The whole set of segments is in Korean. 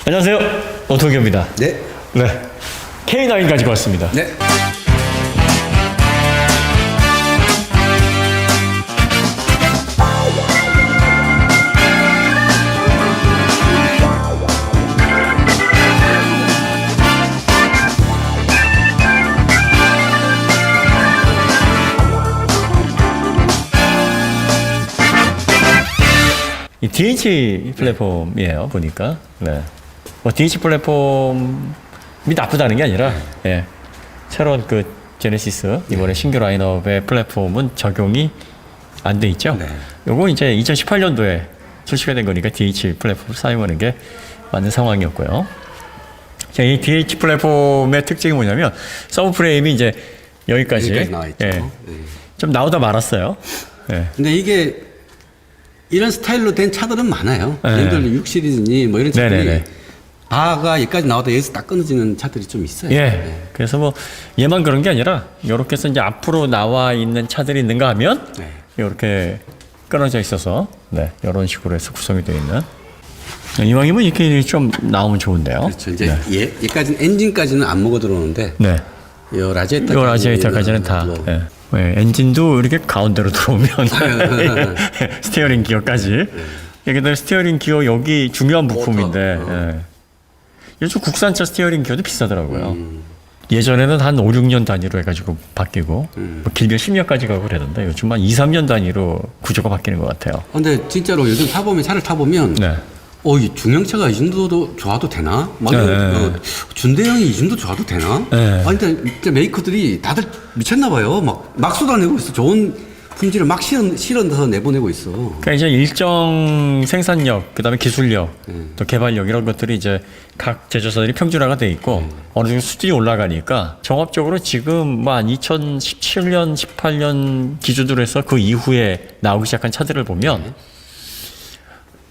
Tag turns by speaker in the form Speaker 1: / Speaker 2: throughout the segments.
Speaker 1: 안녕하세요. 오토기입니다.
Speaker 2: 네.
Speaker 1: 네. K9 가지고 왔습니다.
Speaker 2: 네.
Speaker 1: 이 DH 플랫폼이에요, 보니까. 네. 뭐 DH 플랫폼이 나쁘다는 게 아니라, 예. 새로운 그 제네시스, 이번에 신규 라인업의 플랫폼은 적용이 안 돼 있죠.
Speaker 2: 네.
Speaker 1: 요거 이제 2018년도에 출시가 된 거니까 DH 플랫폼을 사용하는 게 맞는 상황이었고요. 자, 이 DH 플랫폼의 특징이 뭐냐면, 서브 프레임이 이제 여기까지
Speaker 2: 나와 있죠.
Speaker 1: 예.
Speaker 2: 네.
Speaker 1: 좀 나오다 말았어요. 예.
Speaker 2: 근데 이게 이런 스타일로 된 차들은 많아요.
Speaker 1: 네.
Speaker 2: 예를 들어 6 시리즈니 뭐 이런 차들이
Speaker 1: 네네네.
Speaker 2: 바가 여기까지 나오다 여기서 딱 끊어지는 차들이 좀 있어요.
Speaker 1: 예.
Speaker 2: 네.
Speaker 1: 그래서 뭐 얘만 그런 게 아니라 이렇게 해서 이제 앞으로 나와 있는 차들이 있는가 하면
Speaker 2: 네.
Speaker 1: 이렇게 끊어져 있어서 네, 이런 식으로 해서 구성이 되어 있는. 이왕이면 이렇게 좀 나오면 좋은데요.
Speaker 2: 그렇죠. 이제
Speaker 1: 네.
Speaker 2: 얘까지는 엔진까지는 안 먹어 들어오는데
Speaker 1: 네.
Speaker 2: 요 라지에타
Speaker 1: 요 라지에이터까지는 다.
Speaker 2: 뭐.
Speaker 1: 예. 예, 엔진도 이렇게 가운데로 들어오면 스티어링 기어까지. 여기다 스티어링 기어 여기 중요한 부품인데 예. 요즘 국산차 스티어링 기어도 비싸더라고요. 예전에는 한 5, 6년 단위로 해가지고 바뀌고 뭐 길게 10년까지 가고 그랬는데 요즘 한 2, 3년 단위로 구조가 바뀌는 것 같아요.
Speaker 2: 근데 진짜로 요즘 타보면 차를 타보면
Speaker 1: 네.
Speaker 2: 이 중형차가 이 정도도 좋아도 되나? 막
Speaker 1: 네.
Speaker 2: 준대형이 이 정도 좋아도 되나?
Speaker 1: 네.
Speaker 2: 아니, 진짜 메이커들이 다들 미쳤나 봐요. 막 쏟아내고 있어. 좋은 품질을 막 실어서 내보내고 있어.
Speaker 1: 그러니까 이제 일정 생산력, 그다음에 기술력, 또 개발력 이런 것들이 이제 각 제조사들이 평준화가 돼 있고 어느 정도 수준이 올라가니까 종합적으로 지금 뭐 한 2017년, 18년 기준으로 해서 그 이후에 나오기 시작한 차들을 보면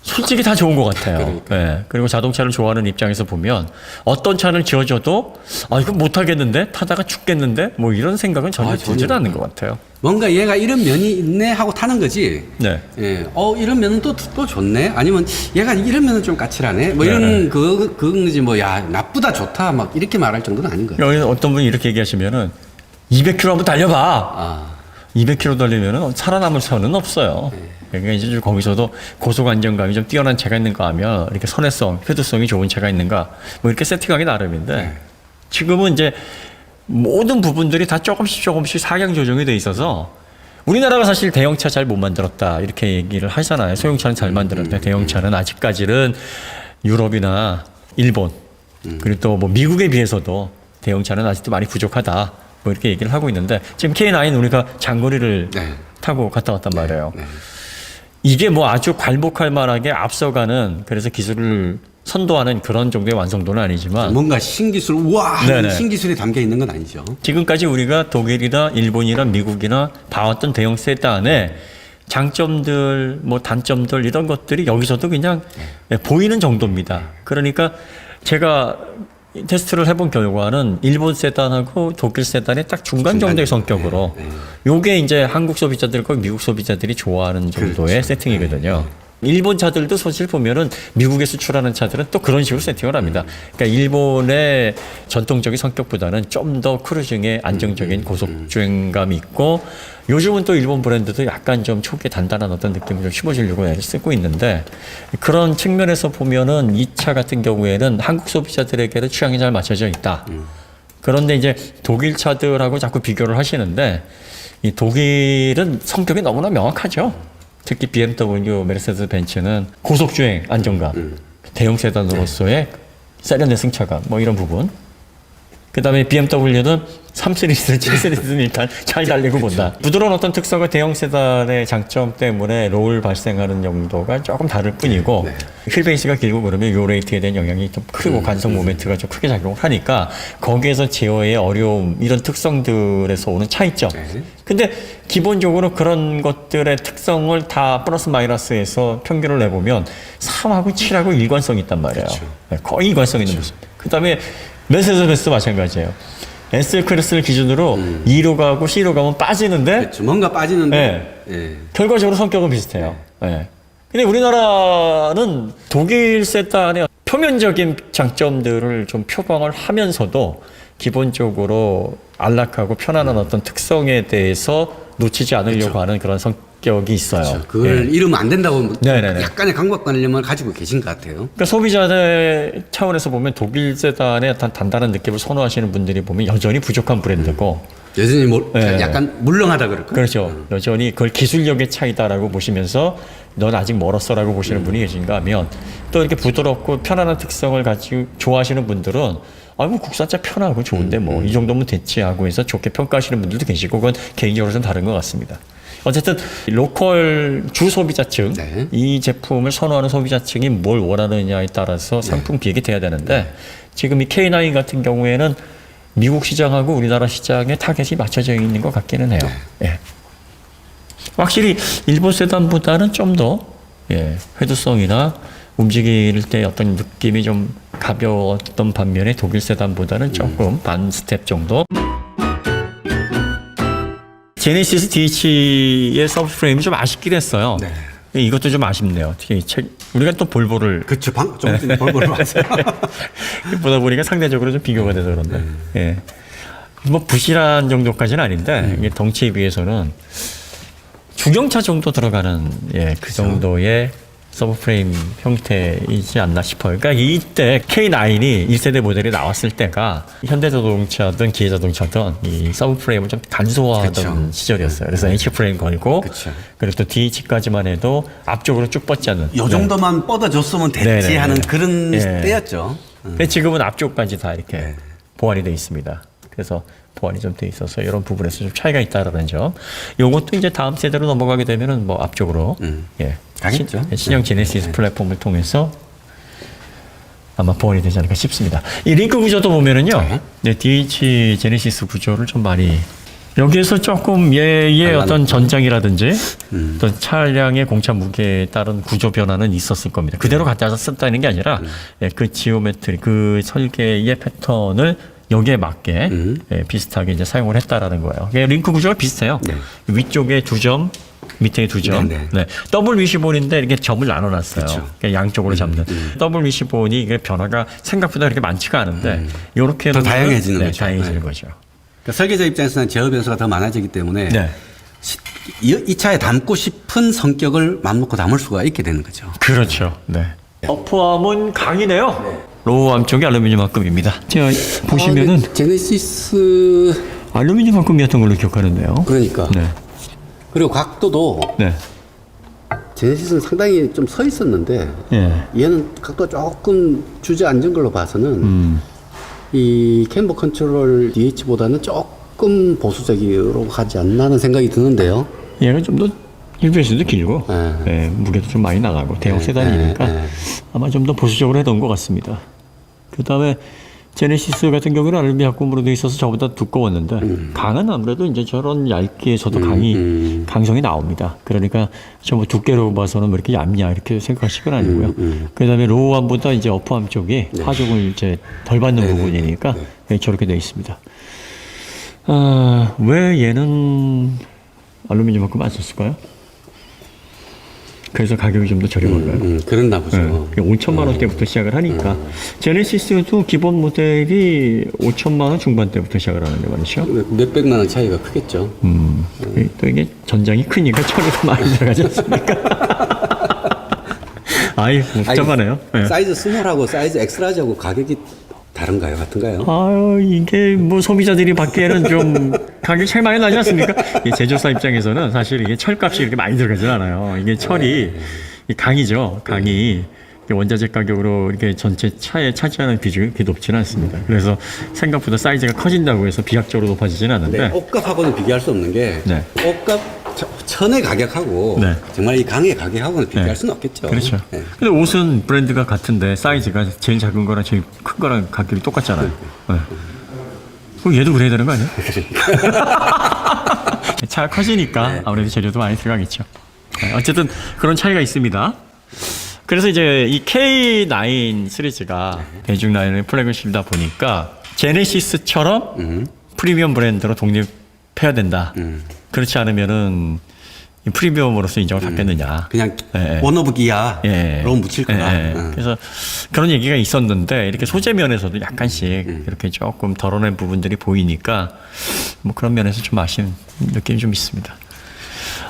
Speaker 1: 솔직히 다 좋은 것 같아요. 예. 그리고 자동차를 좋아하는 입장에서 보면 어떤 차를 지어줘도 이거 못하겠는데 타다가 죽겠는데 뭐 이런 생각은 전혀 들질 않는 것 같아요.
Speaker 2: 뭔가 얘가 이런 면이 있네 하고 타는 거지.
Speaker 1: 네.
Speaker 2: 예. 이런 면은 또 좋네. 아니면 얘가 이런 면은 좀 까칠하네. 뭐 이런 그거지 뭐 야 나쁘다 좋다 막 이렇게 말할 정도는 아닌 거예요.
Speaker 1: 여기 어떤 분이 이렇게 얘기하시면은 200km 한번 달려봐.
Speaker 2: 아.
Speaker 1: 200km 달리면은 살아남을 선은 없어요. 그러니까 이제 거기서도 고속 안정감이 좀 뛰어난 차가 있는가 하면 이렇게 선회성, 효도성이 좋은 차가 있는가 뭐 이렇게 세팅하기 나름인데 지금은 이제 모든 부분들이 다 조금씩 사양 조정이 돼 있어서 우리나라가 사실 대형차 잘 못 만들었다 이렇게 얘기를 하잖아요. 소형차는 잘 만들었는데 대형차는 아직까지는 유럽이나 일본 그리고 또 뭐 미국에 비해서도 대형차는 아직도 많이 부족하다. 뭐 이렇게 얘기를 하고 있는데 지금 K9 우리가 장거리를 타고 갔다 왔단 말이에요. 이게 뭐 아주 괄목할 만하게 앞서가는 그래서 기술을 선도하는 그런 정도의 완성도는 아니지만
Speaker 2: 뭔가 신기술 신기술이 담겨 있는 건 아니죠.
Speaker 1: 지금까지 우리가 독일이나 일본이나 미국이나 봐왔던 대형 세단의 장점들 뭐 단점들 이런 것들이 여기서도 그냥 보이는 정도입니다. 그러니까 제가 테스트를 해본 결과는 일본 세단하고 독일 세단의 딱 중간 정도의 성격으로 요게 이제 한국 소비자들과 미국 소비자들이 좋아하는 정도의 세팅이거든요. 일본 차들도 사실 보면은 미국에 수출하는 차들은 또 그런 식으로 세팅을 합니다. 그러니까 일본의 전통적인 성격보다는 좀 더 크루징의 안정적인 고속 주행감이 있고 요즘은 또 일본 브랜드도 약간 좀 초기에 단단한 어떤 느낌을 좀 심어주려고 애를 쓰고 있는데 그런 측면에서 보면은 이 차 같은 경우에는 한국 소비자들에게도 취향이 잘 맞춰져 있다. 그런데 이제 독일 차들하고 자꾸 비교를 하시는데 이 독일은 성격이 너무나 명확하죠. 특히 BMW, 메르세데스 벤츠는 고속주행 안정감, 대형 세단으로서의 세련된 승차감, 뭐 이런 부분. 그 다음에 BMW는 3시리즈, 7시리즈는 일단 잘 달리고 본다. 부드러운 어떤 특성과 대형 세단의 장점 때문에 롤 발생하는 정도가 조금 다를 뿐이고 휠베이스가 길고 그러면 요 레이트에 대한 영향이 좀 크고 간섭 모멘트가 좀 크게 작용을 하니까 거기에서 제어의 어려움 이런 특성들에서 오는 차이점. 근데 기본적으로 그런 것들의 특성을 다 플러스 마이너스해서 평균을 내보면 3하고 7하고 일관성이 있단 말이에요. 거의 일관성 있는 모습. 그 다음에 메르세데스 벤츠도 마찬가지예요. S 클래스를 기준으로 E로 가고 C로 가면 빠지는데
Speaker 2: 그렇죠. 뭔가 빠지는데
Speaker 1: 결과적으로 성격은 비슷해요. 근데 우리나라는 독일 세단의 표면적인 장점들을 좀 표방을 하면서도 기본적으로 안락하고 편안한 어떤 특성에 대해서 놓치지 않으려고 하는 그런 성격이 있어요.
Speaker 2: 그렇죠. 그걸
Speaker 1: 예.
Speaker 2: 잃으면 안 된다고
Speaker 1: 네네네.
Speaker 2: 약간의 강박관념을 가지고 계신 것 같아요.
Speaker 1: 그러니까 소비자의 차원에서 보면 독일 세단의 어떤 단단한 느낌을 선호하시는 분들이 보면 여전히 부족한 브랜드고
Speaker 2: 여전히
Speaker 1: 네.
Speaker 2: 약간 물렁하다 그럴까?
Speaker 1: 그렇죠. 여전히 그걸 기술력의 차이다라고 보시면서 넌 아직 멀었어라고 보시는 분이 계신가 하면 또 이렇게 부드럽고 편안한 특성을 가지고 좋아하시는 분들은 뭐 국산차 편하고 좋은데 뭐 이 정도면 됐지 하고 해서 좋게 평가하시는 분들도 계시고 그건 개인적으로는 다른 것 같습니다. 어쨌든 로컬 주 소비자층
Speaker 2: 네.
Speaker 1: 이 제품을 선호하는 소비자층이 뭘 원하느냐에 따라서 상품 비획이 돼야 되는데 지금 이 K9 같은 경우에는 미국 시장하고 우리나라 시장의 타겟이 맞춰져 있는 것 같기는 해요. 예. 확실히 일본 세단보다는 좀 더 회두성이나 움직일 때 어떤 느낌이 좀 가벼웠던 반면에 독일 세단보다는 조금 반 스텝 정도. 제네시스 DH의 서브프레임이 좀 아쉽긴 했어요.
Speaker 2: 네.
Speaker 1: 이것도 좀 아쉽네요. 특히 우리가 또 볼보를
Speaker 2: 그렇죠. 좀 전에 벌벌 맞아요.
Speaker 1: 보다 보니까 상대적으로 좀 비교가 돼서 그런데. 예. 뭐 부실한 정도까지는 아닌데 이게 덩치에 비해서는 중형차 정도 들어가는 그 정도의 서브프레임 형태이지 않나 싶어요. 그러니까 이때 K9이 1세대 모델이 나왔을 때가 현대자동차든 기아자동차든 이 서브프레임을 좀 간소화하던
Speaker 2: 그쵸.
Speaker 1: 시절이었어요. 그래서 H프레임 걸고
Speaker 2: 그쵸.
Speaker 1: 그리고 또 DH까지만 해도 앞쪽으로 쭉 뻗지 않는.
Speaker 2: 요 정도만 뻗어줬으면 됐지
Speaker 1: 네네네.
Speaker 2: 하는 그런
Speaker 1: 예.
Speaker 2: 때였죠.
Speaker 1: 근데 지금은 앞쪽까지 다 이렇게
Speaker 2: 네.
Speaker 1: 보완이 돼 있습니다. 그래서 보완이 좀 돼 있어서 이런 부분에서 좀 차이가 있다라는 점. 요것도 이제 다음 세대로 넘어가게 되면은 뭐 앞쪽으로
Speaker 2: 가겠죠.
Speaker 1: 신형 제네시스 플랫폼을 통해서 아마 보완이 되지 않을까 싶습니다. 이 링크 구조도 보면은요, DH 제네시스 구조를 좀 많이 여기에서 조금 얘의 어떤 전장이라든지 어떤 차량의 공차 무게에 따른 구조 변화는 있었을 겁니다. 그대로 갖다 썼다는 게 아니라 그 지오메트리, 그 설계의 패턴을 여기에 맞게 비슷하게 이제 사용을 했다라는 거예요. 링크 구조가 비슷해요.
Speaker 2: 네.
Speaker 1: 위쪽에 2점, 밑에 2점.
Speaker 2: 네, 네.
Speaker 1: 네. 더블 위시본인데 이렇게 점을 나눠놨어요.
Speaker 2: 그쵸.
Speaker 1: 그러니까 양쪽으로 잡는. 더블 위시본이 이게 변화가 생각보다 그렇게 많지가 않은데 이렇게
Speaker 2: 더
Speaker 1: 해놓으면
Speaker 2: 다양해지는
Speaker 1: 네,
Speaker 2: 거죠.
Speaker 1: 다양해지는
Speaker 2: 네.
Speaker 1: 거죠.
Speaker 2: 그러니까 설계자 입장에서는 제어 변수가 더 많아지기 때문에
Speaker 1: 네.
Speaker 2: 이 차에 담고 싶은 성격을 맘 놓고 담을 수가 있게 되는 거죠.
Speaker 1: 그렇죠. 네. 어프암은 강이네요. 로우암 쪽이 알루미늄합금입니다. 제가 보시면은
Speaker 2: 제네시스
Speaker 1: 알루미늄합금이었던 걸로 기억하는데요.
Speaker 2: 그러니까
Speaker 1: 네.
Speaker 2: 그리고 각도도
Speaker 1: 네.
Speaker 2: 제네시스는 상당히 좀 서 있었는데
Speaker 1: 예.
Speaker 2: 얘는 각도가 조금 주저앉은 걸로 봐서는 이 캠버 컨트롤 DH보다는 조금 보수적으로 가지 않나 하는 생각이 드는데요.
Speaker 1: 얘가 좀 더 힐베이스도 길고
Speaker 2: 네.
Speaker 1: 예, 무게도 좀 많이 나가고 대형
Speaker 2: 네,
Speaker 1: 세단이니까
Speaker 2: 네, 네.
Speaker 1: 아마 좀 더 보수적으로 해놓은 것 같습니다. 그 다음에 제네시스 같은 경우는 알루미늄 합금으로 돼 있어서 저보다 두꺼웠는데 강은 아무래도 이제 저런 얇게에서도 강성이 나옵니다. 그러니까 전부 두께로 봐서는 뭐 이렇게 얇냐 이렇게 생각하실 건 아니고요. 그 다음에 로우암보다 이제 어프암 쪽이 하중을 이제 덜 받는 부분이니까 저렇게 돼 있습니다. 왜 얘는 알루미늄 합금 안 썼을까요? 그래서 가격이 좀 더 저렴한가요?
Speaker 2: 그랬나 보죠.
Speaker 1: 네. 5천만 원대부터 시작을 하니까 제네시스도 기본 모델이 5천만 원 중반대부터 시작을 하는데 말이죠.
Speaker 2: 몇백만 원 차이가 크겠죠.
Speaker 1: 또 이게 전장이 크니까 처리가 많이 들어가지 않습니까? 아이 복잡하네요. 네.
Speaker 2: 사이즈 스몰하고 사이즈 엑스라지하고 가격이 다른가요? 같은가요?
Speaker 1: 이게 뭐 소비자들이 받기에는 좀 가격 차이 많이 나지 않습니까? 이 제조사 입장에서는 사실 이게 철값이 이렇게 많이 들어가진 않아요. 이게 철이 이 강이죠. 강이 원자재 가격으로 이렇게 전체 차에 차지하는 비중이 그렇게 높지는 않습니다. 그래서 생각보다 사이즈가 커진다고 해서 비약적으로 높아지지는 않는데
Speaker 2: 네, 옷값하고는 비교할 수 없는 게
Speaker 1: 네.
Speaker 2: 옷값 천의 가격하고
Speaker 1: 네.
Speaker 2: 정말 이 강의 가격하고는 비교할
Speaker 1: 네.
Speaker 2: 수는 없겠죠.
Speaker 1: 그렇죠.
Speaker 2: 네.
Speaker 1: 근데 옷은 브랜드가 같은데 사이즈가 제일 작은 거랑 제일 큰 거랑 가격이 똑같잖아요. 네. 그럼 얘도 그래야 되는 거 아니에요? 차가 커지니까 아무래도 재료도 많이 들어가겠죠. 네, 어쨌든 그런 차이가 있습니다. 그래서 이제 이 K9 시리즈가 대중 라인의 플래그십이다 보니까 제네시스처럼 프리미엄 브랜드로 독립해야 된다. 그렇지 않으면은 이 프리미엄으로서 인정을 받겠느냐.
Speaker 2: 그냥
Speaker 1: 예.
Speaker 2: 원 오브 기아로
Speaker 1: 예.
Speaker 2: 묻힐 거다.
Speaker 1: 예. 그래서 그런 얘기가 있었는데 이렇게 소재 면에서도 약간씩 이렇게 조금 덜어낸 부분들이 보이니까 뭐 그런 면에서 좀 아쉬운 느낌이 좀 있습니다.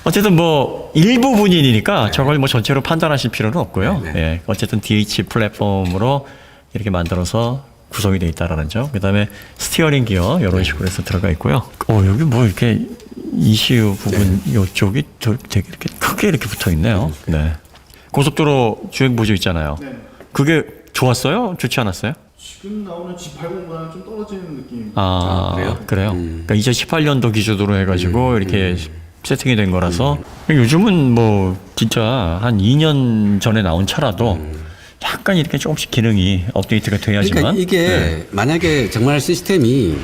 Speaker 1: 어쨌든 뭐 일부분이니까 저걸 뭐 전체로 판단하실 필요는 없고요.
Speaker 2: 네.
Speaker 1: 예. 어쨌든 DH 플랫폼으로 이렇게 만들어서 구성이 되어 있다라는 점. 그다음에 스티어링 기어 이런 식으로 해서 들어가 있고요. 여기 뭐 이렇게 ECU 부분 이쪽이 되게 이렇게 크게 이렇게 붙어 있네요. 네. 고속도로 주행 보조 있잖아요.
Speaker 3: 네.
Speaker 1: 그게 좋았어요? 좋지 않았어요?
Speaker 3: 지금 나오는 G80보다는 좀 떨어지는 느낌.
Speaker 1: 아, 그래요? 그러니까 2018년도 기준으로 해가지고 이렇게 세팅이 된 거라서 요즘은 뭐 진짜 한 2년 전에 나온 차라도 약간 이렇게 조금씩 기능이 업데이트가 돼야지만.
Speaker 2: 그러니까 이게
Speaker 1: 네.
Speaker 2: 만약에 정말 시스템이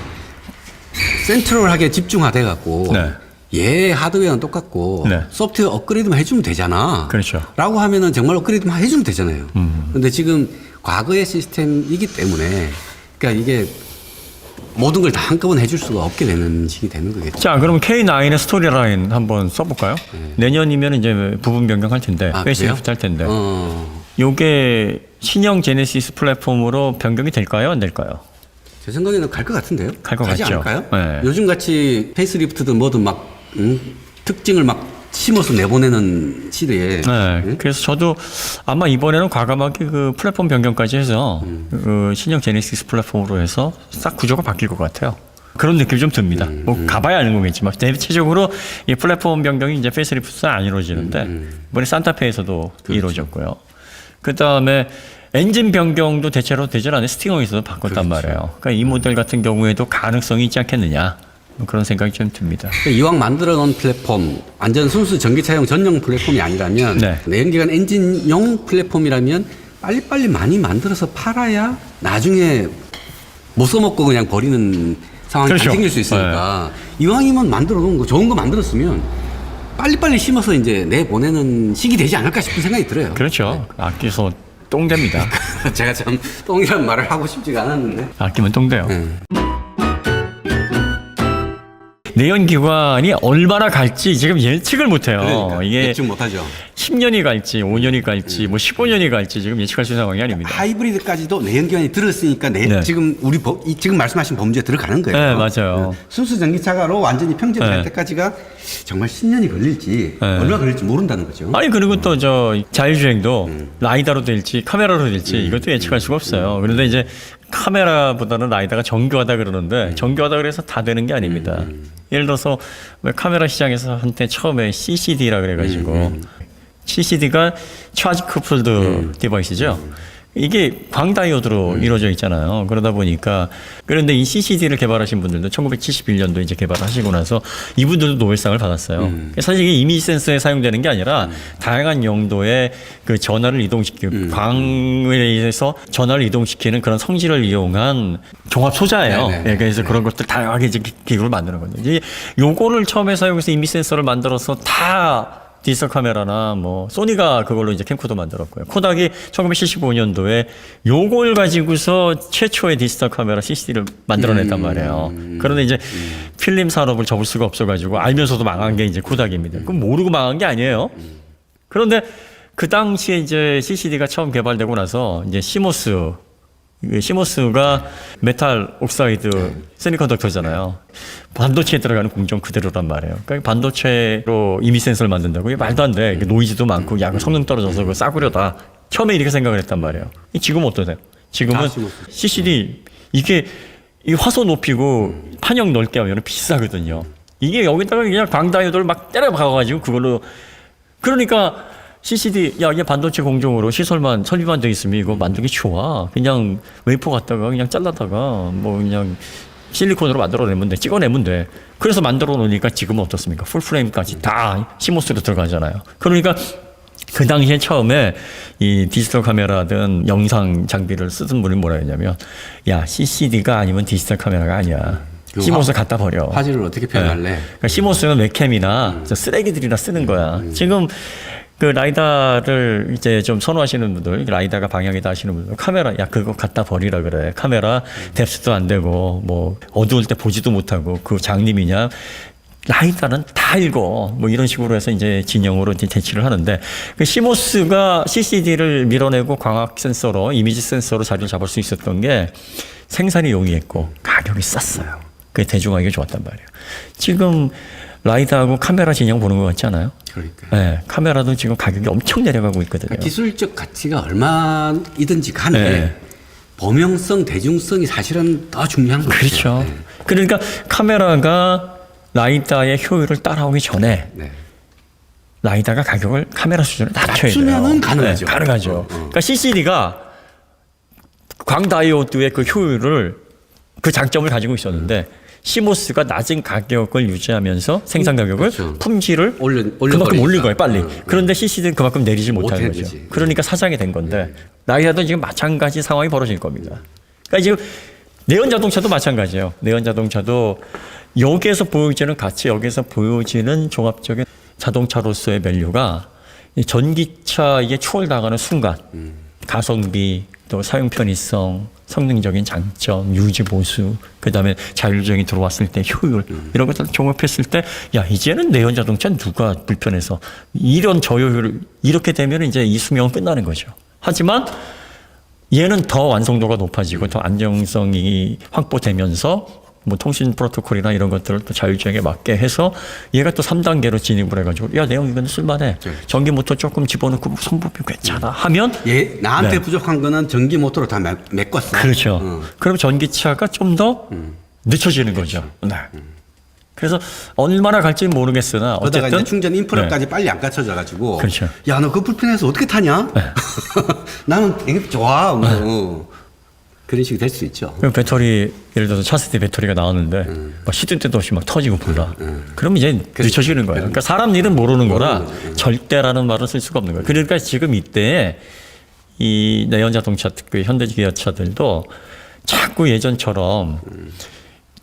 Speaker 2: 센트럴하게 집중화돼 갖고
Speaker 1: 네.
Speaker 2: 얘 하드웨어는 똑같고
Speaker 1: 네.
Speaker 2: 소프트웨어 업그레이드만 해주면 되잖아.
Speaker 1: 그렇죠.
Speaker 2: 라고 하면은 정말 업그레이드만 해주면 되잖아요. 근데 지금 과거의 시스템이기 때문에 그러니까 이게 모든 걸 다 한꺼번에 해줄 수가 없게 되는 식이 되는 거겠죠.
Speaker 1: 자, 그럼 K9의 스토리라인 한번 써볼까요? 내년이면 이제 부분 변경할 텐데, 페이스리프트 할 텐데. 요게 신형 제네시스 플랫폼으로 변경이 될까요? 안 될까요?
Speaker 2: 제 생각에는 갈 것 같은데요.
Speaker 1: 갈것
Speaker 2: 가지
Speaker 1: 같죠.
Speaker 2: 않을까요?
Speaker 1: 네.
Speaker 2: 요즘 같이 페이스리프트든 뭐든 막 특징을 막 심어서 내보내는 시대에.
Speaker 1: 네. 그래서 저도 아마 이번에는 과감하게 그 플랫폼 변경까지 해서 그 신형 제네시스 플랫폼으로 해서 싹 구조가 바뀔 것 같아요. 그런 느낌이 좀 듭니다. 뭐 가봐야 아는 거겠지만 대체적으로 이 플랫폼 변경이 이제 페이스리프트는 안 이루어지는데 이번에 산타페에서도 이루어졌고요. 그 다음에 엔진 변경도 대체로 되질 않아요. 스팅어에서도 바꿨단 말이에요. 그러니까 이 모델 같은 경우에도 가능성이 있지 않겠느냐. 뭐 그런 생각이 좀 듭니다.
Speaker 2: 이왕 만들어 놓은 플랫폼, 완전 순수 전기차용 전용 플랫폼이 아니라면,
Speaker 1: 네.
Speaker 2: 내연기관 엔진용 플랫폼이라면 빨리빨리 많이 만들어서 팔아야 나중에 못 써먹고 그냥 버리는 상황이
Speaker 1: 그렇죠.
Speaker 2: 안 생길 수 있으니까 이왕이면 만들어 놓은 거, 좋은 거 만들었으면 빨리빨리 심어서 이제 내보내는 시기 되지 않을까 싶은 생각이 들어요.
Speaker 1: 그렇죠. 아껴서 똥됩니다.
Speaker 2: 제가 참 똥이란 말을 하고 싶지가 않았는데.
Speaker 1: 아끼면 똥돼요. 내연기관이 얼마나 갈지 지금 예측을 못해요.
Speaker 2: 그러니까
Speaker 1: 이게
Speaker 2: 예측 못하죠.
Speaker 1: 10년이 갈지 5년이 갈지 뭐 15년이 갈지 지금 예측할 수 있는 상황이 아닙니다.
Speaker 2: 하이브리드까지도 내연기관이 들었으니까
Speaker 1: 네.
Speaker 2: 지금 지금 말씀하신 범주에 들어가는 거예요.
Speaker 1: 네, 맞아요.
Speaker 2: 순수 전기차가로 완전히 평정될
Speaker 1: 네.
Speaker 2: 때까지가 정말 10년이 걸릴지
Speaker 1: 네.
Speaker 2: 얼마 걸릴지 모른다는 거죠.
Speaker 1: 아니 그리고 또 저 자율주행도 라이다로 될지 카메라로 될지 이것도 예측할 수가 없어요. 그런데 이제 카메라보다는 라이다가 정교하다 그러는데 정교하다 그래서 다 되는 게 아닙니다. 예를 들어서 왜 카메라 시장에서 한때 처음에 CCD라 그래가지고 CCD가 차지 커플드 디바이스죠. 이게 광다이오드로 이루어져 있잖아요. 그러다 보니까 그런데 이 CCD를 개발하신 분들도 1971년도 이제 개발하시고 나서 이분들도 노벨상을 받았어요. 사실 이게 이미지 센서에 사용되는 게 아니라 다양한 용도의 그 전화를 이동시키고 광에 의해서 전화를 이동시키는 그런 성질을 이용한 종합 소자예요.
Speaker 2: 네네.
Speaker 1: 예, 그래서 그런 것들 다양하게 이제 기구를 만드는 거죠. 이제 요거를 처음에 사용해서 이미지 센서를 만들어서 다 디지털 카메라나 뭐 소니가 그걸로 이제 캠코더 만들었고요. 코닥이 1975년도에 요걸 가지고서 최초의 디지털 카메라 CCD를 만들어냈단 말이에요. 그런데 이제 필름 산업을 접을 수가 없어가지고 알면서도 망한 게 이제 코닥입니다. 그럼 모르고 망한 게 아니에요. 그런데 그 당시에 이제 CCD가 처음 개발되고 나서 이제 시모스가 메탈 옥사이드 세미컨덕터잖아요. 반도체에 들어가는 공정 그대로란 말이에요. 그러니까 반도체로 이미 센서를 만든다고 이게 말도 안 돼. 노이즈도 많고 약간 성능 떨어져서 그 싸구려다. 처음에 이렇게 생각을 했단 말이에요. 지금은 어떠세요? 지금은 CCD 이게 이 화소 높이고 판형 넓게 하면 비싸거든요. 이게 여기다가 그냥 광다이오드를 막 때려 박아가지고 그걸로 그러니까 CCD, 야, 이게 반도체 공정으로 시설만, 설비만 돼 있으면 이거 만들기 좋아. 그냥 웨이퍼 갖다가 그냥 잘라다가 뭐 그냥 실리콘으로 만들어내면 돼. 찍어내면 돼. 그래서 만들어 놓으니까 지금은 어떻습니까? 풀프레임까지 다 시모스로 들어가잖아요. 그러니까 그 당시에 처음에 이 디지털 카메라든 영상 장비를 쓰던 분이 뭐라 했냐면 야, CCD가 아니면 디지털 카메라가 아니야. 시모스 갖다 버려.
Speaker 2: 화질을 어떻게 표현할래?
Speaker 1: 그러니까 시모스는 웹캠이나 저 쓰레기들이나 쓰는 거야. 지금 그 라이다를 이제 좀 선호하시는 분들, 라이다가 방향이다 하시는 분들, 카메라, 야, 그거 갖다 버리라 그래. 카메라 뎁스도 안 되고, 뭐, 어두울 때 보지도 못하고, 그 장님이냐. 라이다는 다 읽어. 뭐 이런 식으로 해서 이제 진영으로 이제 대치를 하는데 그 시모스가 CCD를 밀어내고 광학 센서로 이미지 센서로 자리를 잡을 수 있었던 게 생산이 용이했고 가격이 쌌어요. 그게 대중화하기 좋았단 말이에요. 지금 라이다하고 카메라 진영 보는 것 같지 않아요?
Speaker 2: 그러니까.
Speaker 1: 네, 카메라도 지금 가격이 엄청 내려가고 있거든요.
Speaker 2: 그러니까 기술적 가치가 얼마이든지 간에
Speaker 1: 네.
Speaker 2: 범용성, 대중성이 사실은 더 중요한 거죠.
Speaker 1: 그렇죠.
Speaker 2: 네.
Speaker 1: 그러니까 카메라가 라이다의 효율을 따라오기 전에
Speaker 2: 네.
Speaker 1: 라이다가 가격을 카메라 수준으로 낮춰야 돼요.
Speaker 2: 낮추면은 가능하죠.
Speaker 1: 네, 가능하죠. 그러니까 CCD가 광다이오드의 그 효율을 그 장점을 가지고 있었는데 시모스가 낮은 가격을 유지하면서 생산 가격을
Speaker 2: 그렇죠.
Speaker 1: 품질을 그만큼
Speaker 2: 올려버리니까.
Speaker 1: 올린 거예요, 빨리. 그런데 CCD는 그만큼 내리지 못하는
Speaker 2: 못했지.
Speaker 1: 거죠. 그러니까 사장이 된 건데 라이다도 지금 마찬가지 상황이 벌어질 겁니다. 그러니까 지금 내연 자동차도 마찬가지예요. 내연 자동차도 여기에서 보여지는 가치, 여기에서 보여지는 종합적인 자동차로서의 밸류가 이 전기차에 추월당하는 순간 가성비, 또 사용 편의성, 성능적인 장점, 유지 보수, 그다음에 자율주행이 들어왔을 때 효율 이런 것들을 종합했을 때 야 이제는 내연 자동차 누가 불편해서 이런 저효율 이렇게 되면 이제 이 수명은 끝나는 거죠. 하지만 얘는 더 완성도가 높아지고 더 안정성이 확보되면서 뭐 통신 프로토콜이나 이런 것들을 또 자율주행에 맞게 해서 얘가 또 3단계로 진입을 해가지고 야 내용 이건 쓸만해. 전기 모터 조금 집어넣고 손부비 괜찮아 하면
Speaker 2: 나한테
Speaker 1: 네.
Speaker 2: 부족한 거는 전기 모터로 다 메꿨어.
Speaker 1: 그렇죠. 그럼 전기차가 좀 더 늦춰지는 거죠. 네. 그래서 얼마나 갈지는 모르겠으나
Speaker 2: 그러다가
Speaker 1: 어쨌든
Speaker 2: 이제 충전 인프라까지 빨리 안 갖춰져 가지고
Speaker 1: 그렇죠.
Speaker 2: 야 너 그 불편해서 어떻게 타냐? 나는 되게 좋아. 뭐. 그런 식이 될 수 있죠.
Speaker 1: 그럼 배터리 예를 들어서 차세대 배터리가 나왔는데 막 시도 때도 없이 막 터지고 불나. 그럼 이제 늦춰지는 거예요. 그러니까 사람 일은 모르는 거라 절대라는 말을 쓸 수가 없는 거예요. 그러니까 지금 이때 이 내연 자동차 특히 현대기아차들도 자꾸 예전처럼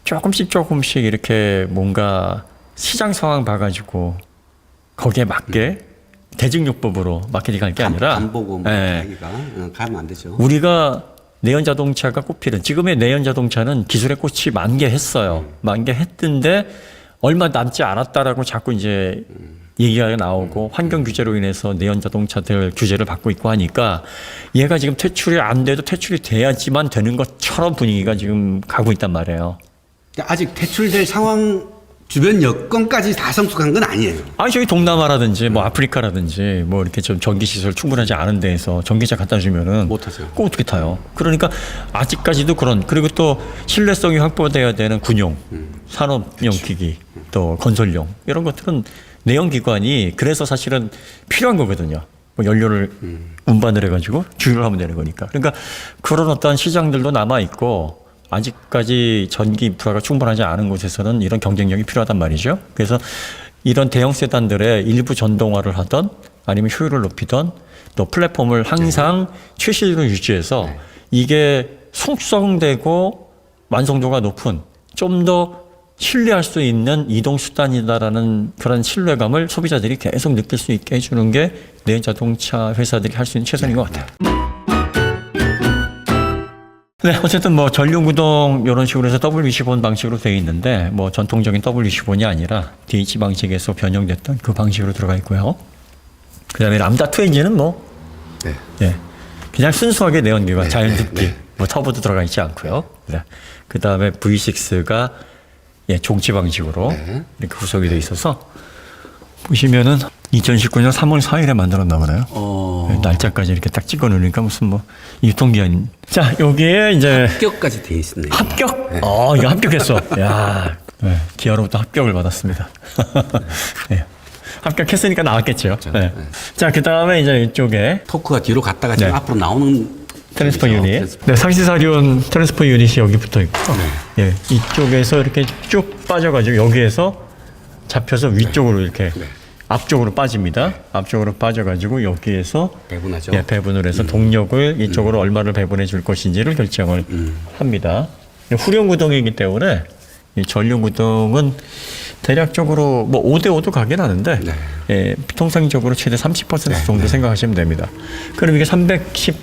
Speaker 1: 조금씩 이렇게 뭔가 시장 상황 봐가지고 거기에 맞게 대중요법으로 마케팅할 게 아니라
Speaker 2: 안 보고 뭐
Speaker 1: 예.
Speaker 2: 자기가 가면 안 되죠.
Speaker 1: 우리가 내연 자동차가 꽃피는 지금의 내연 자동차는 기술의 꽃이 만개했어요. 만개했던데 얼마 남지 않았다라고 자꾸 이제 얘기가 나오고 환경 규제로 인해서 내연 자동차들 규제를 받고 있고 하니까 얘가 지금 퇴출이 안 돼도 퇴출이 돼야지만 되는 것처럼 분위기가 지금 가고 있단 말이에요.
Speaker 2: 그러니까 아직 퇴출될 상황 주변 여건까지 다 성숙한 건 아니에요.
Speaker 1: 아니 저기 동남아라든지 뭐 아프리카라든지 뭐 이렇게 좀 전기 시설 충분하지 않은 데에서 전기차 갖다 주면은
Speaker 2: 못 타죠.
Speaker 1: 그거 어떻게 타요? 그러니까 아직까지도 그런 그리고 또 신뢰성이 확보돼야 되는 군용, 산업용 기기, 또 건설용 이런 것들은 내연 기관이 그래서 사실은 필요한 거거든요. 뭐 연료를 운반을 해가지고 주유를 하면 되는 거니까. 그러니까 그런 어떤 시장들도 남아 있고. 아직까지 전기 인프라가 충분하지 않은 곳에서는 이런 경쟁력이 필요하단 말이죠. 그래서 이런 대형 세단들의 일부 전동화를 하던 아니면 효율을 높이던 또 플랫폼을 항상 최신으로 유지해서 이게 숙성되고 완성도가 높은 좀 더 신뢰할 수 있는 이동 수단이다라는 그런 신뢰감을 소비자들이 계속 느낄 수 있게 해주는 게 내연 자동차 회사들이 할 수 있는 최선인 것 같아요. 네, 어쨌든 뭐 전륜구동 이런 식으로 해서 W25 방식으로 되어 있는데 뭐 전통적인 W25이 아니라 DH 방식에서 변형됐던 그 방식으로 들어가 있고요. 그다음에 람다2 엔진은 뭐
Speaker 2: 네.
Speaker 1: 예, 그냥 순수하게 내연기관
Speaker 2: 네,
Speaker 1: 자연습기
Speaker 2: 네, 네.
Speaker 1: 뭐 터보도 들어가 있지 않고요. 네. 그다음에 V6가 예, 종치 방식으로
Speaker 2: 네.
Speaker 1: 이렇게 구성이 되어 있어서 보시면은 2019년 3월 4일에 만들었나 보네요. 네, 날짜까지 이렇게 딱 찍어 놓으니까 무슨 뭐 유통기한. 자, 여기에 이제
Speaker 2: 합격까지 돼 있네요.
Speaker 1: 합격? 이거 합격했어. 야, 네, 기아로부터 합격을 받았습니다. 네. 합격했으니까 나왔겠죠. 네. 자, 그 다음에 이제 이쪽에
Speaker 2: 토크가 뒤로 갔다가 지금
Speaker 1: 네.
Speaker 2: 앞으로 나오는
Speaker 1: 트랜스퍼
Speaker 2: 쪽이죠.
Speaker 1: 유닛.
Speaker 2: 트랜스퍼.
Speaker 1: 네, 상시사륜 트랜스퍼 유닛이 여기 붙어 있고, 예, 이쪽에서 이렇게 쭉 빠져가지고 여기에서 잡혀서 위쪽으로 이렇게 앞쪽으로 빠집니다. 앞쪽으로 빠져가지고 여기에서
Speaker 2: 배분하죠.
Speaker 1: 예, 배분을 해서 동력을 이쪽으로 얼마를 배분해 줄 것인지를 결정을 합니다. 후륜구동이기 때문에 이 전륜구동은 대략적으로 뭐 5대5도 가긴 하는데
Speaker 2: 네.
Speaker 1: 예, 통상적으로 최대 30% 정도 생각하시면 됩니다. 그럼 이게 310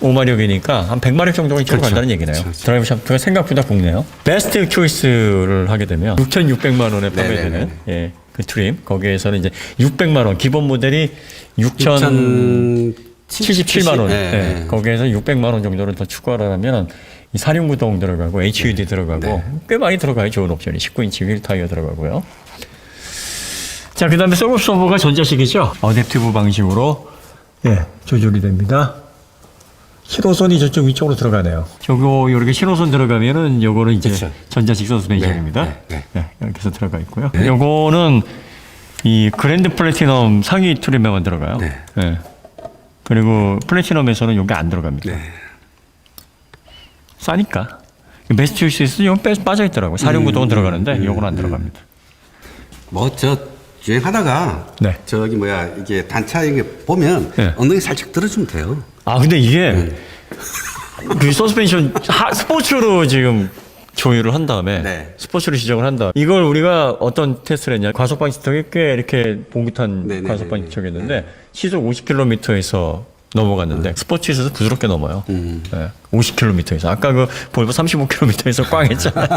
Speaker 1: 5마력이니까 한 100마력 정도가 이쪽으로
Speaker 2: 그렇죠.
Speaker 1: 간다는 얘기네요.
Speaker 2: 그렇죠.
Speaker 1: 드라이브 샤프트가 생각보다 굵네요. 베스트 초이스를 하게 되면 6,600만 원에 판매되는
Speaker 2: 네네네.
Speaker 1: 예, 그 트림 거기에서는 이제 600만 원 기본 모델이 6,077만 원.
Speaker 2: 네,
Speaker 1: 예,
Speaker 2: 네.
Speaker 1: 거기에서 600만 원 정도를 더 추가를 하면 이 사륜구동 들어가고 HUD 들어가고
Speaker 2: 네.
Speaker 1: 꽤 많이 들어가요. 좋은 옵션이 19인치 휠 타이어 들어가고요. 자, 그 다음에 서브 서버가 전자식이죠. 어댑티브 방식으로 예, 조절이 됩니다. 신호선이 저쪽 위쪽으로 들어가네요. 저거 이렇게 신호선 들어가면은 요거는 이제
Speaker 2: 그쵸.
Speaker 1: 전자식 서스펜션입니다.
Speaker 2: 네,
Speaker 1: 네, 이렇게 해서 들어가 있고요. 요거는 이 그랜드 플래티넘 상위 트림에만 들어가요.
Speaker 2: 네.
Speaker 1: 예. 그리고 플래티넘에서는 요게 안 들어갑니다.
Speaker 2: 네.
Speaker 1: 싸니까. 매스튜시스 요건 빠져 있더라고요. 사륜구동은 들어가는데 요건 안 들어갑니다.
Speaker 2: 뭐 저 주행하다가
Speaker 1: 네.
Speaker 2: 저기 뭐야 이게 단차 이게 보면
Speaker 1: 네.
Speaker 2: 엉덩이 살짝 들어주면 돼요.
Speaker 1: 아 근데 이게 그 서스펜션 스포츠로 지금 조율을 한 다음에
Speaker 2: 네.
Speaker 1: 스포츠로 지정을 한 다음에 이걸 우리가 어떤 테스트를 했냐 과속방 지턱이 꽤 이렇게 봉긋한
Speaker 2: 네네네네.
Speaker 1: 과속방 지턱이었는데 시속 50km에서 넘어갔는데 스포츠에서도 부드럽게 넘어요. 네, 50km에서 아까 그 볼보 35km에서 꽝 했잖아요.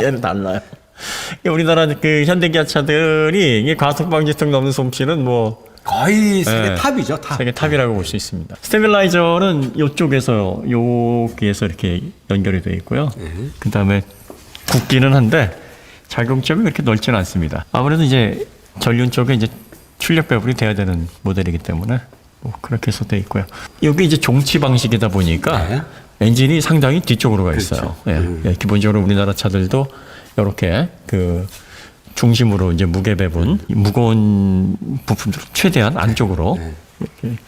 Speaker 1: 얘는 달라요. 우리나라 그 현대기아차들이 이게 과속방 지턱 넘는 솜씨는 뭐
Speaker 2: 거의 세계
Speaker 1: 네.
Speaker 2: 탑이죠, 탑.
Speaker 1: 세계 탑이라고 볼 수 있습니다. 스테빌라이저는 이쪽에서 여기에서 이렇게 연결이 되어 있고요. 그 다음에 굵기는 한데 작용점이 그렇게 넓지는 않습니다. 아무래도 이제 전륜 쪽에 이제 출력 배분이 돼야 되는 모델이기 때문에 뭐 그렇게 해서 되어 있고요. 여기 이제 종치 방식이다 보니까
Speaker 2: 네.
Speaker 1: 엔진이 상당히 뒤쪽으로 가 있어요.
Speaker 2: 그렇죠.
Speaker 1: 예, 기본적으로 우리나라 차들도 이렇게 그 중심으로 이제 무게 배분, 무거운 부품들을 최대한 안쪽으로 이렇게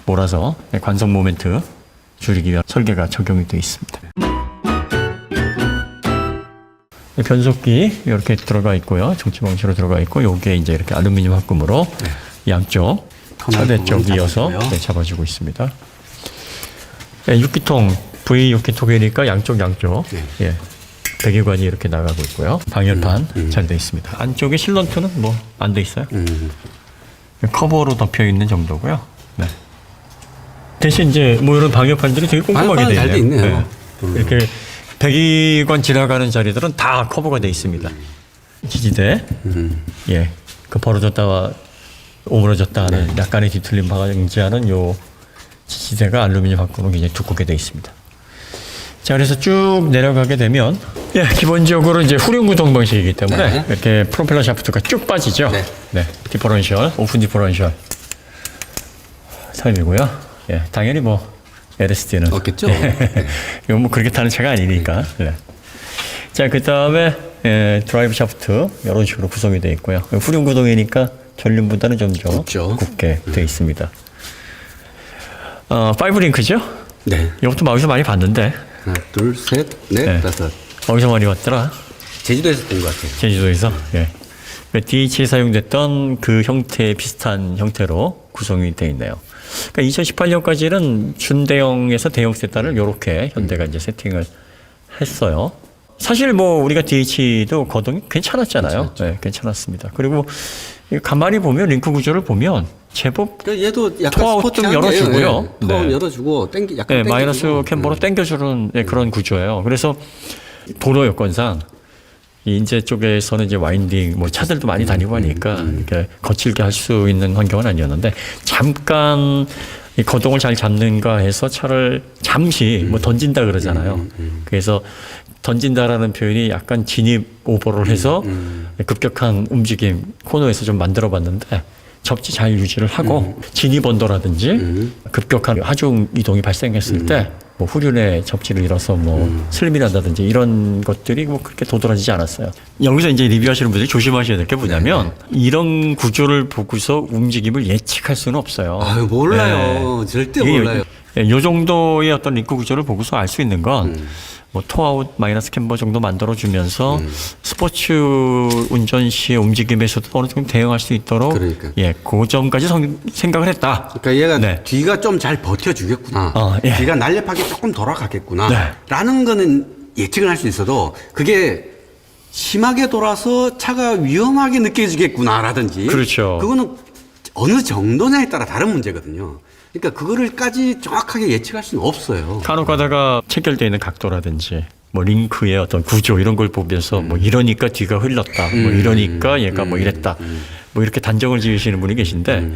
Speaker 1: 몰아서 관성 모멘트 줄이기 위한 설계가 적용이 되어 있습니다. 변속기 이렇게 들어가 있고요. 종치 방식으로 들어가 있고, 요게 이제 이렇게 알루미늄 합금으로 양쪽 차대 쪽 이어서
Speaker 2: 잡아주고요.
Speaker 1: 잡아주고 있습니다. 6기통 V6기통이니까 양쪽 예. 배기관이 이렇게 나가고 있고요. 방열판 잘 돼 있습니다. 안쪽에 실런트는 뭐 안 돼 있어요. 커버로 덮여 있는 정도고요. 네. 대신 이제 뭐 이런 방열판들이 되게 꼼꼼하게
Speaker 2: 방열판은
Speaker 1: 돼
Speaker 2: 잘돼 있네요.
Speaker 1: 이렇게 배기관 지나가는 자리들은 다 커버가 돼 있습니다. 지지대, 예, 그 벌어졌다가 오므러졌다 하는 약간의 뒤틀림 방지하는 요 지지대가 알루미늄 합금으로 굉장히 두껍게 돼 있습니다. 자, 그래서 쭉 내려가게 되면, 예, 기본적으로 이제 후륜구동 방식이기 때문에
Speaker 2: 네.
Speaker 1: 이렇게 프로펠러 샤프트가 쭉 빠지죠.
Speaker 2: 네.
Speaker 1: 디퍼런셜, 오픈 디퍼런셜 타입이고요. 예, 당연히 뭐 LSD는
Speaker 2: 없겠죠.
Speaker 1: 이건 뭐 그렇게 타는 차가 아니니까. 네. 자, 그 다음에 드라이브 샤프트 이런 식으로 구성이 되어 있고요. 후륜구동이니까 전륜보다는 좀 더
Speaker 2: 굵죠.
Speaker 1: 굵게 되어 있습니다. 5링크죠?
Speaker 2: 네.
Speaker 1: 이것도 어디서 많이 봤는데
Speaker 2: 하나, 둘, 셋, 넷,
Speaker 1: 네.
Speaker 2: 다섯.
Speaker 1: 어디서 많이 봤더라?
Speaker 2: 제주도에서 본 것 같아요.
Speaker 1: 제주도에서. 예. DH에 사용됐던 그 형태에 비슷한 형태로 구성이 되어 있네요. 그러니까 2018년까지는 준대형에서 대형 세단을 이렇게 현대가 이제 세팅을 했어요. 사실 뭐 우리가 DH도 거동이 괜찮았잖아요. 네, 괜찮았습니다. 그리고 가만히 보면 링크 구조를 보면 제법
Speaker 2: 그러니까 얘도 약간
Speaker 1: 토아웃 좀
Speaker 2: 스포츠한
Speaker 1: 열어주고요.
Speaker 2: 게, 토아웃
Speaker 1: 네.
Speaker 2: 열어주고 약간
Speaker 1: 네,
Speaker 2: 땡기고.
Speaker 1: 마이너스 캠버로 당겨주는 그런 구조예요. 그래서 도로 여건상 이 인제 쪽에서는 이제 와인딩 뭐 차들도 많이 다니고 하니까 이렇게 거칠게 할 수 있는 환경은 아니었는데 잠깐 이 거동을 잘 잡는가 해서 차를 잠시 뭐 던진다 그러잖아요. 그래서 던진다라는 표현이 약간 진입 오버를 해서 급격한 움직임 코너에서 좀 만들어 봤는데 접지 잘 유지를 하고 진입 언더라든지 급격한 하중 이동이 발생했을 때 뭐 후륜의 접지를 잃어서 뭐 슬림이 난다든지 이런 것들이 뭐 그렇게 도드라지지 않았어요. 여기서 이제 리뷰하시는 분들이 조심하셔야 될 게 뭐냐면 이런 구조를 보고서 움직임을 예측할 수는 없어요.
Speaker 2: 아유, 몰라요. 절대 몰라요.
Speaker 1: 이 정도의 어떤 링크 구조를 보고서 알 수 있는 건 뭐 토아웃 마이너스 캠버 정도 만들어주면서 스포츠 운전 시의 움직임에서도 어느 정도 대응할 수 있도록
Speaker 2: 그러니까.
Speaker 1: 예, 그 점까지 생각을 했다.
Speaker 2: 그러니까 얘가
Speaker 1: 네.
Speaker 2: 뒤가 좀 잘 버텨주겠구나.
Speaker 1: 예.
Speaker 2: 뒤가 날렵하게 조금 돌아가겠구나.
Speaker 1: 네.
Speaker 2: 라는 거는 예측을 할 수 있어도 그게 심하게 돌아서 차가 위험하게 느껴지겠구나라든지.
Speaker 1: 그렇죠.
Speaker 2: 그거는 어느 정도냐에 따라 다른 문제거든요. 그러니까 그거를까지 정확하게 예측할 수는 없어요.
Speaker 1: 간혹 가다가 체결되어 있는 각도라든지 뭐 링크의 어떤 구조 이런 걸 보면서 뭐 이러니까 뒤가 흘렀다. 뭐 이러니까 얘가 뭐 이랬다. 뭐 이렇게 단정을 지으시는 분이 계신데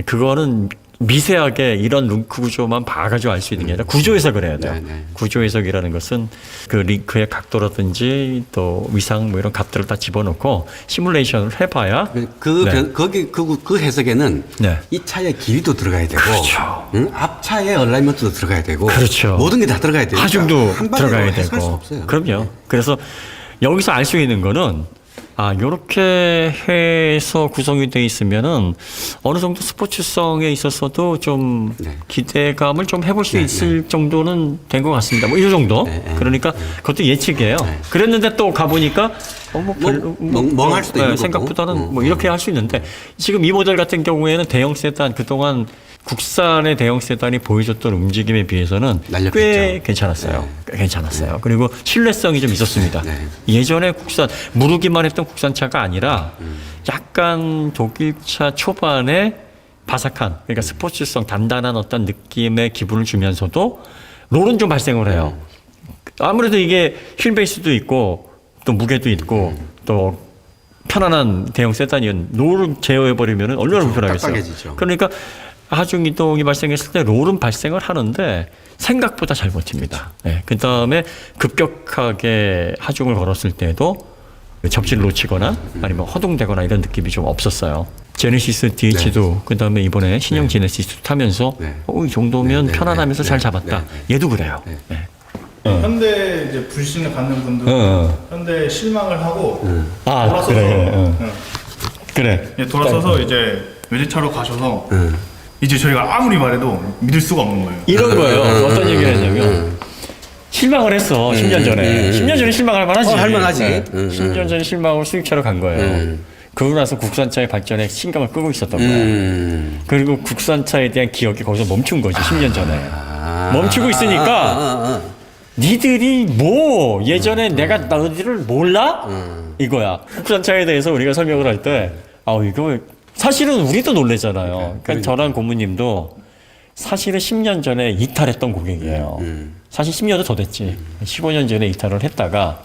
Speaker 1: 그거는 미세하게 이런 링크 구조만 봐가지고 알 수 있는 게 아니라 구조 해석을 해야 돼요.
Speaker 2: 네네.
Speaker 1: 구조 해석이라는 것은 그 링크의 각도라든지 또 위상 뭐 이런 값들을 다 집어넣고 시뮬레이션을 해봐야
Speaker 2: 그 해석에는
Speaker 1: 네.
Speaker 2: 이 차의 길이도 들어가야 되고,
Speaker 1: 그렇죠.
Speaker 2: 응? 앞 차의 얼라이먼트도 들어가야 되고,
Speaker 1: 그렇죠.
Speaker 2: 모든 게 다 들어가야 되니까
Speaker 1: 하중도
Speaker 2: 한 방에
Speaker 1: 들어가야
Speaker 2: 해석할 수
Speaker 1: 되고.
Speaker 2: 없어요.
Speaker 1: 그럼요. 그래서 여기서 알 수 있는 거는 요렇게 해서 구성이 돼 있으면은 어느 정도 스포츠성에 있어서도 좀
Speaker 2: 네.
Speaker 1: 기대감을 좀 해볼 수
Speaker 2: 네,
Speaker 1: 있을 정도는 된 것 같습니다. 뭐 이 정도.
Speaker 2: 네, 네.
Speaker 1: 그러니까 그것도 예측이에요.
Speaker 2: 네.
Speaker 1: 그랬는데 또 가보니까 뭐 별로
Speaker 2: 멍할 수도 있는 거고.
Speaker 1: 생각보다는 뭐 이렇게 할 수 있는데 지금 이 모델 같은 경우에는 대형 세단 그동안 국산의 대형 세단이 보여줬던 움직임에 비해서는 꽤
Speaker 2: 날렵했죠.
Speaker 1: 괜찮았어요. 꽤 괜찮았어요. 그리고 신뢰성이 좀 있었습니다.
Speaker 2: 네.
Speaker 1: 예전에 무르기만 했던 국산차가 아니라 약간 독일차 초반에 바삭한 그러니까 스포츠성 단단한 어떤 느낌의 기분을 주면서도 롤은 좀 발생을 해요. 아무래도 이게 휠 베이스도 있고 또 무게도 있고 또 편안한 대형 세단이면 롤을 제어해버리면 얼마나 불편하겠어요.
Speaker 2: 딱딱해지죠.
Speaker 1: 그러니까 하중 이동이 발생했을 때 롤은 발생을 하는데 생각보다 잘 버팁니다. 네. 그 다음에 급격하게 하중을 걸었을 때도 접지를 놓치거나 아니면 허둥대거나 이런 느낌이 좀 없었어요. 제네시스 DH도 그 다음에 이번에 신형 제네시스 타면서 이 정도면 편안하면서 잘 잡았다. 얘도 그래요. 네.
Speaker 3: 현대 이제 불신을 갖는 분들은 현대 실망을 하고 돌아서서
Speaker 1: 그래.
Speaker 3: 예, 돌아서서 이제 외제차로 가셔서 이제 저희가 아무리 말해도 믿을 수가 없는 거예요.
Speaker 1: 이런 거예요. 어떤 얘기를 했냐면 실망을 했어. 10년 전에. 10년 전에 실망할 만하지.
Speaker 2: 할만하지.
Speaker 1: 10년 전에 실망하고 수입차로 간 거예요. 그러고 나서 국산차의 발전에 신경을 끄고 있었던 거야. 그리고 국산차에 대한 기억이 거기서 멈춘 거지. 10년 전에. 멈추고 있으니까 니들이 뭐 예전에 내가 너희들을 몰라? 이거야. 국산차에 대해서 우리가 설명을 할 때 이거 사실은 우리도 놀래잖아요. 그러니까 저랑 고모님도 사실은 10년 전에 이탈했던 고객이에요. 사실 10년도 더 됐지. 15년 전에 이탈을 했다가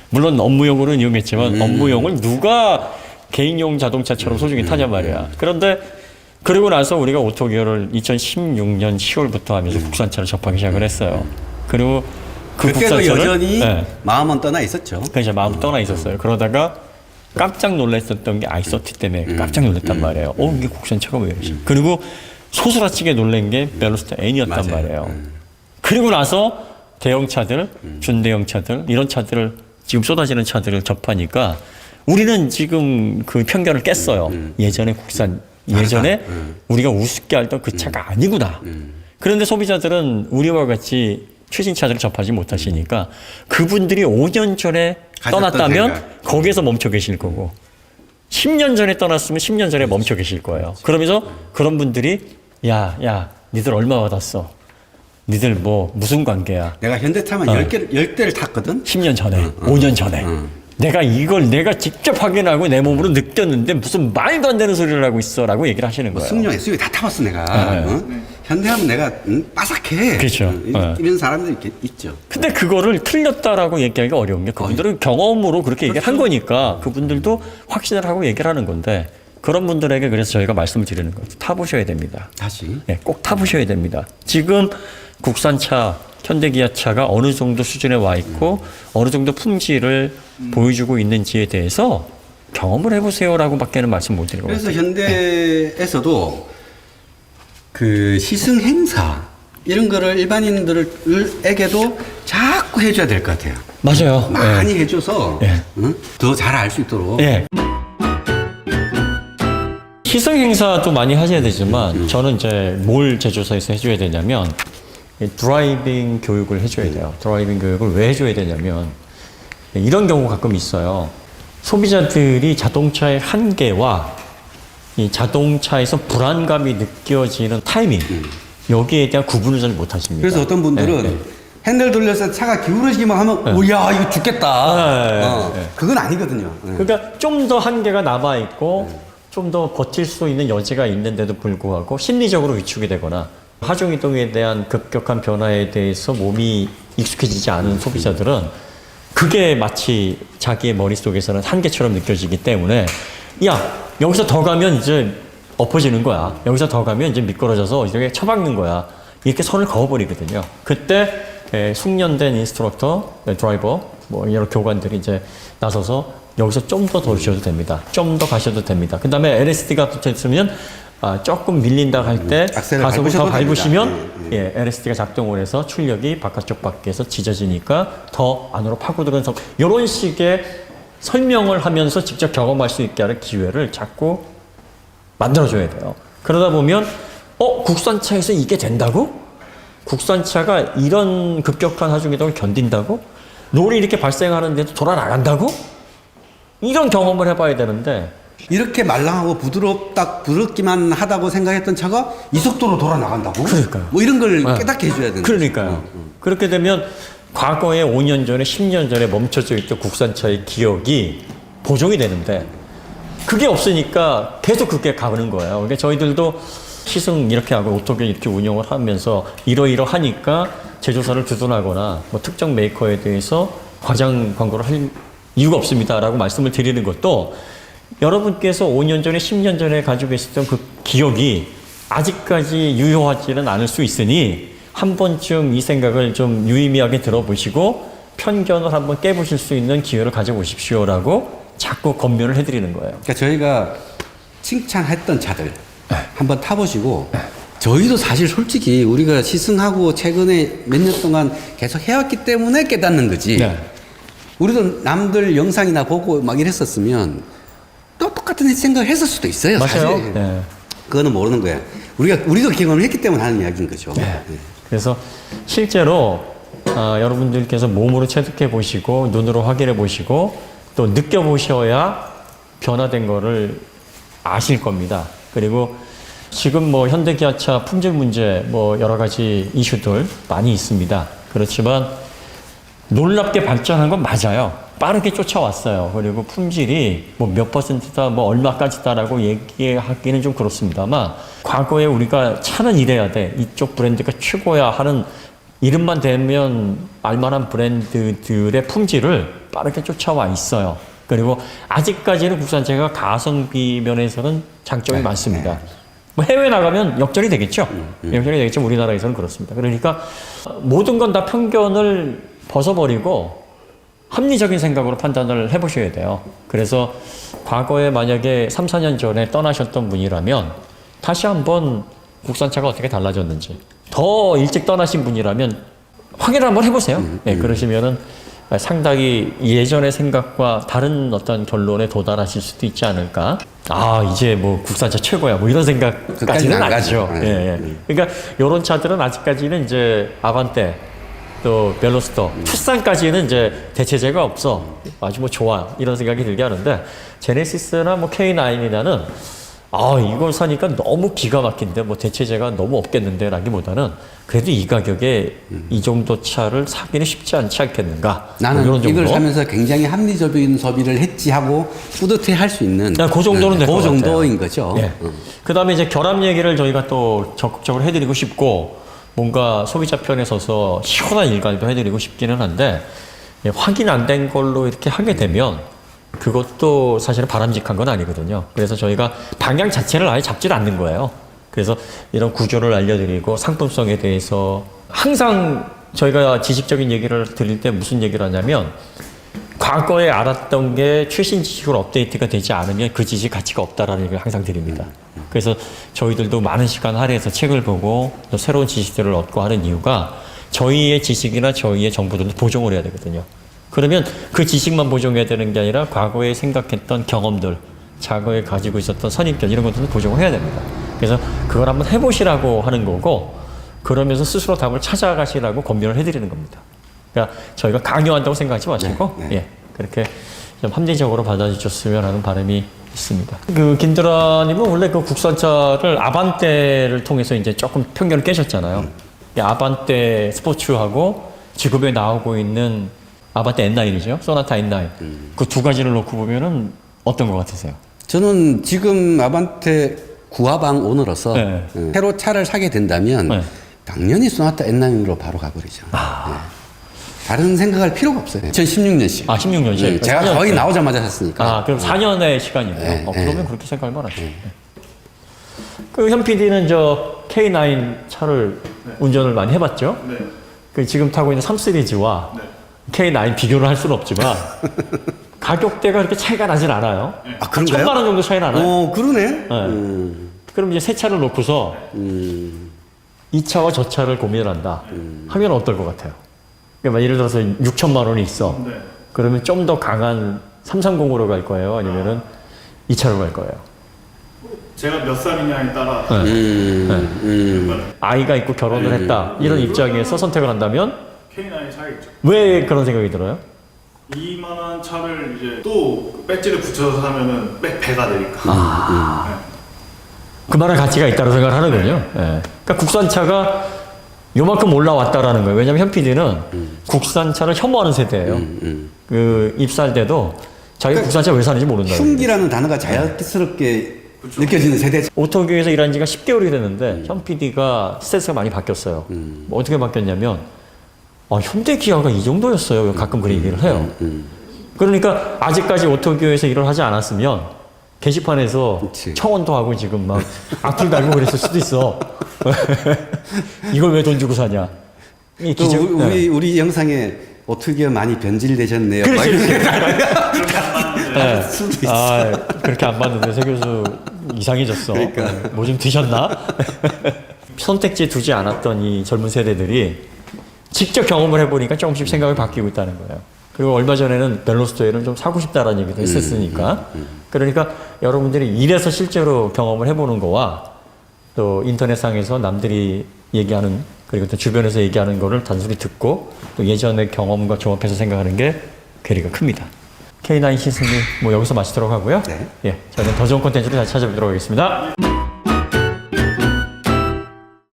Speaker 1: 물론 업무용으로는 이용했지만 업무용을 누가 개인용 자동차처럼 소중히 타냐 말이야. 그런데 그러고 나서 우리가 오토기어를 2016년 10월부터 하면서 국산차를 접하기 시작을 했어요. 그리고 그
Speaker 2: 그때도
Speaker 1: 국산차를
Speaker 2: 여전히 마음은 떠나 있었죠.
Speaker 1: 그래서 마음 떠나 있었어요. 그러다가 깜짝 놀랐었던 게 i30 때문에 깜짝 놀랐단 말이에요. 이게 국산차가 왜 이러지? 그리고 소스라치게 놀란 게 벨로스타 N이었단
Speaker 2: 맞아요.
Speaker 1: 말이에요. 그리고 나서 대형차들, 준대형차들 이런 차들을 지금 쏟아지는 차들을 접하니까 우리는 지금 그 편견을 깼어요. 예전에 예전에 우리가 우습게 알던 그 차가 아니구나. 그런데 소비자들은 우리와 같이 최신 차들을 접하지 못하시니까 그분들이 5년 전에 떠났다면
Speaker 2: 생각.
Speaker 1: 거기에서 멈춰 계실 거고 10년 전에 떠났으면 10년 전에 멈춰 계실 거예요. 그러면서 그런 분들이 야 니들 얼마 받았어? 니들 뭐 무슨 관계야?
Speaker 2: 내가 현대차만 10대를 탔거든?
Speaker 1: 10년 전에, 5년 전에. 내가 이걸 내가 직접 확인하고 내 몸으로 느꼈는데 무슨 말도 안 되는 소리를 하고 있어 라고 얘기를 하시는 거예요.
Speaker 2: 승용 SUV 다 타봤어 내가. 현대하면 내가 빠삭해.
Speaker 1: 그렇죠.
Speaker 2: 이런 사람들이 이렇게 있죠.
Speaker 1: 근데 그거를 틀렸다라고 얘기하기가 어려운 게 그분들은 경험으로 그렇게 얘기를 한 거니까 그분들도 확신을 하고 얘기를 하는 건데 그런 분들에게 그래서 저희가 말씀을 드리는 거죠. 타보셔야 됩니다.
Speaker 2: 다시.
Speaker 1: 네, 꼭 타보셔야 됩니다. 지금 국산차, 현대기아차가 어느 정도 수준에 와 있고 어느 정도 품질을 보여주고 있는지에 대해서 경험을 해보세요라고 밖에는 말씀 못 드리고
Speaker 2: 그래서 현대에서도 그 시승 행사 이런 거를 일반인들에게도 자꾸 해줘야 될 것 같아요.
Speaker 1: 맞아요.
Speaker 2: 많이 해줘서
Speaker 1: 네.
Speaker 2: 더 잘 알 수 있도록.
Speaker 1: 네. 시승 행사도 많이 하셔야 되지만 저는 이제 뭘 제조사에서 해줘야 되냐면 드라이빙 교육을 해줘야 돼요. 드라이빙 교육을 왜 해줘야 되냐면 이런 경우 가끔 있어요. 소비자들이 자동차의 한계와 이 자동차에서 불안감이 느껴지는 타이밍 여기에 대한 구분을 잘 못하십니다.
Speaker 2: 그래서 어떤 분들은 핸들 돌려서 차가 기울어지기만 하면 오야 이거 죽겠다. 그건 아니거든요.
Speaker 1: 그러니까 좀 더 한계가 남아 있고 좀 더 버틸 수 있는 여지가 있는데도 불구하고 심리적으로 위축이 되거나 하중이동에 대한 급격한 변화에 대해서 몸이 익숙해지지 않은 소비자들은 그게 마치 자기의 머릿속에서는 한계처럼 느껴지기 때문에 야, 여기서 더 가면 이제 엎어지는 거야. 여기서 더 가면 이제 미끄러져서 이렇게 처박는 거야. 이렇게 선을 그어버리거든요. 그때 숙련된 인스트럭터, 드라이버, 뭐 여러 교관들이 이제 나서서 여기서 좀 더 돌으셔도 됩니다. 좀 더 가셔도 됩니다. 그 다음에 LSD가 붙어 있으면 조금 밀린다 할 때
Speaker 2: 악셀을
Speaker 1: 가속을 더
Speaker 2: 밟으셔도
Speaker 1: 밟으시면 LSD가 작동을 해서 출력이 바깥쪽 밖에서 짖어지니까 더 안으로 파고드는 이런 식의 설명을 하면서 직접 경험할 수 있게 하는 기회를 자꾸 만들어줘야 돼요. 그러다 보면 국산차에서 이게 된다고? 국산차가 이런 급격한 하중이동을 견딘다고? 롤이 이렇게 발생하는데도 돌아 나간다고? 이런 경험을 해봐야 되는데
Speaker 2: 이렇게 말랑하고 부드럽기만 하다고 생각했던 차가 이 속도로 돌아 나간다고?
Speaker 1: 그러니까요.
Speaker 2: 뭐 이런 걸 깨닫게 해줘야 되는
Speaker 1: 그러니까요. 그렇게 되면 과거에 5년 전에 10년 전에 멈춰져 있던 국산차의 기억이 보정이 되는데 그게 없으니까 계속 그게 가는 거예요. 그러니까 저희들도 시승 이렇게 하고 오토게 이렇게 운영을 하면서 이러이러하니까 제조사를 두둔하거나 뭐 특정 메이커에 대해서 과장 광고를 할 이유가 없습니다라고 말씀을 드리는 것도 여러분께서 5년 전에 10년 전에 가지고 계셨던 그 기억이 아직까지 유효하지는 않을 수 있으니 한 번쯤 이 생각을 좀 유의미하게 들어보시고 편견을 한번 깨보실 수 있는 기회를 가져보십시오라고 자꾸 권면을 해드리는 거예요.
Speaker 2: 그러니까 저희가 칭찬했던 차들 한번 타보시고 저희도 사실 솔직히 우리가 시승하고 최근에 몇 년 동안 계속 해왔기 때문에 깨닫는 거지.
Speaker 1: 네.
Speaker 2: 우리도 남들 영상이나 보고 막 이랬었으면 또 똑같은 생각을 했을 수도 있어요.
Speaker 1: 맞아요.
Speaker 2: 사실.
Speaker 1: 네.
Speaker 2: 그거는 모르는 거야. 우리도 경험을 했기 때문에 하는 이야기인 거죠.
Speaker 1: 네. 그래서 실제로 여러분들께서 몸으로 체득해 보시고 눈으로 확인해 보시고 또 느껴보셔야 변화된 거를 아실 겁니다. 그리고 지금 뭐 현대기아차 품질 문제 뭐 여러 가지 이슈들 많이 있습니다. 그렇지만 놀랍게 발전한 건 맞아요. 빠르게 쫓아왔어요. 그리고 품질이 뭐 몇 퍼센트다, 뭐 얼마까지다라고 얘기하기는 좀 그렇습니다만 과거에 우리가 차는 이래야 돼. 이쪽 브랜드가 최고야 하는 이름만 대면 알만한 브랜드들의 품질을 빠르게 쫓아와 있어요. 그리고 아직까지는 국산차가 가성비 면에서는 장점이 많습니다. 뭐 해외 나가면 역전이 되겠죠. 역전이 되겠죠. 우리나라에서는 그렇습니다. 그러니까 모든 건 다 편견을 벗어버리고 합리적인 생각으로 판단을 해보셔야 돼요. 그래서 과거에 만약에 3, 4년 전에 떠나셨던 분이라면 다시 한번 국산차가 어떻게 달라졌는지 더 일찍 떠나신 분이라면 확인을 한번 해보세요. 네, 그러시면은 상당히 예전의 생각과 다른 어떤 결론에 도달하실 수도 있지 않을까. 이제 뭐 국산차 최고야. 뭐 이런 생각까지는 아니죠.
Speaker 2: 가죠.
Speaker 1: 예. 그러니까 이런 차들은 아직까지는 이제 아반떼 또 벨로스터, 투싼까지는 이제 대체제가 없어. 아주 뭐 좋아. 이런 생각이 들게 하는데 제네시스나 뭐 K9이라는 이걸 사니까 너무 기가 막힌데 뭐 대체제가 너무 없겠는데 라기보다는 그래도 이 가격에 이 정도 차를 사기는 쉽지 않지 않겠는가.
Speaker 2: 나는
Speaker 1: 뭐 이런 정도.
Speaker 2: 이걸 사면서 굉장히 합리적인 소비를 했지 하고 뿌듯해 할 수 있는
Speaker 1: 그 정도는 될 것
Speaker 2: 그
Speaker 1: 같아요.
Speaker 2: 정도인 거죠.
Speaker 1: 예. 그 다음에 이제 결함 얘기를 저희가 또 적극적으로 해드리고 싶고 뭔가 소비자 편에 서서 시원한 일갈도 해드리고 싶기는 한데 확인 안 된 걸로 이렇게 하게 되면 그것도 사실은 바람직한 건 아니거든요. 그래서 저희가 방향 자체를 아예 잡지를 않는 거예요. 그래서 이런 구조를 알려드리고 상품성에 대해서 항상 저희가 지식적인 얘기를 드릴 때 무슨 얘기를 하냐면 과거에 알았던 게 최신 지식으로 업데이트가 되지 않으면 그 지식 가치가 없다라는 얘기를 항상 드립니다. 그래서 저희들도 많은 시간 할애해서 책을 보고 또 새로운 지식들을 얻고 하는 이유가 저희의 지식이나 저희의 정보들도 보정을 해야 되거든요. 그러면 그 지식만 보정해야 되는 게 아니라 과거에 생각했던 경험들, 과거에 가지고 있었던 선입견 이런 것들도 보정을 해야 됩니다. 그래서 그걸 한번 해보시라고 하는 거고 그러면서 스스로 답을 찾아가시라고 권면을 해드리는 겁니다. 그러니까 저희가 강요한다고 생각하지 마시고 그렇게 좀 합리적으로 받아주셨으면 하는 바람이 있습니다. 그 김드라님은 원래 그 국산차를 아반떼를 통해서 이제 조금 편견을 깨셨잖아요. 아반떼 스포츠하고 지금에 나오고 있는 아반떼 N9이죠. 소나타 N9. 그 두 가지를 놓고 보면은 어떤 것 같으세요?
Speaker 2: 저는 지금 아반떼 구화방 오너로서
Speaker 1: 네.
Speaker 2: 새로 차를 사게 된다면
Speaker 1: 네.
Speaker 2: 당연히 소나타 N9로 바로 가버리죠. 네. 다른 생각할 필요가 없어요. 2016년식.
Speaker 1: 아, 16년식.
Speaker 2: 제가 거의 나오자마자 샀으니까.
Speaker 1: 아, 그럼 4년의 시간이네요.
Speaker 2: 네,
Speaker 1: 그러면
Speaker 2: 네.
Speaker 1: 그렇게 생각할 만하죠. 그 현 PD는 저 K9 차를 운전을 많이 해봤죠?
Speaker 3: 네.
Speaker 1: 그 지금 타고 있는 3 시리즈와 K9 비교를 할 수는 없지만 가격대가 그렇게 차이가 나진 않아요.
Speaker 2: 아, 그런가요?
Speaker 1: 1,000만 원 정도 차이 나나요?
Speaker 2: 그러네.
Speaker 1: 그럼 이제 새 차를 놓고서 이 차와 저 차를 고민을 한다 하면 어떨 것 같아요? 그러니까 예를 들어서 6천만 원이 있어.
Speaker 3: 네.
Speaker 1: 그러면 좀 더 강한 330으로 갈 거예요? 아니면은 이 차로 갈 거예요?
Speaker 3: 제가 몇 살이냐에 따라
Speaker 1: 아이가 있고 결혼을 했다 이런 입장에서 선택을 한다면
Speaker 3: K9이 사겠죠.
Speaker 1: 왜 그런 생각이 들어요?
Speaker 3: 이만한 차를 이제 또 배지를 붙여서 사면은 배가 되니까.
Speaker 1: 그만한 가치가 있다고 생각을 하는군요. 예. 그러니까 국산차가 요만큼 올라왔다라는 거예요. 왜냐하면 현 PD는 국산차를 혐오하는 세대예요. 그 입사할 때도 자기가 국산차 왜 사는지 모른다.
Speaker 2: 흉기라는 단어가 자연스럽게 느껴지는 세대.
Speaker 1: 오토교에서 일한 지가 10개월이 됐는데 현 PD가 스탠스가 많이 바뀌었어요. 뭐 어떻게 바뀌었냐면 현대 기아가 이 정도였어요. 가끔 그런 얘기를 해요. 그러니까 아직까지 오토교에서 일을 하지 않았으면 게시판에서
Speaker 2: 그치.
Speaker 1: 청원도 하고 지금 막 악플 달고 그랬을 수도 있어. 이걸 왜 돈 주고 사냐. 이
Speaker 2: 또
Speaker 1: 기준,
Speaker 2: 우리 영상에 어떻게 많이 변질되셨네요. 막
Speaker 1: 그렇지.
Speaker 2: 이렇게
Speaker 1: 네.
Speaker 2: 수도 있어.
Speaker 1: 아, 그렇게 안 봤는데 세 교수 이상해졌어.
Speaker 2: 그러니까.
Speaker 1: 뭐 좀 드셨나? 선택지에 두지 않았던 이 젊은 세대들이 직접 경험을 해보니까 조금씩 생각이 바뀌고 있다는 거예요. 그리고 얼마 전에는 벨로스토에는 좀 사고 싶다라는 얘기도 했었으니까. 그러니까 여러분들이 일해서 실제로 경험을 해보는 거와 또 인터넷상에서 남들이 얘기하는 그리고 또 주변에서 얘기하는 거를 단순히 듣고 또 예전의 경험과 조합해서 생각하는 게 괴리가 큽니다. K9 시승이 뭐 여기서 마치도록 하고요.
Speaker 2: 네.
Speaker 1: 예, 저희는 더 좋은 콘텐츠로 다시 찾아뵙도록 하겠습니다.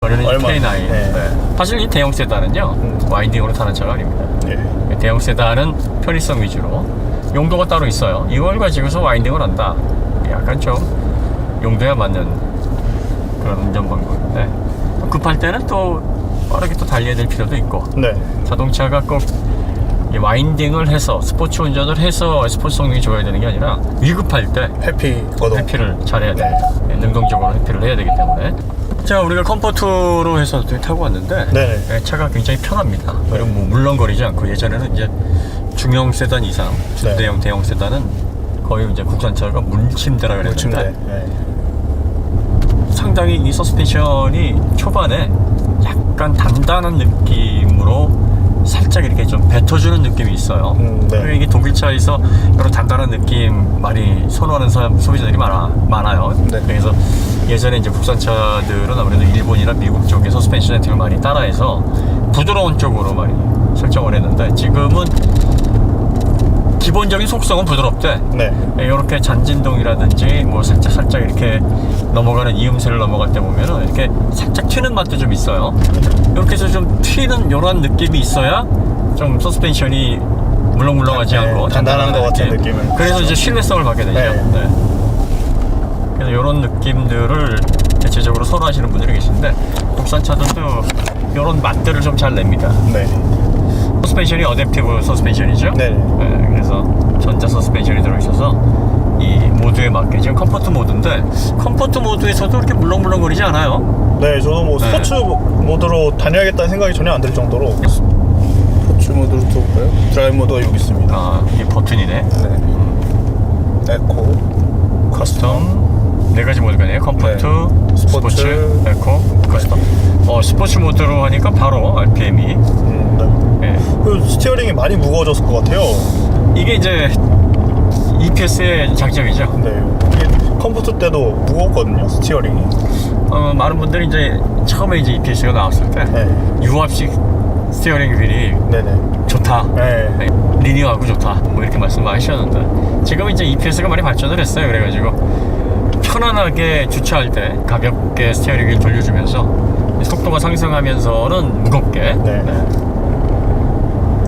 Speaker 3: 얼마?
Speaker 1: K9. 네. 사실 이 대형 세단은요 와인딩으로 타는 차가 아닙니다.
Speaker 3: 예.
Speaker 1: 대형 세단은 편의성 위주로 용도가 따로 있어요. 이걸 가지고서 와인딩을 한다. 약간 좀 용도에 맞는 그런 운전 방법인데 급할 때는 또 빠르게 또 달려야 될 필요도 있고
Speaker 3: 네.
Speaker 1: 자동차가 꼭 이 와인딩을 해서 스포츠 운전을 해서 스포츠 성능이 좋아야 되는 게 아니라 위급할 때
Speaker 3: 해피 거동.
Speaker 1: 회피를 잘해야 돼. 능동적으로 회피를 해야 되기 때문에. 자, 우리가 컴포트로 해서 타고 왔는데
Speaker 3: 네.
Speaker 1: 차가 굉장히 편합니다. 그리고 뭐 물렁거리지 않고 예전에는 이제 중형 세단 이상, 중대형 대형 세단은 거의 이제 국산차가 물침대라
Speaker 3: 침대.
Speaker 1: 그랬는데 상당히 이 서스펜션이 초반에 약간 단단한 느낌으로 살짝 이렇게 좀 뱉어주는 느낌이 있어요.
Speaker 3: 네.
Speaker 1: 그리고 이게 독일차에서 이런 단단한 느낌 많이 선호하는 소비자들이 많아요.
Speaker 3: 네.
Speaker 1: 그래서 예전에 이제 국산차들은 아무래도 일본이나 미국 쪽의 서스펜션 혜택을 많이 따라해서 부드러운 쪽으로 많이 설정을 했는데 지금은 기본적인 속성은 부드럽대.
Speaker 3: 네.
Speaker 1: 이렇게 잔진동이라든지 뭐 살짝 이렇게 넘어가는 이음새를 넘어갈 때 보면은 이렇게 살짝 튀는 맛도 좀 있어요. 이렇게 해서 좀 튀는 이런 느낌이 있어야 좀 서스펜션이 물렁물렁하지
Speaker 3: 네,
Speaker 1: 않고
Speaker 3: 단단한 것 같은 느낌을.
Speaker 1: 그래서 이제 신뢰성을 받게 되죠.
Speaker 3: 네.
Speaker 1: 네. 그래서 이런 느낌들을 대체적으로 선호하시는 분들이 계신데 국산차들도 이런 맛들을 좀 잘 냅니다.
Speaker 3: 네.
Speaker 1: 서스펜션이 어댑티브 서스펜션이죠.
Speaker 3: 네.
Speaker 1: 네, 그래서 전자 서스펜션이 들어있어서 이 모드에 맞게 지금 컴포트 모드인데 컴포트 모드에서도 이렇게 물렁물렁거리지 않아요.
Speaker 3: 네, 저도 뭐
Speaker 1: 네.
Speaker 3: 스포츠 모드로 다녀야겠다는 생각이 전혀 안 들 정도로 스포츠 모드로 들어볼까요? 드라이브 모드가 여기 있습니다.
Speaker 1: 아, 이게 버튼이네.
Speaker 3: 네. 에코,
Speaker 1: 커스텀 네 가지 모드가 있네요. 컴포트,
Speaker 3: 네.
Speaker 1: 스포츠,
Speaker 3: 스포츠,
Speaker 1: 에코, 커스텀. 스포츠 모드로 하니까 바로 RPM이
Speaker 3: 네.
Speaker 1: 예.
Speaker 3: 그리고 스티어링이 많이 무거워졌을 것 같아요.
Speaker 1: 이게 이제 EPS의 장점이죠.
Speaker 3: 네. 이게 컴포트 때도 무겁거든요, 스티어링이.
Speaker 1: 많은 분들이 이제 처음에 이제 EPS가 나왔을 때
Speaker 3: 네.
Speaker 1: 유압식 스티어링 휠이
Speaker 3: 네네.
Speaker 1: 좋다.
Speaker 3: 네.
Speaker 1: 리니어하고 좋다. 뭐 이렇게 말씀 많이 하셨는데 지금 이제 EPS가 많이 발전을 했어요. 그래가지고 편안하게 주차할 때 가볍게 스티어링을 돌려주면서 속도가 상승하면서는 무겁게
Speaker 3: 네.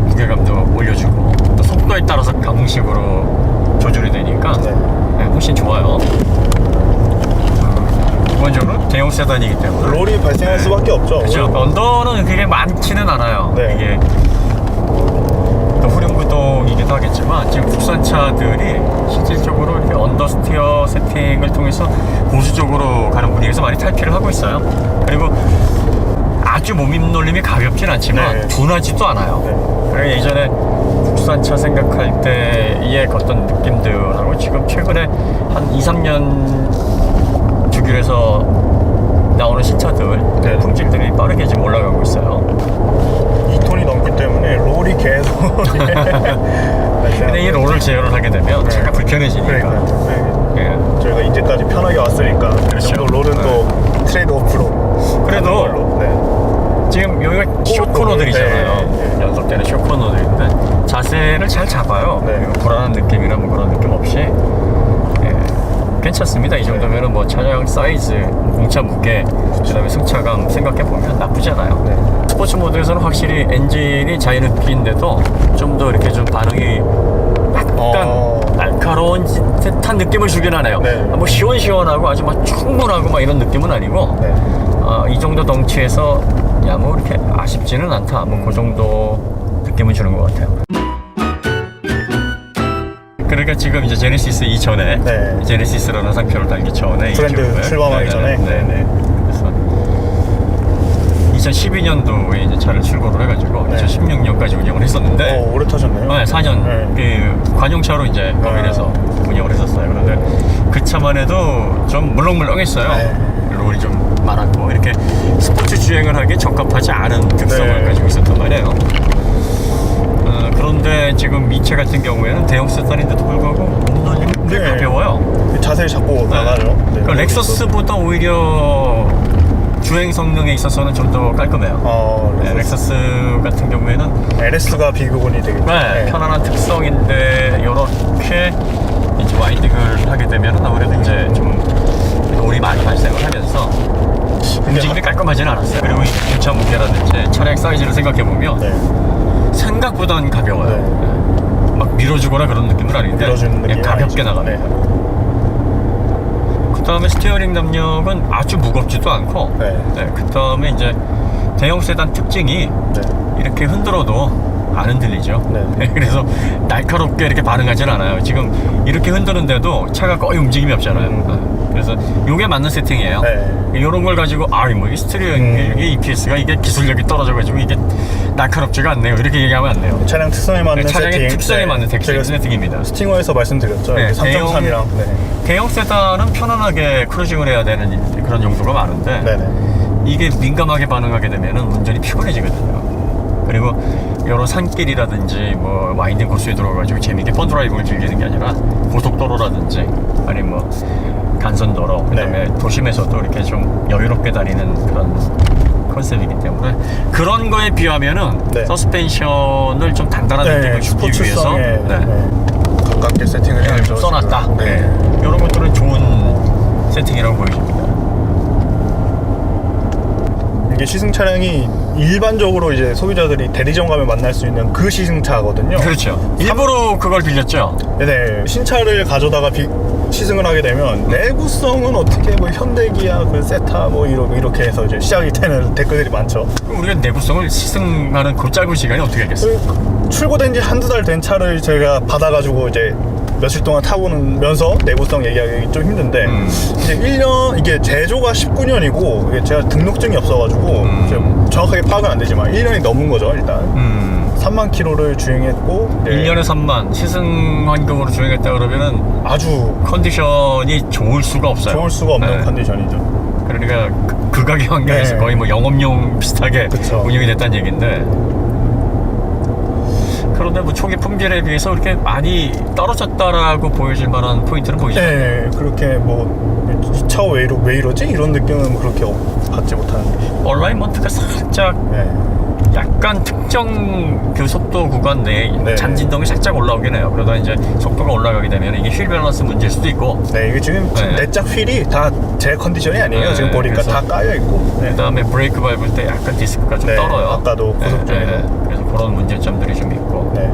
Speaker 1: 무게감도 올려주고 또 속도에 따라서 감응식으로 조절이 되니까
Speaker 3: 네.
Speaker 1: 네, 훨씬 좋아요. 기본적으로 대형 세단이기 때문에
Speaker 3: 롤이 발생할
Speaker 1: 네.
Speaker 3: 수밖에 없죠.
Speaker 1: 그렇죠. 언더는 그게 많지는 않아요.
Speaker 3: 네.
Speaker 1: 이게 또 후륜구동이기도 하겠지만 지금 국산차들이 실질적으로 이렇게 언더스티어 세팅을 통해서 보수적으로 가는 분위기에서 많이 탈피를 하고 있어요. 그리고 아주 몸놀림이 가볍진 않지만
Speaker 3: 네.
Speaker 1: 둔하지도 않아요.
Speaker 3: 네.
Speaker 1: 그래서 예전에 국산차 생각할 때의 어떤 느낌들하고 지금 최근에 한 2, 3년 주기로 나오는 신차들
Speaker 3: 네.
Speaker 1: 품질들이 빠르게 지금 올라가고 있어요.
Speaker 3: 2톤이 넘기 때문에 롤이 계속
Speaker 1: 근데 이 롤을 제어를 하게 되면
Speaker 3: 네.
Speaker 1: 차가 불편해지니까.
Speaker 3: 그러니까 네.
Speaker 1: 예.
Speaker 3: 저희가 이제까지 편하게 왔으니까 그
Speaker 1: 그렇죠.
Speaker 3: 정도 롤은
Speaker 1: 네.
Speaker 3: 또 트레이드 오프로
Speaker 1: 그래도
Speaker 3: 가는 걸로. 네.
Speaker 1: 지금 여기가 쇼코너들이잖아요.
Speaker 3: 네.
Speaker 1: 연속되는 쇼코너들인데 자세를 잘 잡아요.
Speaker 3: 네.
Speaker 1: 그리고 불안한 느낌이나 뭐 그런 느낌 없이 괜찮습니다. 이 정도면은 뭐 차량 사이즈, 공차 무게, 그다음에 승차감 생각해 보면 나쁘지 않아요.
Speaker 3: 네.
Speaker 1: 스포츠 모드에서는 확실히 엔진이 자연흡기인데도 좀 더 이렇게 좀 반응이 약간 날카로운 듯한 느낌을 주긴 하네요.
Speaker 3: 네.
Speaker 1: 뭐 시원시원하고 아주 막 충분하고 막 이런 느낌은 아니고
Speaker 3: 네.
Speaker 1: 이 정도 덩치에서 야 뭐 이렇게 아쉽지는 않다. 뭐 그 정도 느낌을 주는 것 같아요. 그러니까 지금 이제 제네시스 이전에
Speaker 3: 네.
Speaker 1: 제네시스라는 상표를 달기 전에
Speaker 3: 브랜드
Speaker 1: 이 기업을,
Speaker 3: 출범하기 전에?
Speaker 1: 네네. 그래서 2012년도에 이제 차를 출고를 해가지고
Speaker 3: 네.
Speaker 1: 2016년까지 운영을 했었는데
Speaker 3: 오래 타셨네요.
Speaker 1: 네, 4년
Speaker 3: 네.
Speaker 1: 그 관용차로 이제 법인에서 운영을 했었어요. 그런데 그 차만 해도 좀 물렁물렁했어요.
Speaker 3: 네.
Speaker 1: 롤이 좀 많았고 이렇게 스포츠 주행을 하기에 적합하지 않은 특성을
Speaker 3: 네.
Speaker 1: 가지고 있었단 말이에요. 그런데 지금 이 차 같은 경우에는 대형 세단인데도 불구하고 몸놀림이 꽤
Speaker 3: 네.
Speaker 1: 가벼워요.
Speaker 3: 자세히 잡고 나가죠. 네.
Speaker 1: 그러니까 렉서스보다 오히려 주행 성능에 있어서는 좀 더 깔끔해요. 네, 렉서스 같은 경우에는
Speaker 3: LS가 비교군이 되겠죠.
Speaker 1: 네, 편안한 특성인데 이렇게 이제 와인딩을 하게 되면 아무래도 이제 좀 롤이 많이 발생을 하면서 움직임이 깔끔하지는 않았어요. 그리고 이 주차 무게라든지 차량 사이즈를 생각해 보면
Speaker 3: 네.
Speaker 1: 생각보다는 가벼워요.
Speaker 3: 네.
Speaker 1: 막 밀어주거나 그런 느낌은 아닌데
Speaker 3: 밀어주는
Speaker 1: 그냥
Speaker 3: 느낌이
Speaker 1: 가볍게
Speaker 3: 아니죠.
Speaker 1: 나갑니다. 그 다음에 스티어링 담력은 아주 무겁지도 않고
Speaker 3: 네.
Speaker 1: 그 다음에 이제 대형 세단 특징이
Speaker 3: 네.
Speaker 1: 이렇게 흔들어도 안 흔들리죠.
Speaker 3: 네.
Speaker 1: 그래서 날카롭게 이렇게 반응하진 않아요. 지금 이렇게 흔드는데도 차가 거의 움직임이 없잖아요. 그래서 요게 맞는 세팅이에요.
Speaker 3: 네.
Speaker 1: 이런 걸 가지고 뭐 스티어링 이게 EPS가 이게 기술력이 떨어져가지고 이게 날카롭지가 않네요. 이렇게 얘기하면 안 돼요.
Speaker 3: 차량 특성에 맞는
Speaker 1: 차량의
Speaker 3: 세팅.
Speaker 1: 특성에 맞는
Speaker 3: 제가
Speaker 1: 세팅입니다.
Speaker 3: 스팅어에서 말씀드렸죠.
Speaker 1: 네,
Speaker 3: 3.3이랑. 네.
Speaker 1: 대형 세단은 편안하게 크루징을 해야 되는 그런 용도가 많은데
Speaker 3: 네네.
Speaker 1: 이게 민감하게 반응하게 되면 운전이 피곤해지거든요. 그리고 여러 산길이라든지 뭐 와인딩 코스에 들어가가지고 재밌게 펀드라이브를 즐기는 게 아니라 고속도로라든지 아니면 뭐 간선도로 그다음에
Speaker 3: 네.
Speaker 1: 도심에서도 이렇게 좀 여유롭게 다니는 그런 컨셉이기 때문에 그런 거에 비하면은
Speaker 3: 네.
Speaker 1: 서스펜션을 좀 단단한 느낌을 주기 위해서
Speaker 3: 스포츠성에 가깝게 세팅을
Speaker 1: 좀
Speaker 3: 해야죠.
Speaker 1: 써놨다.
Speaker 3: 지금. 네.
Speaker 1: 이런 것들은 좋은 세팅이라고 보여집니다.
Speaker 3: 이게 시승 차량이 일반적으로 이제 소비자들이 대리점 가면 만날 수 있는 그 시승차거든요.
Speaker 1: 그렇죠. 일부러 그걸 빌렸죠.
Speaker 3: 네, 신차를 가져다가 시승을 하게 되면 내구성은 어떻게 뭐 현대기아, 그 세타 뭐 이렇게 해서 이제 시작이 되는 댓글들이 많죠.
Speaker 1: 그럼 우리가 내구성을 시승하는 그 짧은 시간이 어떻게 하겠어요?
Speaker 3: 출고된 지 한두 달 된 차를 제가 받아가지고 이제 며칠 동안 타보면서 내구성 얘기하기 좀 힘든데 이제 1년 이게 제조가 19년이고 이게 제가 등록증이 없어가지고 정확하게 파악은 안 되지만 1년이 넘은 거죠 일단. 3만 킬로를 주행했고
Speaker 1: 1년에 3만 시승 환경으로 주행했다 그러면은
Speaker 3: 아주
Speaker 1: 컨디션이 좋을 수가 없어요.
Speaker 3: 좋을 수가 없는
Speaker 1: 네.
Speaker 3: 컨디션이죠.
Speaker 1: 그러니까 극악의 환경에서
Speaker 3: 네.
Speaker 1: 거의 뭐 영업용 비슷하게
Speaker 3: 그쵸.
Speaker 1: 운영이 됐다는 얘기인데 그런데 뭐 초기 품질에 비해서 그렇게 많이 떨어졌다라고 보여질 만한 포인트는 보이지 않아요.
Speaker 3: 네, 그렇게 뭐 이 차 왜 이러지? 이런 느낌은 그렇게 받지 못하는데.
Speaker 1: 얼라이먼트가 살짝
Speaker 3: 네.
Speaker 1: 약간 특정 그 속도 구간 내에
Speaker 3: 네.
Speaker 1: 잔진동이 살짝 올라오긴 해요. 그러다 이제 속도가 올라가게 되면 이게 휠 밸런스 문제일 수도 있고.
Speaker 3: 네, 이게 지금
Speaker 1: 네.
Speaker 3: 내짝 휠이 다 제 컨디션이 아니에요.
Speaker 1: 네,
Speaker 3: 지금 보니까
Speaker 1: 그래서-
Speaker 3: 다 까여 있고. 네.
Speaker 1: 그다음에 브레이크 밟을 때 약간 디스크가 좀
Speaker 3: 네,
Speaker 1: 떨어요.
Speaker 3: 아까도 고속 중에도.
Speaker 1: 그래서 그런 문제점들이 좀 있고.
Speaker 3: 네.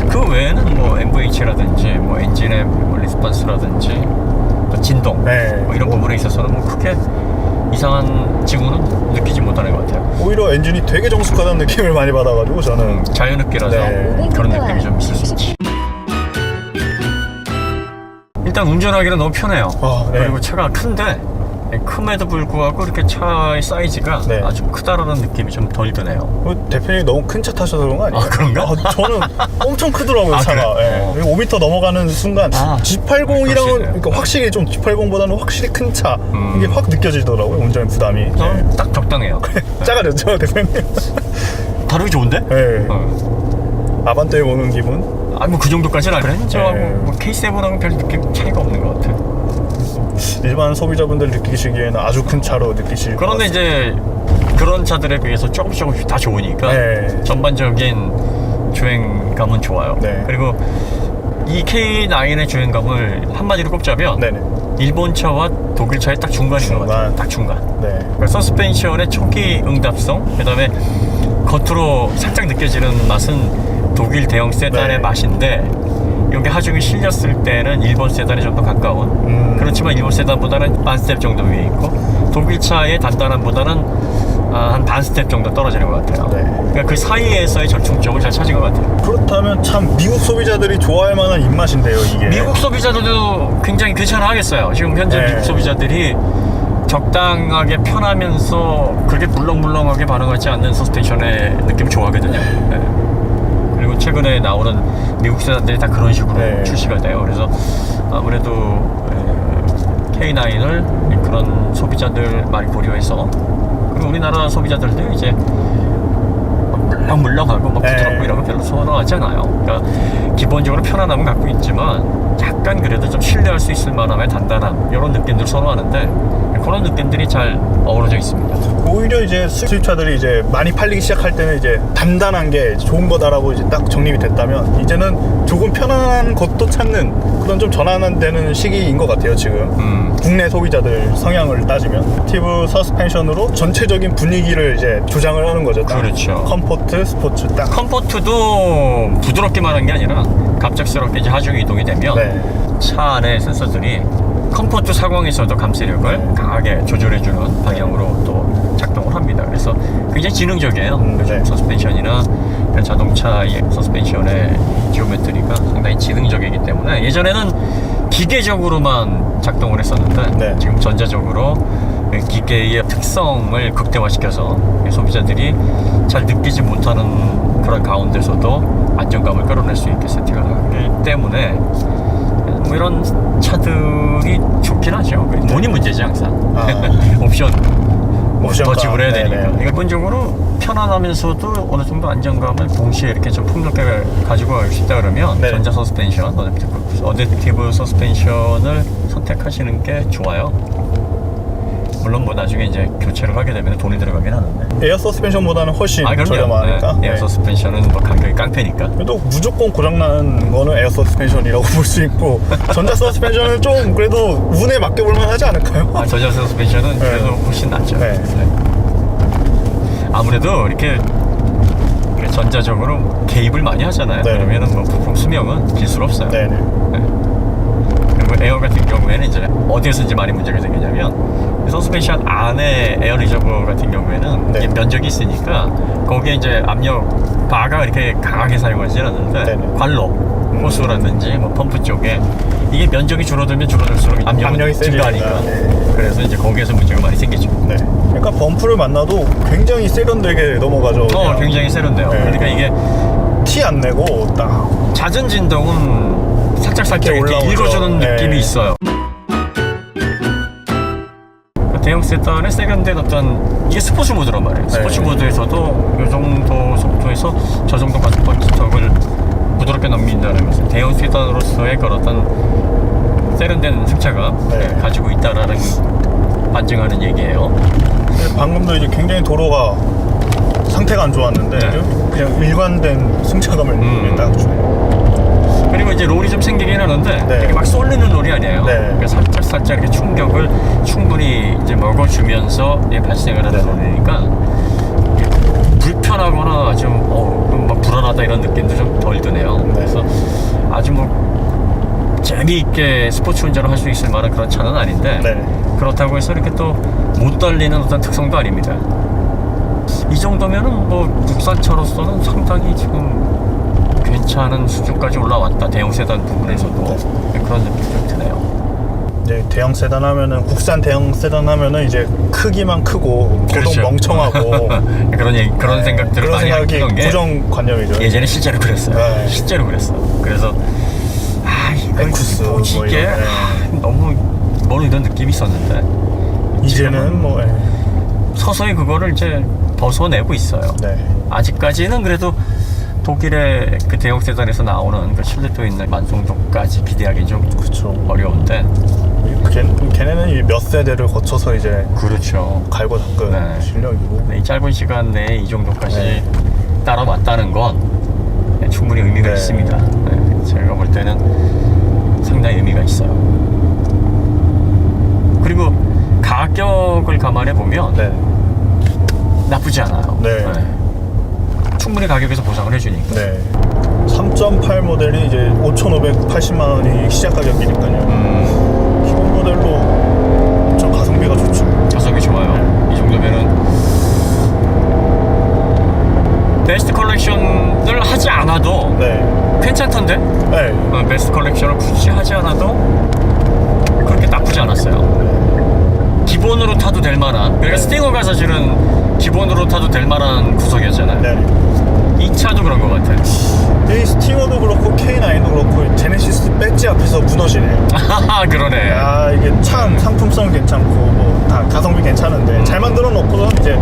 Speaker 1: 그 외에는 뭐 MVH라든지 뭐 엔진의 뭐 리스폰스라든지 또 진동
Speaker 3: 네.
Speaker 1: 뭐 이런 부분에 있어서는 뭐 크게 이상한 징후는 느끼지 못하는 것 같아요.
Speaker 3: 오히려 엔진이 되게 정숙하다는 느낌을 많이 받아가지고 저는
Speaker 1: 자연흡기라서
Speaker 3: 네.
Speaker 1: 그런 느낌이 좀 있을 수 있지. 일단 운전하기는 너무 편해요.
Speaker 3: 네.
Speaker 1: 그리고 차가 큰데 큼에도 불구하고 이렇게 차의 사이즈가
Speaker 3: 네.
Speaker 1: 아주 크다라는 느낌이 좀 덜 드네요.
Speaker 3: 대표님이 너무 큰 차 타셔서 그런 거 아니에요?
Speaker 1: 아, 그런가?
Speaker 3: 저는 엄청 크더라고요,
Speaker 1: 아,
Speaker 3: 차가.
Speaker 1: 그래?
Speaker 3: 예. 5m 넘어가는 순간
Speaker 1: 아,
Speaker 3: G80이랑은
Speaker 1: 그러시네.
Speaker 3: 그러니까 확실히 좀 G80보다는 확실히 큰 차.
Speaker 1: 음.
Speaker 3: 이게 확 느껴지더라고요, 운전 부담이.
Speaker 1: 저는 딱 적당해요.
Speaker 3: 작아졌죠, 대표님?
Speaker 1: 다루기 좋은데?
Speaker 3: 네.
Speaker 1: 어.
Speaker 3: 아반떼에 오는 기분?
Speaker 1: 아, 뭐 그 정도까지는 아니고 렌저하고
Speaker 3: 네.
Speaker 1: 뭐 K7하고 별 느낌 차이가 없는 것 같아.
Speaker 3: 일반 소비자분들 느끼시기에는 아주 큰 차로 느끼실 것
Speaker 1: 그런데
Speaker 3: 같습니다.
Speaker 1: 이제 그런 차들에 비해서 조금씩 다 좋으니까
Speaker 3: 네.
Speaker 1: 전반적인 주행감은 좋아요.
Speaker 3: 네.
Speaker 1: 그리고 이 K9의 주행감을 한마디로 꼽자면
Speaker 3: 네네.
Speaker 1: 일본 차와 독일 차의 딱 중간인 것 같아요.
Speaker 3: 중간.
Speaker 1: 딱 중간.
Speaker 3: 네.
Speaker 1: 그러니까 서스펜션의 초기 응답성, 그 다음에 겉으로 살짝 느껴지는 맛은 독일 대형 세단의
Speaker 3: 네.
Speaker 1: 맛인데 여기 하중이 실렸을 때는 일본 세단에 좀 더 가까운 그렇지만 일본 세단보다는 반 스텝 정도 위에 있고 독일 차의 단단함보다는 한 반 스텝 정도 떨어지는 것 같아요.
Speaker 3: 네.
Speaker 1: 그러니까 그 사이에서의 절충점을 잘 찾은 것 같아요.
Speaker 3: 그렇다면 참 미국 소비자들이 좋아할 만한 입맛인데요, 이게.
Speaker 1: 미국 소비자들도 굉장히 괜찮아 하겠어요. 지금 현재
Speaker 3: 네.
Speaker 1: 미국 소비자들이 적당하게 편하면서 그렇게 물렁물렁하게 반응하지 않는 서스펜션의 느낌 좋아하거든요. 네. 그리고 최근에 나오는 미국 세단들이 다 그런 식으로
Speaker 3: 네.
Speaker 1: 출시가 돼요. 그래서 아무래도 K9을 그런 소비자들 많이 고려해서 그리고 우리나라 소비자들도 이제 물렁물렁하고 막 부드럽고
Speaker 3: 네.
Speaker 1: 이런 거 별로 선호하지 않아요. 그러니까 기본적으로 편안함은 갖고 있지만 약간 그래도 좀 신뢰할 수 있을 만함의 단단함 이런 느낌들을 선호하는데 그런 느낌들이 잘 어우러져 있습니다.
Speaker 3: 오히려 이제 수입차들이 이제 많이 팔리기 시작할 때는 이제 단단한 게 좋은 거다라고 이제 딱 정립이 됐다면 이제는 조금 편안한 것도 찾는 그런 좀 전환되는 시기인 것 같아요, 지금. 국내 소비자들 성향을 따지면 액티브 서스펜션으로 전체적인 분위기를 이제 조장을 하는 거죠. 딱.
Speaker 1: 그렇죠.
Speaker 3: 컴포트, 스포츠 딱.
Speaker 1: 컴포트도 부드럽게만 한 게 아니라 갑작스럽게 이제 하중 이동이 되면
Speaker 3: 네.
Speaker 1: 차 안에 센서들이 컴포트 상황에서도 감쇄력을 강하게 조절해주는 방향으로 또 작동을 합니다. 그래서 굉장히 지능적이에요. 요즘
Speaker 3: 네.
Speaker 1: 서스펜션이나 이런 자동차의 서스펜션의 지오메트리가 상당히 지능적이기 때문에 예전에는 기계적으로만 작동을 했었는데
Speaker 3: 네.
Speaker 1: 지금 전자적으로 기계의 특성을 극대화시켜서 소비자들이 잘 느끼지 못하는 그런 가운데서도 안정감을 끌어낼 수 있게 세팅을 하기 때문에 뭐 이런 차들이 좋긴 하죠. 돈이 문제지 항상. 옵션 더 지불해야 되니까. 기본적으로 편안하면서도 어느 정도 안정감을 동시에 이렇게 좀 폭넓게 가지고 갈 수 있다 그러면
Speaker 3: 네.
Speaker 1: 전자 서스펜션, 어댑티브 서스펜션을 선택하시는 게 좋아요. 물론 뭐 나중에 이제 교체를 하게 되면 돈이 들어가긴 하는데.
Speaker 3: 에어 서스펜션보다는 훨씬
Speaker 1: 그럼요.
Speaker 3: 저렴하니까.
Speaker 1: 네. 에어 서스펜션은 뭐 가격이 깡패니까.
Speaker 3: 그래도 무조건 고장나는 거는 에어 서스펜션이라고 볼 수 있고 전자 서스펜션은 좀 그래도 운에 맡겨볼만 하지 않을까요?
Speaker 1: 전자 서스펜션은 그래도 훨씬 낫죠.
Speaker 3: 네.
Speaker 1: 아무래도 이렇게 전자적으로 개입을 많이 하잖아요.
Speaker 3: 네.
Speaker 1: 그러면은 뭐 부품 수명은 길 수가 없어요.
Speaker 3: 네네.
Speaker 1: 그리고 에어 같은 경우에는 이제 어디에서 이제 많이 문제가 생기냐면 서스펜션 안에 에어 리저버 같은 경우에는
Speaker 3: 네.
Speaker 1: 이게 면적이 있으니까 거기에 이제 압력 바가 이렇게 강하게 사용하지는 않는데
Speaker 3: 네네.
Speaker 1: 관로 호스라든지 뭐 펌프 쪽에 이게 면적이 줄어들면 줄어들수록 압력이
Speaker 3: 세지니까.
Speaker 1: 증가하니까
Speaker 3: 네.
Speaker 1: 그래서 이제 거기에서 문제가 많이 생기죠.
Speaker 3: 네. 그러니까 범프를 만나도 굉장히 세련되게 넘어가죠. 그냥.
Speaker 1: 굉장히 세련돼요.
Speaker 3: 네.
Speaker 1: 그러니까 이게
Speaker 3: 티 안 내고 딱.
Speaker 1: 잦은 진동은 살짝 이렇게
Speaker 3: 올라오죠.
Speaker 1: 일어주는
Speaker 3: 네.
Speaker 1: 느낌이 있어요. 대형 세단의 세련된 어떤 이게 스포츠 모드란 말이에요. 스포츠 모드에서도 이 정도 속도에서 저 정도 가속방지턱을 부드럽게 넘긴다는 것은 대형 세단으로서의 그런 어떤 세련된 승차가
Speaker 3: 네.
Speaker 1: 가지고 있다라는 반증하는 얘기예요.
Speaker 3: 방금도 이제 굉장히 도로가 상태가 안 좋았는데
Speaker 1: 네.
Speaker 3: 그냥 일관된 승차감을 딱 주네요.
Speaker 1: 그리고 이제 롤이 좀 생기긴 하는데
Speaker 3: 네.
Speaker 1: 이게 막 쏠리는 롤이 아니에요.
Speaker 3: 네.
Speaker 1: 그러니까 살짝 이렇게 충격을 충분히 이제 먹어주면서 발생을 하는 롤이니까 불편하거나 막 불안하다 이런 느낌도 좀 덜 드네요.
Speaker 3: 네.
Speaker 1: 그래서 아주 뭐 재미있게 스포츠 운전을 할 수 있을 만한 그런 차는 아닌데
Speaker 3: 네.
Speaker 1: 그렇다고 해서 이렇게 또 못 달리는 어떤 특성도 아닙니다. 이 정도면은 뭐 국산차로서는 상당히 지금 괜찮은 수준까지 올라왔다. 대형 세단 부분에서도 그런 느낌이 좀 드네요.
Speaker 3: 이제 대형 세단 하면은 국산 대형 세단 하면은 이제 크기만 크고
Speaker 1: 그렇죠.
Speaker 3: 고동 멍청하고
Speaker 1: 그런 생각들을
Speaker 3: 그런
Speaker 1: 많이
Speaker 3: 생각이
Speaker 1: 했던 게
Speaker 3: 고정관념이죠.
Speaker 1: 예전에 실제로 그랬어요.
Speaker 3: 네.
Speaker 1: 실제로 그랬어. 그래서 이걸
Speaker 3: 에쿠스 뭐
Speaker 1: 보지게
Speaker 3: 이런, 네.
Speaker 1: 너무 뭐 이런 느낌이 있었는데
Speaker 3: 이제는 뭐
Speaker 1: 서서히 그거를 이제 벗어내고 있어요.
Speaker 3: 네.
Speaker 1: 아직까지는 그래도 독일의 그 대형 세단에서 나오는 그 신뢰도 있는 만성도까지 기대하기 좀
Speaker 3: 그렇죠.
Speaker 1: 어려운데.
Speaker 3: 걔네는 몇 세대를 거쳐서 이제
Speaker 1: 그렇죠.
Speaker 3: 갈고 닦은
Speaker 1: 네.
Speaker 3: 실력이고.
Speaker 1: 이 짧은 시간 내에 이 정도까지
Speaker 3: 네.
Speaker 1: 따라왔다는 건 충분히 의미가
Speaker 3: 네.
Speaker 1: 있습니다. 네, 제가 볼 때는 상당히 의미가 있어요. 그리고 가격을 감안해 보면
Speaker 3: 네.
Speaker 1: 나쁘지 않아요.
Speaker 3: 네.
Speaker 1: 충분히 가격에서 보상을 해주니까.
Speaker 3: 네. 3.8 모델이 이제 5,580만 원이 시작 가격이니까요. 기본 모델로 좀 가성비가 좋죠.
Speaker 1: 가성비 좋아요. 이 정도면은 베스트 컬렉션을 하지 않아도
Speaker 3: 네.
Speaker 1: 괜찮던데?
Speaker 3: 네.
Speaker 1: 베스트 컬렉션을 굳이 하지 않아도 그렇게 나쁘지 않았어요. 기본으로 타도 될 만한, 그러니까 스팅어가 사실은 기본으로 타도 될 만한 구성이었잖아요.
Speaker 3: 네.
Speaker 1: 이 차도 그런 것 같아요.
Speaker 3: 이 스팅어도 그렇고 K9도 그렇고 제네시스 배지 앞에서 무너지네요.
Speaker 1: 그러네.
Speaker 3: 아 이게 참 상품성 괜찮고 뭐 다 가성비 괜찮은데 잘 만들어 놓고선 이제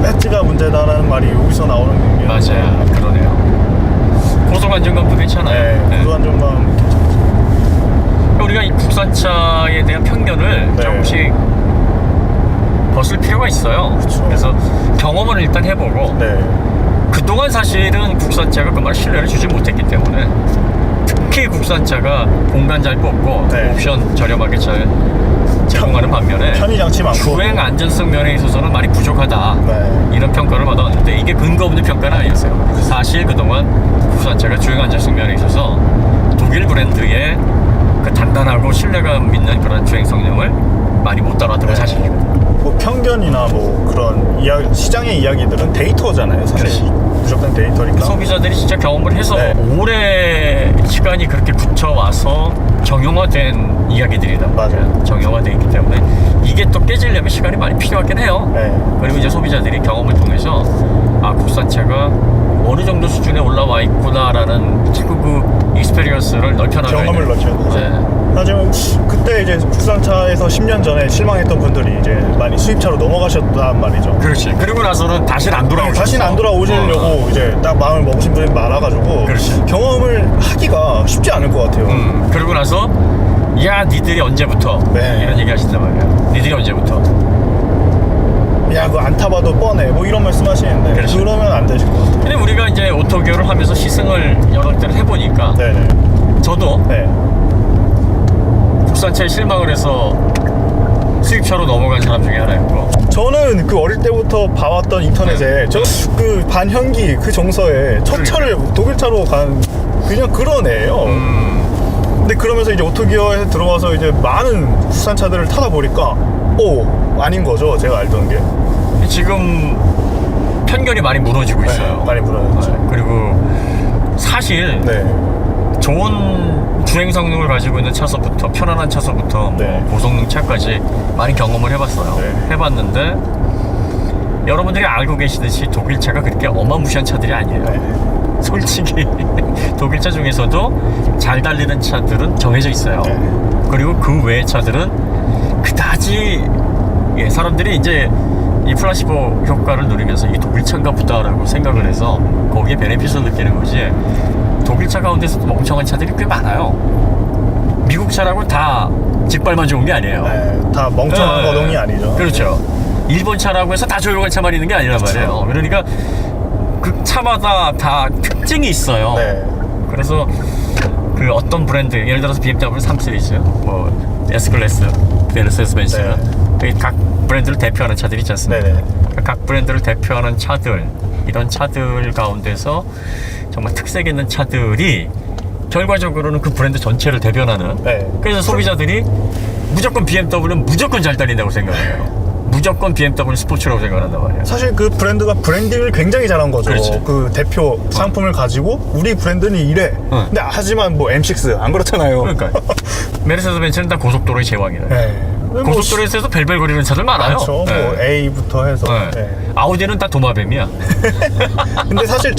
Speaker 3: 배지가 문제다라는 말이 여기서 나오는 게
Speaker 1: 맞아요. 그러네요. 고속 안정감도 괜찮아요.
Speaker 3: 네. 고도 안정감 괜찮죠.
Speaker 1: 우리가 이 국산차에 대한 편견을
Speaker 3: 네.
Speaker 1: 조금씩 벗을 필요가 있어요.
Speaker 3: 그쵸.
Speaker 1: 그래서 경험을 일단 해보고
Speaker 3: 네.
Speaker 1: 그동안 사실은 국산차가 그말 신뢰를 주지 못했기 때문에 특히 국산차가 공간 잘 뽑고
Speaker 3: 네.
Speaker 1: 옵션 저렴하게 잘 제공하는 반면에
Speaker 3: 편의 장치 많고
Speaker 1: 주행 안전성 면에 있어서는 많이 부족하다.
Speaker 3: 네.
Speaker 1: 이런 평가를 받아왔는데 이게 근거 없는 평가는 아니었어요. 사실 그동안 국산차가 주행 안전성 면에 있어서 독일 브랜드의 그 단단하고 신뢰감 있는 그런 주행 성능을 많이 못 따라왔던 건
Speaker 3: 네.
Speaker 1: 사실이거든요.
Speaker 3: 뭐 편견이나 뭐 그런 시장의 이야기들은 데이터잖아요. 사실
Speaker 1: 그렇지.
Speaker 3: 무조건 데이터니까.
Speaker 1: 소비자들이 진짜 경험을 해서
Speaker 3: 네.
Speaker 1: 오래 시간이 그렇게 굳혀와서 정형화된 이야기들이란 말이에요.
Speaker 3: 맞아요.
Speaker 1: 정형화되어 있기 때문에 이게 또 깨지려면 시간이 많이 필요하긴 해요.
Speaker 3: 네.
Speaker 1: 그리고 이제 소비자들이 경험을 통해서 국산차가 어느 정도 수준에 올라와 있구나라는 자꾸 그 익스페리언스를 넓혀나가야
Speaker 3: 경험을
Speaker 1: 돼요.
Speaker 3: 넓혀서.
Speaker 1: 네.
Speaker 3: 하지만 그때 이제 국산차에서 10년 전에 실망했던 분들이 이제 많이 수입차로 넘어가셨단 말이죠.
Speaker 1: 그렇지. 그리고 나서는 다시는 안 돌아오셨어.
Speaker 3: 다시는 안 돌아오시려고 이제 딱 마음을 먹으신 분이 많아가지고
Speaker 1: 그렇지.
Speaker 3: 경험을 하기가 쉽지 않을 것 같아요.
Speaker 1: 그러고 나서 야 니들이 언제부터
Speaker 3: 네.
Speaker 1: 이런 얘기 하신단 말이에요. 니들이 언제부터.
Speaker 3: 야 그거 안 타봐도 뻔해 뭐 이런 말씀 하시는데
Speaker 1: 그렇죠.
Speaker 3: 그러면 안 되실 것 같아요.
Speaker 1: 근데 우리가 이제 오토교를 하면서 시승을 여러 때를 해보니까
Speaker 3: 네네.
Speaker 1: 저도
Speaker 3: 네.
Speaker 1: 국산차에 실망을 해서 수입차로 넘어간 사람 중에 하나였고
Speaker 3: 저는 그 어릴 때부터 봐왔던 인터넷에 저 그 반현기 그 정서에 첫 차를 독일차로 간 그냥 그런 애예요. 근데 그러면서 이제 오토기어에 들어와서 이제 많은 국산차들을 타다 보니까 아닌 거죠. 제가 알던 게.
Speaker 1: 지금 편견이 많이 무너지고 있어요.
Speaker 3: 네, 많이 무너졌죠.
Speaker 1: 네. 그리고 사실
Speaker 3: 네.
Speaker 1: 좋은 주행 성능을 가지고 있는 차서부터 편안한 차서부터
Speaker 3: 네.
Speaker 1: 뭐 고성능 차까지 많이 경험을 해봤어요.
Speaker 3: 네.
Speaker 1: 해봤는데 여러분들이 알고 계시듯이 독일차가 그렇게 어마무시한 차들이 아니에요.
Speaker 3: 네.
Speaker 1: 솔직히 독일차 중에서도 잘 달리는 차들은 정해져 있어요.
Speaker 3: 네.
Speaker 1: 그리고 그 외의 차들은 그다지 사람들이 이제 이 플라시보 효과를 누리면서 이 독일차인가 보다라고 생각을 해서 거기에 베네핏을 느끼는 거지. 독일차 가운데서도 멍청한 차들이 꽤 많아요. 미국 차라고 다 직발만 좋은 게 아니에요.
Speaker 3: 네, 다 멍청한
Speaker 1: 네.
Speaker 3: 거동이 아니죠.
Speaker 1: 그렇죠. 일본 차라고 해서 다 조용한 차만 있는 게 아니란 말이에요. 그러니까 그 차마다 다 특징이 있어요.
Speaker 3: 네.
Speaker 1: 그래서 그 어떤 브랜드, 예를 들어서 BMW 3 시리즈, 뭐 S클래스, 메르세데스 벤츠, 각 브랜드를 대표하는 차들이 있지 않습니까?
Speaker 3: 네네.
Speaker 1: 각 브랜드를 대표하는 차들, 이런 차들 가운데서 정말 특색 있는 차들이 결과적으로는 그 브랜드 전체를 대변하는.
Speaker 3: 네.
Speaker 1: 그래서 소비자들이 무조건 BMW는 무조건 잘 달린다고 생각해요. 무조건 BMW 스포츠라고 생각한단 말이에요.
Speaker 3: 사실 그 브랜드가 브랜딩을 굉장히 잘한 거죠.
Speaker 1: 그렇지.
Speaker 3: 그 대표 상품을 가지고 우리 브랜드는 이래. 근데 하지만 뭐 M6 안 그렇잖아요.
Speaker 1: 그러니까 메르세데스 벤츠는 다 고속도로의 제왕이래요.
Speaker 3: 네.
Speaker 1: 고속도로에서 벨벨 거리는 차들 많아요.
Speaker 3: 많죠.
Speaker 1: 네.
Speaker 3: 뭐 A부터 해서.
Speaker 1: 네.
Speaker 3: 네.
Speaker 1: 아우디는 다 도마뱀이야.
Speaker 3: 근데 사실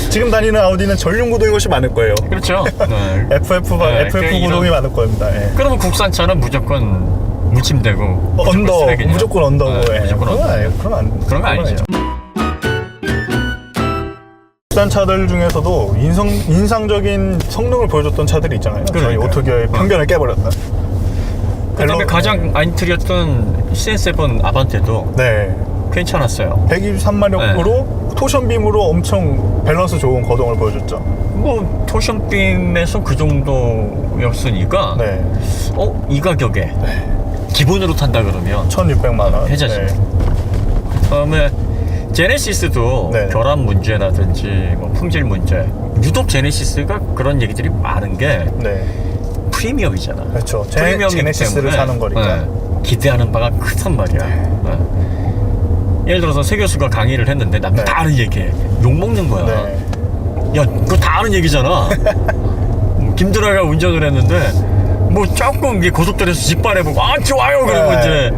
Speaker 3: 지금 다니는 아우디는 전륜 구동이 훨씬 많을 거예요.
Speaker 1: 그렇죠. 네.
Speaker 3: FF
Speaker 1: 그러니까
Speaker 3: 구동이 많을 겁니다. 예.
Speaker 1: 그러면 국산차는 무조건 무침되고
Speaker 3: 언더,
Speaker 1: 쓰레기냐.
Speaker 3: 무조건 언더고.
Speaker 1: 네,
Speaker 3: 예.
Speaker 1: 무조건 언더.
Speaker 3: 그런
Speaker 1: 그런 거 아니죠.
Speaker 3: 국산 차들 중에서도 인상적인 성능을 보여줬던 차들이 있잖아요. 저희
Speaker 1: 그러니까요.
Speaker 3: 오토기어의 편견을 깨버렸다.
Speaker 1: 그다음에 가장 안틀이었던 CN7 아반떼도
Speaker 3: 네.
Speaker 1: 괜찮았어요.
Speaker 3: 123마력으로 토션빔으로 엄청 밸런스 좋은 거동을 보여줬죠.
Speaker 1: 뭐 토션빔에서 그 정도였으니까
Speaker 3: 네.
Speaker 1: 이 가격에 기본으로 탄다 그러면
Speaker 3: 1,600만 원.
Speaker 1: 해자죠.
Speaker 3: 네.
Speaker 1: 그다음에 제네시스도
Speaker 3: 네.
Speaker 1: 결함 문제라든지 뭐 품질 문제, 유독 제네시스가 그런 얘기들이 많은 게
Speaker 3: 네.
Speaker 1: 프리미엄이잖아.
Speaker 3: 그렇죠.
Speaker 1: 프리미엄이기
Speaker 3: 제네시스를
Speaker 1: 때문에,
Speaker 3: 사는 거니까.
Speaker 1: 기대하는 바가 크단 말이야. 네. 예를 들어서 세 교수가 강의를 했는데 남
Speaker 3: 네.
Speaker 1: 다 아는 얘기해. 욕먹는 거야.
Speaker 3: 네.
Speaker 1: 야, 그거 다 아는 얘기잖아. 김드라가 운전을 했는데 뭐 조금 이게 고속도로에서 직발해보고 좋아요 그러고
Speaker 3: 네.
Speaker 1: 이제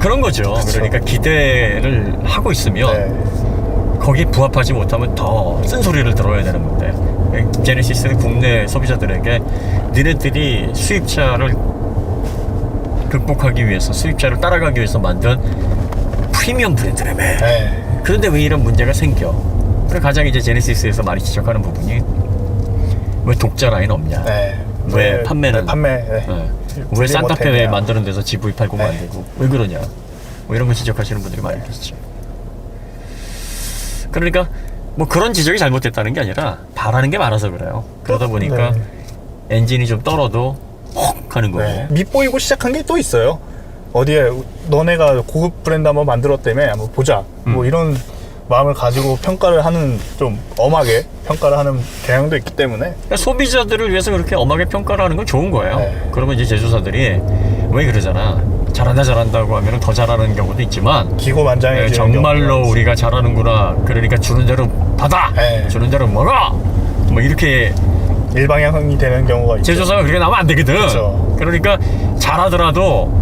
Speaker 1: 그런 거죠.
Speaker 3: 그쵸.
Speaker 1: 그러니까 기대를 하고 있으면
Speaker 3: 네.
Speaker 1: 거기에 부합하지 못하면 더 쓴소리를 들어야 되는 건데, 제네시스는 국내 소비자들에게 니네들이 수입차를 극복하기 위해서, 수입차를 따라가기 위해서 만든 프리미엄 브랜드라며.
Speaker 3: 네.
Speaker 1: 그런데 왜 이런 문제가 생겨? 그래서 가장 이제 제네시스에서 많이 지적하는 부분이 왜 독자 라인 없냐?
Speaker 3: 네.
Speaker 1: 왜 판매는?
Speaker 3: 판매. 네.
Speaker 1: 왜 산타페
Speaker 3: 못했냐.
Speaker 1: 만드는 데서 GV80
Speaker 3: 네.
Speaker 1: 만들고 왜 그러냐? 뭐 이런 거 지적하시는 분들이 많이 계시죠. 그러니까 뭐 그런 지적이 잘못됐다는 게 아니라 바라는 게 많아서 그래요. 그러다 보니까
Speaker 3: 네.
Speaker 1: 엔진이 좀 떨어도 헉 하는 거고.
Speaker 3: 네. 밉보이고 시작한 게 또 있어요. 어디에 너네가 고급 브랜드 한번 만들었다며 한번 보자. 뭐 이런 마음을 가지고 평가를 하는, 좀 엄하게 평가를 하는 경향도 있기 때문에.
Speaker 1: 그러니까 소비자들을 위해서 그렇게 엄하게 평가를 하는 건 좋은 거예요.
Speaker 3: 네.
Speaker 1: 그러면 이제 제조사들이 왜 그러잖아. 잘한다고 하면 더 잘하는 경우도 있지만
Speaker 3: 기고만장해지는
Speaker 1: 정말로
Speaker 3: 경우가
Speaker 1: 우리가 잘하는구나. 그러니까 주는 대로 받아.
Speaker 3: 네.
Speaker 1: 주는 대로 먹어. 뭐 이렇게
Speaker 3: 일방향이 되는 경우가 있죠.
Speaker 1: 제조사가 그렇게 나오면 안 되거든.
Speaker 3: 그쵸.
Speaker 1: 그러니까 잘하더라도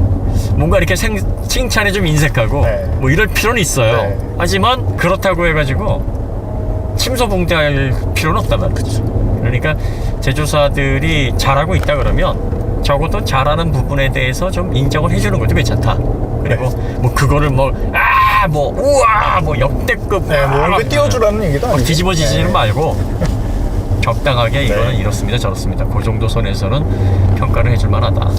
Speaker 1: 뭔가 이렇게 칭찬에 좀 인색하고
Speaker 3: 네.
Speaker 1: 뭐 이럴 필요는 있어요.
Speaker 3: 네.
Speaker 1: 하지만 그렇다고 해가지고 침소봉대할 필요는 없단 말이죠. 그러니까 제조사들이 잘하고 있다 그러면 적어도 잘하는 부분에 대해서 좀 인정을 해주는 것도 괜찮다. 그리고 뭐 그거를 뭐 우와 뭐 역대급
Speaker 3: 네, 뭐 이렇게 띄워주라는 얘기도
Speaker 1: 막
Speaker 3: 아니고.
Speaker 1: 뒤집어지지는
Speaker 3: 네.
Speaker 1: 말고 적당하게 이거는 이렇습니다 저렇습니다 그 정도 선에서는 평가를 해줄 만하다.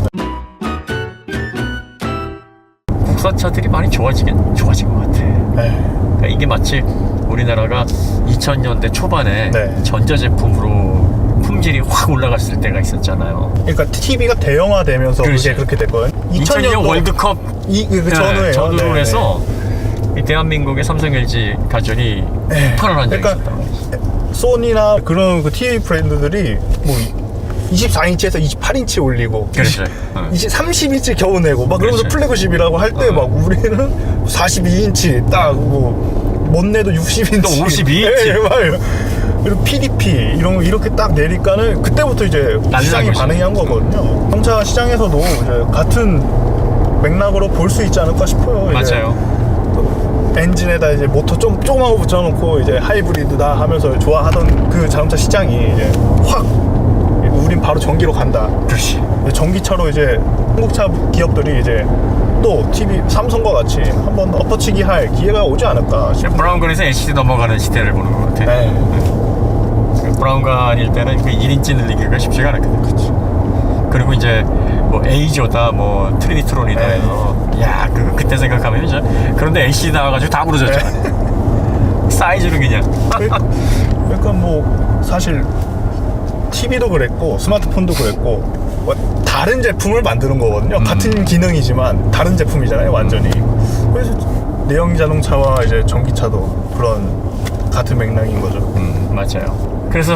Speaker 1: 국산차들이 많이 좋아진 것 같아.
Speaker 3: 네.
Speaker 1: 그러니까 이게 마치 우리나라가 2000년대 초반에
Speaker 3: 네.
Speaker 1: 전자제품으로 품질이 확 올라갔을 때가 있었잖아요.
Speaker 3: 그러니까 TV가 대형화되면서
Speaker 1: 그렇지.
Speaker 3: 그게 그렇게 됐거든요.
Speaker 1: 2000년 월드컵
Speaker 3: 그 전후에요.
Speaker 1: 전후로
Speaker 3: 네,
Speaker 1: 해서 이 대한민국의 삼성 LG 가전이 폭발을 한 적이
Speaker 3: 그러니까
Speaker 1: 있었단 말이지.
Speaker 3: 소니나 그런 그 TV 브랜드들이 뭐 24인치에서 28인치 올리고
Speaker 1: 그렇죠.
Speaker 3: 30인치 겨우 내고 막 그러면서
Speaker 1: 그렇지.
Speaker 3: 플래그십이라고 할 때 막 우리는 42인치 딱 뭐 못 내도 60인치
Speaker 1: 또 52인치.
Speaker 3: 네, 맞아요. 그리고 PDP 이런 거 이렇게 딱 내니까는 그때부터 이제 시장이
Speaker 1: 거지.
Speaker 3: 반응이 한 거거든요. 자동차 시장에서도 이제 같은 맥락으로 볼 수 있지 않을까 싶어요. 이제
Speaker 1: 맞아요.
Speaker 3: 엔진에다 이제 모터 좀 조그만 거 붙여놓고 이제 하이브리드다 하면서 좋아하던 그 자동차 시장이 이제 확 우린 바로 전기로 간다.
Speaker 1: 그렇지.
Speaker 3: 전기차로 이제 한국차 기업들이 이제 또 TV 삼성과 같이 한번 엎어치기 할 기회가 오지 않을까 싶어요.
Speaker 1: 브라운관에서 LCD 넘어가는 시대를 보는 것 같아.
Speaker 3: 네.
Speaker 1: 브라운관일 때는 그 1인치 늘리기가 쉽지가 않았거든. 그리고 이제 뭐 A조다 뭐 트리니트론이다 해서 야 그때 생각하면 이제 그런데 LCD 나와가지고 다 무너졌잖아요. 사이즈는 그냥
Speaker 3: 그러니까 뭐 사실 TV도 그랬고 스마트폰도 그랬고 뭐 다른 제품을 만드는 거거든요. 같은 기능이지만 다른 제품이잖아요, 완전히. 그래서 내연 자동차와 이제 전기차도 그런 같은 맥락인 거죠.
Speaker 1: 맞아요. 그래서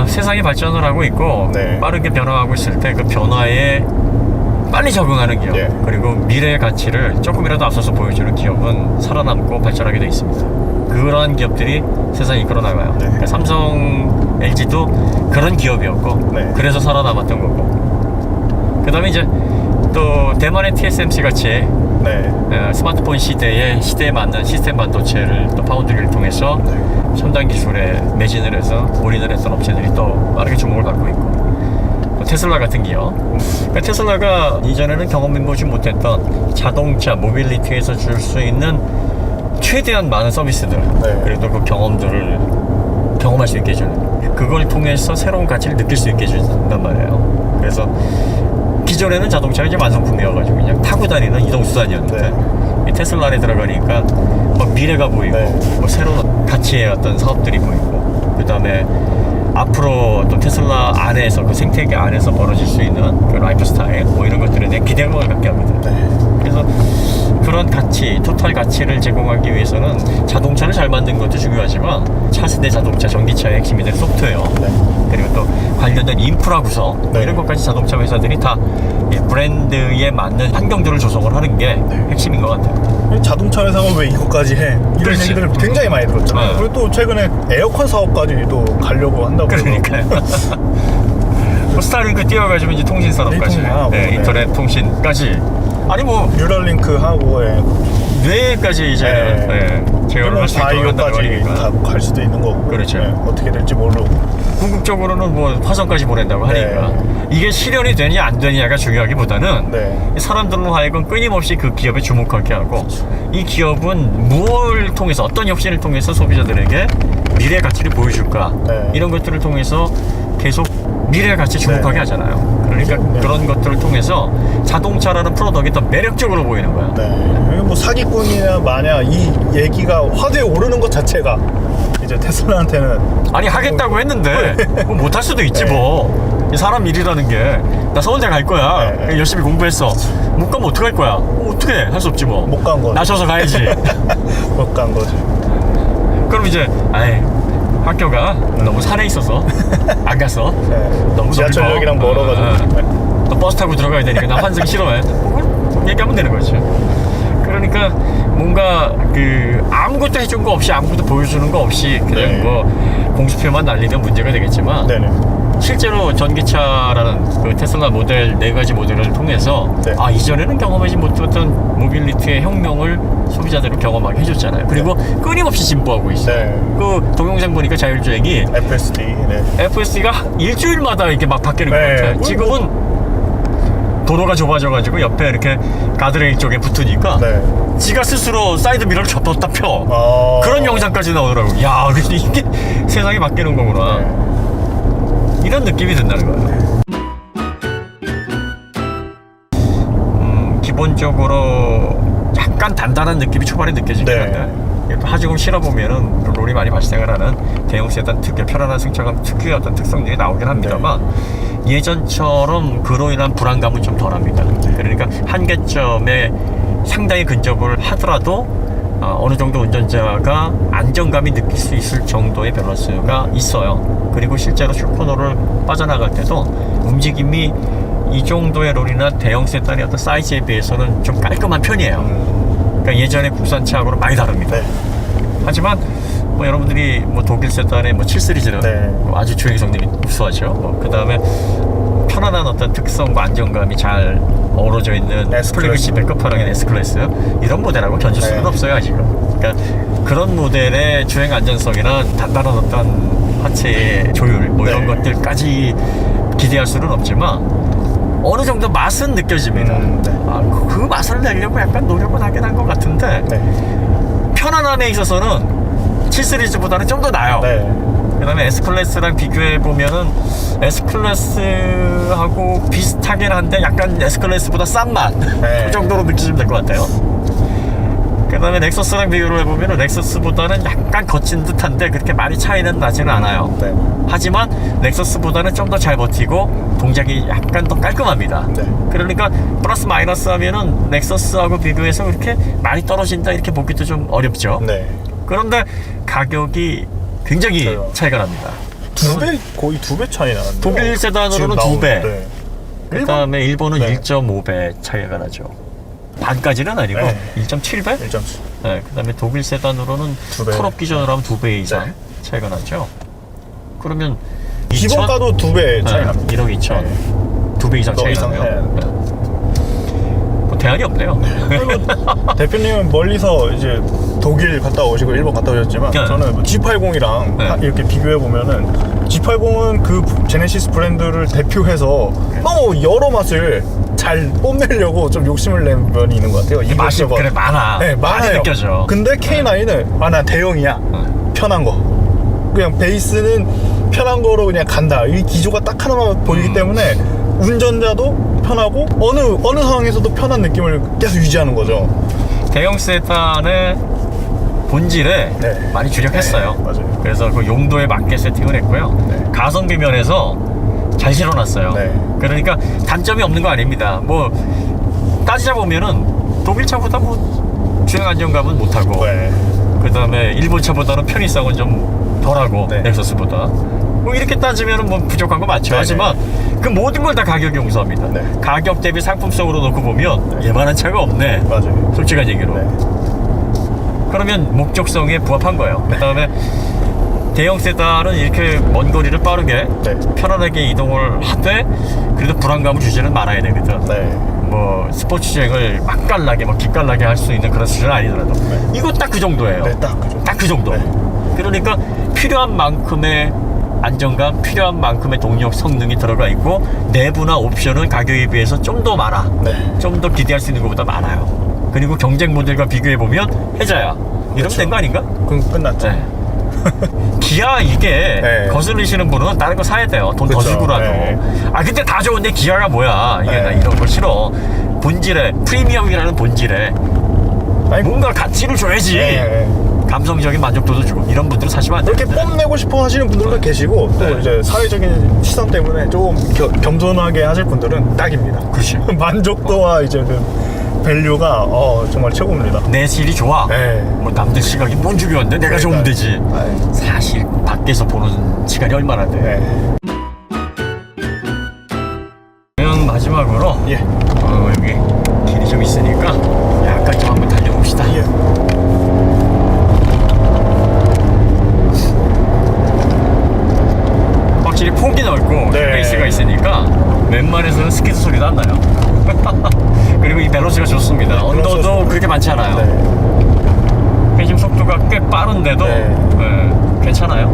Speaker 1: 세상이 발전을 하고 있고
Speaker 3: 네.
Speaker 1: 빠르게 변화하고 있을 때 그 변화에 빨리 적응하는 기업
Speaker 3: 예.
Speaker 1: 그리고 미래의 가치를 조금이라도 앞서서 보여주는 기업은 살아남고 발전하게 돼 있습니다. 그러한 기업들이 세상에 이끌어 나가요.
Speaker 3: 네.
Speaker 1: 그러니까 삼성, LG도 그런 기업이었고
Speaker 3: 네.
Speaker 1: 그래서 살아남았던 거고 그 다음에 이제 또 대만의 TSMC 같이
Speaker 3: 네.
Speaker 1: 스마트폰 시대에 맞는 시스템 반도체를 또 파운드리를 통해서 첨단 기술에 매진을 해서 올인을 했던 업체들이 또 빠르게 주목을 받고 있고 또 테슬라 같은 기업 그러니까 테슬라가 이전에는 경험해보지 못했던 자동차 모빌리티에서 줄 수 있는 최대한 많은 서비스들
Speaker 3: 네.
Speaker 1: 그리고 그 경험들을 경험할 수 있게 해주는 그걸 통해서 새로운 가치를 느낄 수 있게 해준단 말이에요. 그래서 기존에는 자동차가 이제 완성품이어가지고 그냥 타고 다니는 이동수단이었는데 이 테슬라 안에 들어가니까 막 미래가 보이고 뭐 새로운 가치의 어떤 사업들이 보이고 그 다음에 앞으로 또 테슬라 안에서 그 생태계 안에서 벌어질 수 있는 그 라이프 스타일 뭐 이런 것들에 대한 기대감을 갖게 합니다. 그래서 그런 가치, 토탈 가치를 제공하기 위해서는 자동차를 잘 만든 것도 중요하지만 차세대 자동차, 전기차의 핵심이 된 소프트웨어 그리고 또 관련된 인프라 구성 뭐 이런 것까지 자동차 회사들이 다 이 브랜드에 맞는 환경들을 조성을 하는 게 핵심인 것 같아요.
Speaker 3: 자동차 회사가 왜 이것까지 해? 이런
Speaker 1: 그렇지.
Speaker 3: 얘기들 굉장히 많이 들었잖아요.
Speaker 1: 네.
Speaker 3: 그리고 또 최근에 에어컨 사업까지 또 가려고 한다고
Speaker 1: 그러니까요. 뭐 스타링크 띄워가지고 이제 통신 산업까지,
Speaker 3: 통신하고, 네.
Speaker 1: 인터넷 통신까지, 아니 뭐
Speaker 3: 뉴럴링크 하고
Speaker 1: 뇌까지 이제 제어를 할 수 있도록 한다는
Speaker 3: 바이오까지
Speaker 1: 거니까.
Speaker 3: 다 갈 수도 있는 거고.
Speaker 1: 그렇죠.
Speaker 3: 어떻게 될지 모르고.
Speaker 1: 궁극적으로는 뭐 화성까지 보낸다고 하니까 이게 실현이 되냐 안 되냐가 중요하기보다는 사람들로 하여금 끊임없이 그 기업에 주목하게 하고 이 기업은 무엇을 통해서 어떤 혁신을 통해서 소비자들에게 미래의 가치를 보여줄까 이런 것들을 통해서 계속 미래의 가치에 주목하게 하잖아요. 그러니까 그런 것들을 통해서 자동차라는 프로덕트가 더 매력적으로 보이는 거야.
Speaker 3: 뭐 사기꾼이나 만약 이 얘기가 화두에 오르는 것 자체가 이제 테슬라한테는
Speaker 1: 아니 하겠다고 했는데 뭐 못할 수도 있지 뭐. 이 사람 일이라는 게 나 서울대 갈 거야. 열심히 공부했어. 못 가면 어떡할 거야? 어떻게 할 수 없지 뭐.
Speaker 3: 못 간 거지.
Speaker 1: 나셔서 가야지.
Speaker 3: 못 간 거지.
Speaker 1: 그럼 이제 학교가 너무 산에 있어서 안 갔어. 너무
Speaker 3: 지하철역이랑 멀어가지고.
Speaker 1: 또 버스 타고 들어가야 되니까 나 환승 싫어해. 그걸 얘기하면 되는 거지. 그러니까 뭔가 그 아무것도 해준 거 없이 아무것도 보여주는 거 없이 그냥 뭐 공수표만 날리면 문제가 되겠지만 실제로 전기차라는 그 테슬라 모델 4가지 모델을 통해서 이전에는 경험하지 못했던 모빌리티의 혁명을 소비자들을 경험하게 해줬잖아요. 그리고 끊임없이 진보하고 있어요. 그 동영상 보니까 자율주행이 FSD가 일주일마다 이렇게 막 바뀌는 것 같아요. 지금은 도로가 좁아져가지고 옆에 이렇게 가드레일 쪽에 붙으니까 지가 스스로 사이드 미러를 접었다 펴. 그런 영상까지 나오더라고. 야, 이게 세상이 바뀌는 거구나. 이런 느낌이 든다는 거예요. 기본적으로 약간 단단한 느낌이 초반에 느껴지긴 한데 하중을 실어보면은 롤이 많이 발생을 하는 대형 세단 특유의 편안한 승차감 특유의 어떤 특성들이 나오긴 합니다만 예전처럼 그로 인한 불안감은 좀 덜합니다. 그러니까 한계점에 상당히 근접을 하더라도 어느 정도 운전자가 안정감이 느낄 수 있을 정도의 밸런스가 있어요. 그리고 실제로 슈퍼노를 빠져나갈 때도 움직임이 이 정도의 롤이나 대형 세단의 어떤 사이즈에 비해서는 좀 깔끔한 편이에요. 그러니까 예전의 국산차하고는 많이 다릅니다. 하지만 뭐 여러분들이 뭐 독일 세단의 뭐 7 시리즈는 뭐 아주 주행 성능이 우수하죠. 그 다음에 편안한 어떤 특성과 안정감이 잘 어우러져 있는 플래그십 백업하는 S클래스 이런 모델하고 견줄 수는 없어요 아직은. 그러니까 그런 모델의 주행 안전성이나 단단한 어떤 하체의 조율 뭐 이런 것들까지 기대할 수는 없지만 어느 정도 맛은 느껴집니다. 그 맛을 내려고 약간 노력은 하긴 한 것 같은데 편안함에 있어서는 7 시리즈보다는 좀 더 나아요. 그다음에 S클래스랑 비교해 보면은 S클래스하고 비슷하긴 한데 약간 S클래스보다 싼 맛.
Speaker 3: 네.
Speaker 1: 그 정도로 느끼시면 될 것 같아요. 그다음에 넥서스랑 비교를 해보면 넥서스보다는 약간 거친 듯한데 그렇게 많이 차이는 나지는 않아요.
Speaker 3: 네.
Speaker 1: 하지만 넥서스보다는 좀 더 잘 버티고 동작이 약간 더 깔끔합니다.
Speaker 3: 네.
Speaker 1: 그러니까 플러스 마이너스 하면은 넥서스하고 비교해서 그렇게 많이 떨어진다 이렇게 보기도 좀 어렵죠.
Speaker 3: 네.
Speaker 1: 그런데 가격이 굉장히
Speaker 3: 맞아요.
Speaker 1: 차이가 납니다.
Speaker 3: 거의 2배 차이 나는데.
Speaker 1: 독일 세단으로는 2배.
Speaker 3: 네.
Speaker 1: 그 다음에 일본은
Speaker 3: 네.
Speaker 1: 1.5배 차이가 나죠. 반까지는 아니고
Speaker 3: 네.
Speaker 1: 1.7배?
Speaker 3: 1.7.
Speaker 1: 네, 그 다음에 독일 세단으로는
Speaker 3: 2배.
Speaker 1: 콜업 기준으로 하면 2배 이상
Speaker 3: 네.
Speaker 1: 차이가 나죠. 그러면
Speaker 3: 기본가도 2배 차이 납니다.
Speaker 1: 1억 2천.
Speaker 3: 네.
Speaker 1: 2배 이상 차이
Speaker 3: 이상,
Speaker 1: 나네요.
Speaker 3: 네.
Speaker 1: 네. 뭐 대안이 없네요.
Speaker 3: 그리고 대표님은 멀리서 이제 독일 갔다 오시고 일본 갔다 오셨지만
Speaker 1: 네.
Speaker 3: 저는 뭐 G80이랑
Speaker 1: 네.
Speaker 3: 이렇게 비교해 보면은 G80은 그 제네시스 브랜드를 대표해서 너무 여러 맛을 잘 뽐내려고 좀 욕심을 낸 면이 있는 것 같아요.
Speaker 1: 맛이
Speaker 3: 이것저것.
Speaker 1: 그래 많아.
Speaker 3: 네,
Speaker 1: 많이
Speaker 3: 많아요.
Speaker 1: 느껴져.
Speaker 3: 근데 K9은 난 대형이야. 편한 거. 그냥 베이스는 편한 거로 그냥 간다. 이 기조가 딱 하나만 보이기 때문에 운전자도 편하고 어느 상황에서도 편한 느낌을 계속 유지하는 거죠.
Speaker 1: 대형 세단의 본질에
Speaker 3: 네.
Speaker 1: 많이 주력했어요.
Speaker 3: 네, 맞아요.
Speaker 1: 그래서 그 용도에 맞게 세팅을 했고요.
Speaker 3: 네.
Speaker 1: 가성비 면에서 잘 실어놨어요.
Speaker 3: 네.
Speaker 1: 그러니까 단점이 없는 거 아닙니다. 뭐 따지자 보면은 독일 차보다 뭐 주행 안정감은 못하고,
Speaker 3: 네.
Speaker 1: 그 다음에 일본 차보다는 편의성은 좀 덜하고
Speaker 3: 네.
Speaker 1: 넥서스보다. 뭐 이렇게 따지면은 뭐 부족한 거 많죠.
Speaker 3: 네,
Speaker 1: 하지만 그 모든 걸 다 가격 용서합니다.
Speaker 3: 네.
Speaker 1: 가격 대비 상품성으로 놓고 보면 얘만한 차가 없네.
Speaker 3: 맞아요.
Speaker 1: 솔직한 얘기로.
Speaker 3: 네.
Speaker 1: 그러면 목적성에 부합한 거예요. 그 다음에 대형 세단은 이렇게 먼 거리를 빠르게
Speaker 3: 네.
Speaker 1: 편안하게 이동을 하되 그래도 불안감을 주지는 말아야 되거든.
Speaker 3: 네.
Speaker 1: 뭐 스포츠 주행을 맛깔나게 뭐 기깔나게 할 수 있는 그런 수준은 아니더라도 이거 딱 그 정도예요.
Speaker 3: 네, 딱 그 정도.
Speaker 1: 딱 그 정도.
Speaker 3: 네.
Speaker 1: 그러니까 필요한 만큼의 안정감, 필요한 만큼의 동력 성능이 들어가 있고 내부나 옵션은 가격에 비해서 좀 더 많아.
Speaker 3: 네.
Speaker 1: 좀 더 기대할 수 있는 것보다 많아요. 그리고 경쟁 모델과 비교해 보면 해자야. 이러면
Speaker 3: 그렇죠.
Speaker 1: 된 거 아닌가?
Speaker 3: 그럼 끝났죠.
Speaker 1: 네. 기아 이게
Speaker 3: 네.
Speaker 1: 거슬리시는 분은 다른 거 사야 돼요. 돈 더
Speaker 3: 그쵸.
Speaker 1: 주고라도.
Speaker 3: 네.
Speaker 1: 아 근데 다 좋은데 기아가 뭐야? 이게
Speaker 3: 네.
Speaker 1: 나 이런 거 싫어. 본질에 프리미엄이라는 본질에
Speaker 3: 아니,
Speaker 1: 뭔가 가치를 줘야지.
Speaker 3: 네.
Speaker 1: 감성적인 만족도도 주고 이런 분들은 사시면 안
Speaker 3: 그렇게
Speaker 1: 됩니다.
Speaker 3: 뽐내고 싶어 하시는 분들도 계시고 또
Speaker 1: 네.
Speaker 3: 이제 사회적인 시선 때문에 좀 겸손하게 하실 분들은 딱입니다.
Speaker 1: 그렇지.
Speaker 3: 만족도와 이제 그 밸류가 정말 최고입니다.
Speaker 1: 내 실이 좋아.
Speaker 3: 네.
Speaker 1: 뭐 남들 시각이 뭔 중요한데 내가 좋으면 되지.
Speaker 3: 네.
Speaker 1: 사실 밖에서 보는 시간이 얼마나 돼.
Speaker 3: 네.
Speaker 1: 그럼 마지막으로
Speaker 3: 예.
Speaker 1: 여기 길이 좀 있으니까 약간 좀 한번 달려봅시다.
Speaker 3: 예.
Speaker 1: 확실히 폭이 넓고
Speaker 3: 네.
Speaker 1: 베이스가 있으니까 웬만해서는 스키드 소리도 안 나요. 그리고 이 밸런스가 좋습니다. 언더도
Speaker 3: 좋습니다.
Speaker 1: 그렇게 많지 않아요.
Speaker 3: 네.
Speaker 1: 배심 속도가 꽤 빠른데도
Speaker 3: 네.
Speaker 1: 괜찮아요.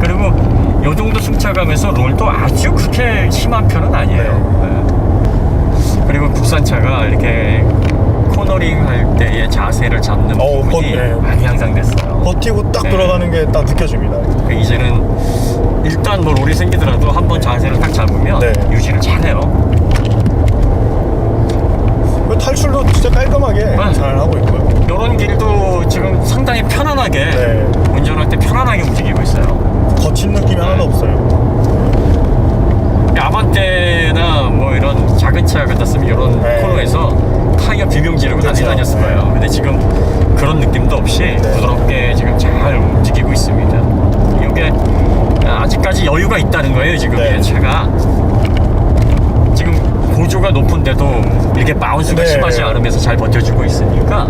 Speaker 1: 그리고 요 정도 승차감에서 롤도 아주 그렇게 심한 편은 아니에요. 네. 그리고 국산차가 이렇게 코너링 할 때의 자세를 잡는 부분이
Speaker 3: 네.
Speaker 1: 많이 향상됐어요.
Speaker 3: 버티고 딱
Speaker 1: 네.
Speaker 3: 들어가는 게 딱 느껴집니다.
Speaker 1: 그 이제는 일단 뭐 롤이 생기더라도 한번 자세를 딱 잡으면
Speaker 3: 네.
Speaker 1: 유지를 잘해요.
Speaker 3: 그 탈출도 진짜 깔끔하게
Speaker 1: 네.
Speaker 3: 잘 하고 있고요.
Speaker 1: 이런 길도 지금 상당히 편안하게
Speaker 3: 네.
Speaker 1: 운전할 때 편안하게 움직이고 있어요.
Speaker 3: 거친 느낌이 하나도 없어요.
Speaker 1: 아반떼나 뭐 이런 작은 차 같았으면 이런
Speaker 3: 네.
Speaker 1: 코너에서 타이어 비명 지르고
Speaker 3: 그렇죠.
Speaker 1: 다녔을 거예요. 근데 지금 그런 느낌도 없이 부드럽게 지금 잘 움직이고 있습니다. 이게 아직까지 여유가 있다는 거예요. 지금
Speaker 3: 네.
Speaker 1: 이 차가 지금 고조가 높은데도 이렇게 바운스가
Speaker 3: 네.
Speaker 1: 심하지 않으면서 잘 버텨주고 있으니까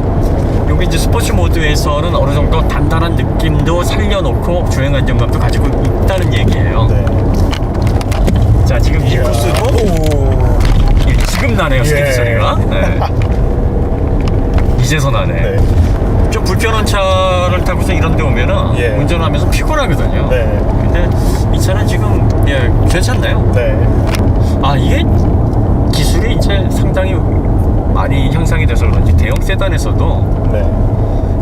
Speaker 1: 여기 이제 스포츠 모드에서는 어느 정도 단단한 느낌도 살려놓고 주행 안정감도 가지고 있다는 얘기예요.
Speaker 3: 네.
Speaker 1: 자, 지금 이 코스도 지금 나네요, 스피드
Speaker 3: 예.
Speaker 1: 소리가. 네. 이제서 나네.
Speaker 3: 네.
Speaker 1: 좀 불편한 차를 타고서 이런 데 오면은
Speaker 3: 예.
Speaker 1: 운전하면서 피곤하거든요.
Speaker 3: 네.
Speaker 1: 근데 이 차는 지금 괜찮네요.
Speaker 3: 네.
Speaker 1: 아, 이게 기술이 이제 상당히 많이 향상이 돼서 그런지 대형 세단에서도
Speaker 3: 네.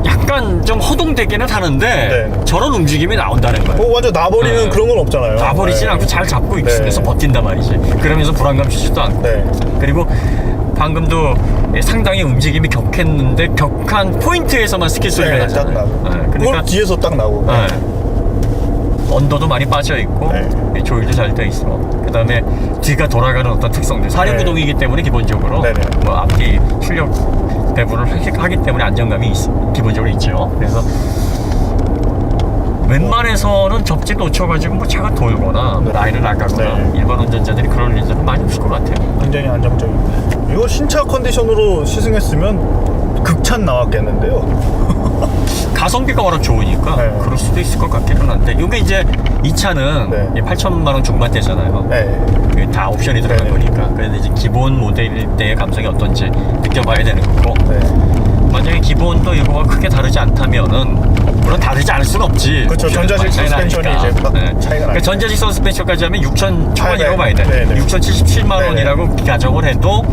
Speaker 1: 약간 좀 허둥대기는 하는데
Speaker 3: 네.
Speaker 1: 저런 움직임이 나온다는 거예요.
Speaker 3: 완전 놔버리는
Speaker 1: 네.
Speaker 3: 그런 건 없잖아요.
Speaker 1: 놔버리진
Speaker 3: 네.
Speaker 1: 않고 잘 잡고 있으면서
Speaker 3: 네.
Speaker 1: 버틴단 말이지. 그러면서 불안감 주지도 않고.
Speaker 3: 네.
Speaker 1: 그리고 방금도 상당히 움직임이 격했는데 격한 포인트에서만 스킬 소리가
Speaker 3: 네, 딱
Speaker 1: 나잖아요.
Speaker 3: 나고.
Speaker 1: 네,
Speaker 3: 그걸
Speaker 1: 그러니까
Speaker 3: 뒤에서 딱 나오고.
Speaker 1: 네. 언더도 많이 빠져 있고
Speaker 3: 네.
Speaker 1: 조율도 잘 돼 있어. 그다음에 뒤가 돌아가는 어떤 특성들. 사륜구동이기 때문에 기본적으로
Speaker 3: 네네.
Speaker 1: 뭐 앞뒤 출력 배분을 하기 때문에 안정감이 기본적으로 있죠. 그래서 웬만해서는 접지 놓쳐가지고 뭐 차가 돌거나 뭐 라인을 나가거나
Speaker 3: 네.
Speaker 1: 일반 운전자들이 그럴 일들은 많이 없을 것 같아요.
Speaker 3: 굉장히 안정적입니다. 이거 신차 컨디션으로 시승했으면 극찬 나왔겠는데요.
Speaker 1: 가성비가 워낙 좋으니까
Speaker 3: 네.
Speaker 1: 그럴 수도 있을 것 같기는 한데 이게 이제 이 차는
Speaker 3: 네.
Speaker 1: 8천만 원 중반대잖아요.
Speaker 3: 네.
Speaker 1: 이게 다 옵션이 들어간
Speaker 3: 네.
Speaker 1: 거니까. 그래서 이제 기본 모델일 때의 감성이 어떤지 느껴봐야 되는 거고.
Speaker 3: 네.
Speaker 1: 만약에 기본도 이거와 크게 다르지 않다면은 물론 다르지 않을 수는 없지.
Speaker 3: 그렇죠.
Speaker 1: 옵션이
Speaker 3: 전자식
Speaker 1: 차이가
Speaker 3: 서스펜션이
Speaker 1: 나니까.
Speaker 3: 이제 막 차이가
Speaker 1: 그러니까
Speaker 3: 나니까.
Speaker 1: 전자식 서스펜션까지 하면 6천 초반이라고 봐야 돼.
Speaker 3: 네, 네.
Speaker 1: 6,077만
Speaker 3: 네,
Speaker 1: 원이라고 가정을 해도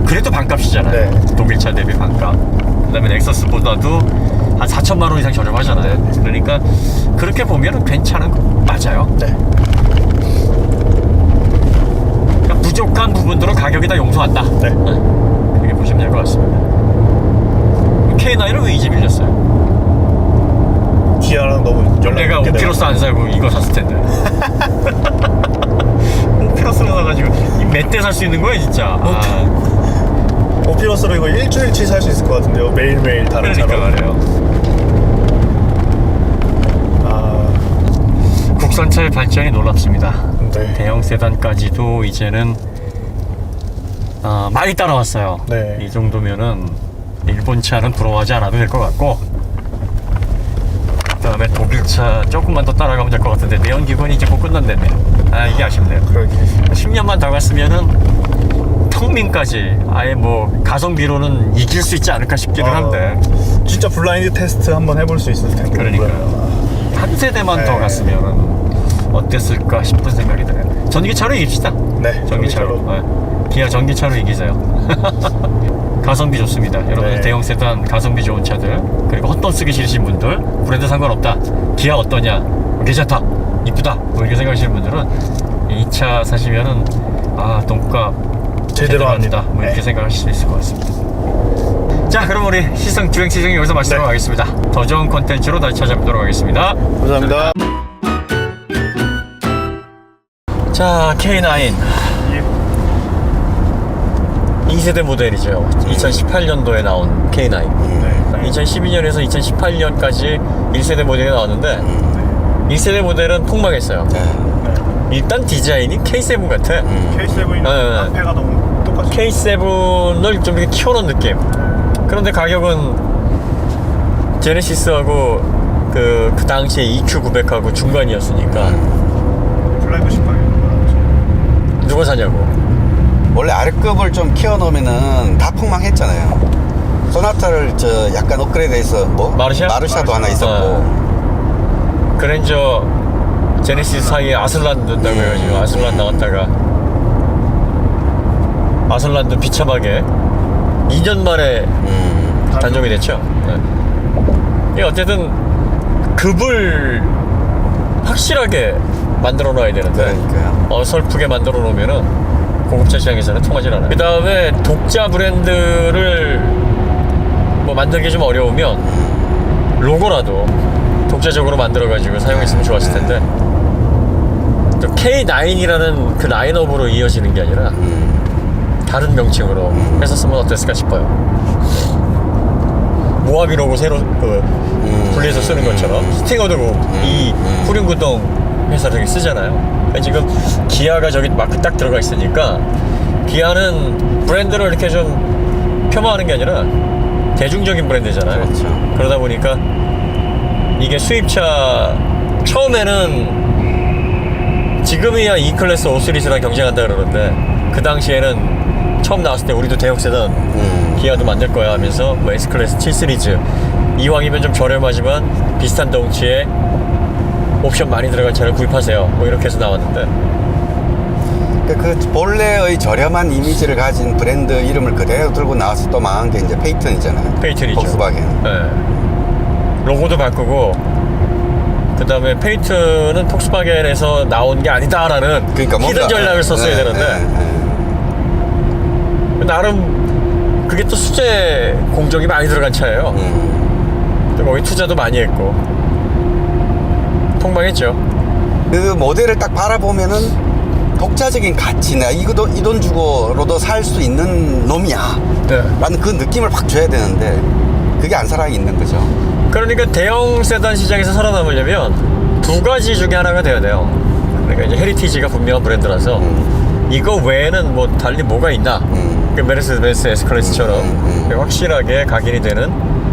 Speaker 1: 그래도 반값이잖아요.
Speaker 3: 네.
Speaker 1: 독일차 대비 반값. 그다음에 넥서스보다도 한 4천만 원 이상 저렴하잖아요. 그러니까 그렇게 보면은 괜찮은 거 맞아요.
Speaker 3: 네.
Speaker 1: 그러니까 부족한 부분들은 가격이 다 용서한다.
Speaker 3: 네.
Speaker 1: 그렇게 보시면 될 것 같습니다. K9을 왜 이제 빌렸어요?
Speaker 3: 기아랑 너무 연락이
Speaker 1: 내가
Speaker 3: 없게
Speaker 1: 오피로스 안 사고 이거 샀을 텐데. 오피로스를 사가지고 몇 대 살 수 있는 거야 진짜.
Speaker 3: 오피러스로 이거 일주일치 살 수 있을 것 같은데요. 매일매일 다른
Speaker 1: 그러니까
Speaker 3: 차로.
Speaker 1: 말이에요.
Speaker 3: 아,
Speaker 1: 국산차의 발전이 놀랍습니다.
Speaker 3: 네.
Speaker 1: 대형 세단까지도 이제는 많이 따라왔어요.
Speaker 3: 네.
Speaker 1: 이 정도면은 일본 차는 부러워하지 않아도 될 것 같고, 그다음에 독일차 조금만 더 따라가면 될 것 같은데 내연기관이 이제 곧 끝난다며. 이게 아쉽네요.
Speaker 3: 그러게.
Speaker 1: 10년만 더 갔으면은 평민까지 아예 뭐 가성비로는 이길 수 있지 않을까 싶기는 한데.
Speaker 3: 진짜 블라인드 테스트 한번 해볼 수 있을 텐데.
Speaker 1: 그러니까요. 한 세대만 더
Speaker 3: 네.
Speaker 1: 갔으면은 어땠을까 싶은 생각이 드네요. 전기차로 이깁시다.
Speaker 3: 네,
Speaker 1: 전기차로. 기아 전기차로 이기세요. 가성비 좋습니다. 여러분
Speaker 3: 네.
Speaker 1: 대형 세단 가성비 좋은 차들, 그리고 헛돈 쓰기 싫으신 분들, 브랜드 상관없다, 기아 어떠냐, 괜찮다, 이쁘다, 뭐 이렇게 생각하시는 분들은 이 차 사시면은 돈값
Speaker 3: 제대로 합니다.
Speaker 1: 뭐 이렇게
Speaker 3: 네.
Speaker 1: 생각하실 수 있을 것 같습니다. 자, 그럼 우리 주행 시승 여기서 마치도록
Speaker 3: 네.
Speaker 1: 하겠습니다. 더 좋은 콘텐츠로 다시 찾아뵙도록 하겠습니다.
Speaker 3: 감사합니다.
Speaker 1: 자, K9 2세대 모델이죠. 2018년도에 나온 K9.
Speaker 3: 네.
Speaker 1: 2012년에서 2018년까지 1세대 모델이 나왔는데 1세대 모델은 폭망했어요. 일단 디자인이 K7 같아.
Speaker 3: K7이
Speaker 1: 네.
Speaker 3: 앞에가 너무 똑같죠.
Speaker 1: K7을 좀 이렇게 키워놓은 느낌. 그런데 가격은 제네시스하고 그 당시에 EQ900하고 중간이었으니까
Speaker 3: 플래그십 가격.
Speaker 1: 누가 사냐고.
Speaker 4: 원래 아래급을 좀 키워놓으면은 다 폭망했잖아요. 소나타를 약간 업그레이드해서 마르샤도 하나 있었고.
Speaker 1: 그랜저 제네시스 사이에 아슬란 든다고 해가지고 아슬란 나왔다가 아슬란도 비참하게 2년 만에 단종이 됐죠. 이게 어쨌든 급을 확실하게 만들어 놔야 되는데
Speaker 4: 그러니까요.
Speaker 1: 어설프게 만들어 놓으면은 고급차 시장에서는 통하지 않아요. 그 다음에 독자 브랜드를 뭐 만들기 좀 어려우면 로고라도 독자적으로 만들어가지고 사용했으면 좋았을 텐데 또 K9이라는 그 라인업으로 이어지는 게 아니라 다른 명칭으로 했었으면 어땠을까 싶어요. 모하비 로고 새로 분리해서 쓰는 것처럼 스팅어도 이 후륜구동 회사 저기 쓰잖아요. 지금 기아가 저기 마크 딱 들어가 있으니까 기아는 브랜드를 이렇게 좀 폄하하는 게 아니라 대중적인 브랜드잖아요.
Speaker 4: 그렇죠.
Speaker 1: 그러다 보니까 이게 수입차 처음에는 지금이야 E클래스 5시리즈랑 경쟁한다 그러는데 그 당시에는 처음 나왔을 때 우리도 대형 세단 기아도 만들 거야 하면서 뭐 S클래스 7시리즈 이왕이면 좀 저렴하지만 비슷한 덩치에 옵션 많이 들어간 차를 구입하세요 뭐 이렇게 해서 나왔는데
Speaker 4: 그 본래의 저렴한 이미지를 가진 브랜드 이름을 그대로 들고 나와서 또 망한 게 이제 페이턴이잖아요.
Speaker 1: 페이튼이죠.
Speaker 4: 폭스바겐.
Speaker 1: 네. 로고도 바꾸고 그다음에 페인트는 폭스바겐에서 나온 게 아니다라는
Speaker 4: 그러니까 뭔가,
Speaker 1: 히든 전략을 썼어야
Speaker 4: 네,
Speaker 1: 되는데
Speaker 4: 네, 네.
Speaker 1: 나름 그게 또 수제 공정이 많이 들어간 차예요. 또 거기 투자도 많이 했고 통방했죠.
Speaker 4: 그 모델을 딱 바라보면은 독자적인 가치나 이 돈 주고로도 살 수 있는 놈이야
Speaker 1: 네.
Speaker 4: 라는 그 느낌을 확 줘야 되는데 그게 안 살아있는 거죠.
Speaker 1: 그러니까 대형 세단 시장에서 살아남으려면 두 가지 중에 하나가 돼야 돼요. 그러니까 이제 헤리티지가 분명한 브랜드라서 이거 외에는 뭐 달리 뭐가 있나? 그 메르세데스 S클래스처럼 확실하게 각인이 되는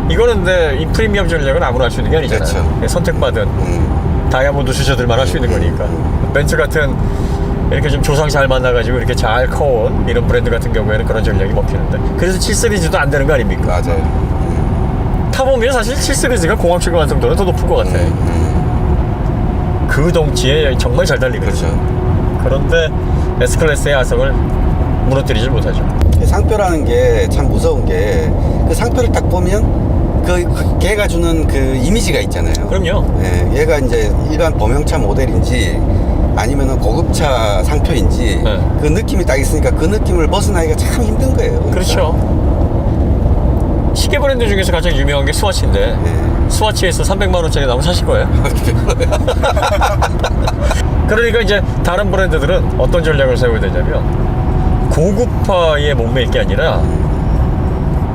Speaker 1: 이거는 근데 이 프리미엄 전략은 아무나 할 수 있는 게 아니잖아요.
Speaker 4: 그렇죠.
Speaker 1: 선택받은 다이아몬드 주저들만 할 수 있는 거니까. 벤츠 같은 이렇게 좀 조상 잘 만나가지고 이렇게 잘 커온 이런 브랜드 같은 경우에는 그런 전략이 먹히는데 그래서 7시리즈도 안 되는 거 아닙니까?
Speaker 4: 맞아요.
Speaker 1: 타보면 사실 7시리즈가 공항 출고 완성도는 더 높은 것 같아. 그 덩치에 정말 잘 달리거든요.
Speaker 4: 그렇죠.
Speaker 1: 그런데 S클래스의 아성을 무너뜨리질 못하죠.
Speaker 4: 상표라는 게 참 무서운 게 그 상표를 딱 보면 걔가 주는 그 이미지가 있잖아요.
Speaker 1: 그럼요.
Speaker 4: 예, 얘가 이제 일반 범용차 모델인지 아니면은 고급차 상표인지
Speaker 1: 네.
Speaker 4: 그 느낌이 딱 있으니까 그 느낌을 벗어나기가 참 힘든 거예요. 그러니까.
Speaker 1: 그렇죠. 시계 브랜드 중에서 가장 유명한 게 스와치인데
Speaker 4: 네.
Speaker 1: 스와치에서 300만 원짜리 나오면 사실 거예요. 그러니까 이제 다른 브랜드들은 어떤 전략을 세워야 되냐면 고급화에 목맬 게 아니라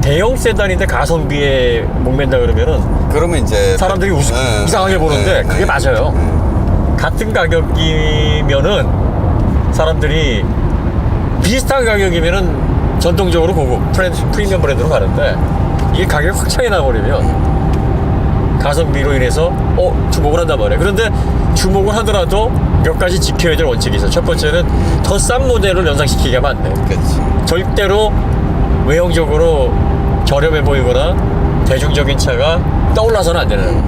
Speaker 1: 대형 세단인데 가성비에 목맨다 그러면은
Speaker 4: 그러면 이제
Speaker 1: 사람들이
Speaker 4: 네.
Speaker 1: 이상하게 보는데
Speaker 4: 네.
Speaker 1: 그게 맞아요. 같은 가격이면은 사람들이 비슷한 가격이면은 전통적으로 고급 프리미엄 브랜드로 가는데 이게 가격이 확 차이 나버리면 가성비로 인해서 주목을 한단 말이에요. 그런데 주목을 하더라도 몇 가지 지켜야 될 원칙이 있어요. 첫 번째는 더 싼 모델을 연상시키게 하면 안 돼.
Speaker 4: 그렇지.
Speaker 1: 절대로 외형적으로 저렴해 보이거나 대중적인 차가 떠올라서는 안 되는.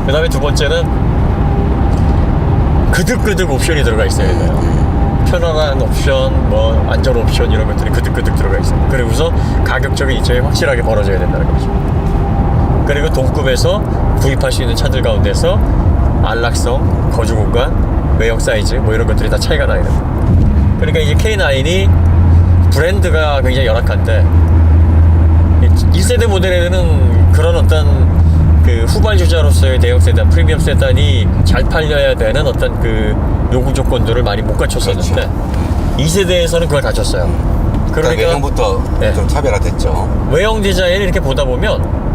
Speaker 1: 그 다음에 두 번째는 그득그득 옵션이 들어가 있어야 돼요. 편안한 옵션, 뭐 안전 옵션 이런 것들이 그득그득 들어가 있어요. 그리고서 가격적인 이점이 확실하게 벌어져야 된다는 거죠. 그리고 동급에서 구입할 수 있는 차들 가운데서 안락성, 거주 공간, 외형 사이즈 뭐 이런 것들이 다 차이가 나야 됩니다. 그러니까 이제 K9이 브랜드가 굉장히 열악한데 1세대 모델에는 그런 어떤 그 후발주자로서의 대형 세단, 프리미엄 세단이 잘 팔려야 되는 어떤 그 요구 조건들을 많이 못 갖췄었는데
Speaker 4: 그렇죠.
Speaker 1: 2세대에서는 그걸 갖췄어요.
Speaker 4: 그러니까 외형부터
Speaker 1: 네.
Speaker 4: 좀 차별화됐죠.
Speaker 1: 외형 디자인을 이렇게 보다 보면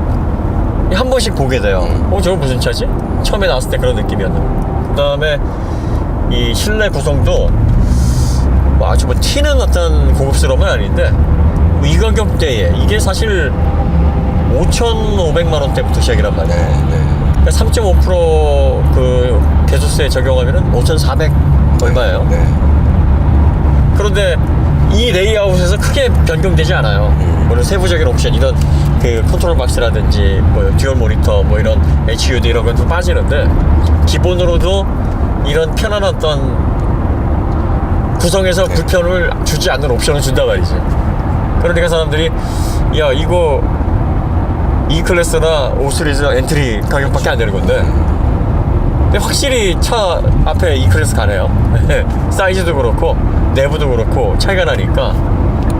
Speaker 1: 한 번씩 보게 돼요. 저거 무슨 차지? 처음에 나왔을 때 그런 느낌이었는데 그 다음에 이 실내 구성도 뭐 아주 뭐 튀는 어떤 고급스러움은 아닌데 뭐 이 가격대에 이게 사실 5,500만 원대부터 시작이란 말이에요. 그러니까 3.5% 개소세 적용하면은 5,400 얼마예요?
Speaker 4: 네.
Speaker 1: 그런데 이 레이아웃에서 크게 변경되지 않아요. 물론 세부적인 옵션 이런 그 컨트롤 박스라든지 뭐 듀얼 모니터 뭐 이런 HUD 이런 건 좀 빠지는데 기본으로도 이런 편안한 어떤 구성에서 불편을 주지 않는 옵션을 준단 말이지. 그러니까 사람들이 야 이거 E클래스나 5시리즈 엔트리 가격밖에 안 되는 건데 근데 확실히 차 앞에 E클래스 가네요. 사이즈도 그렇고 내부도 그렇고 차이가 나니까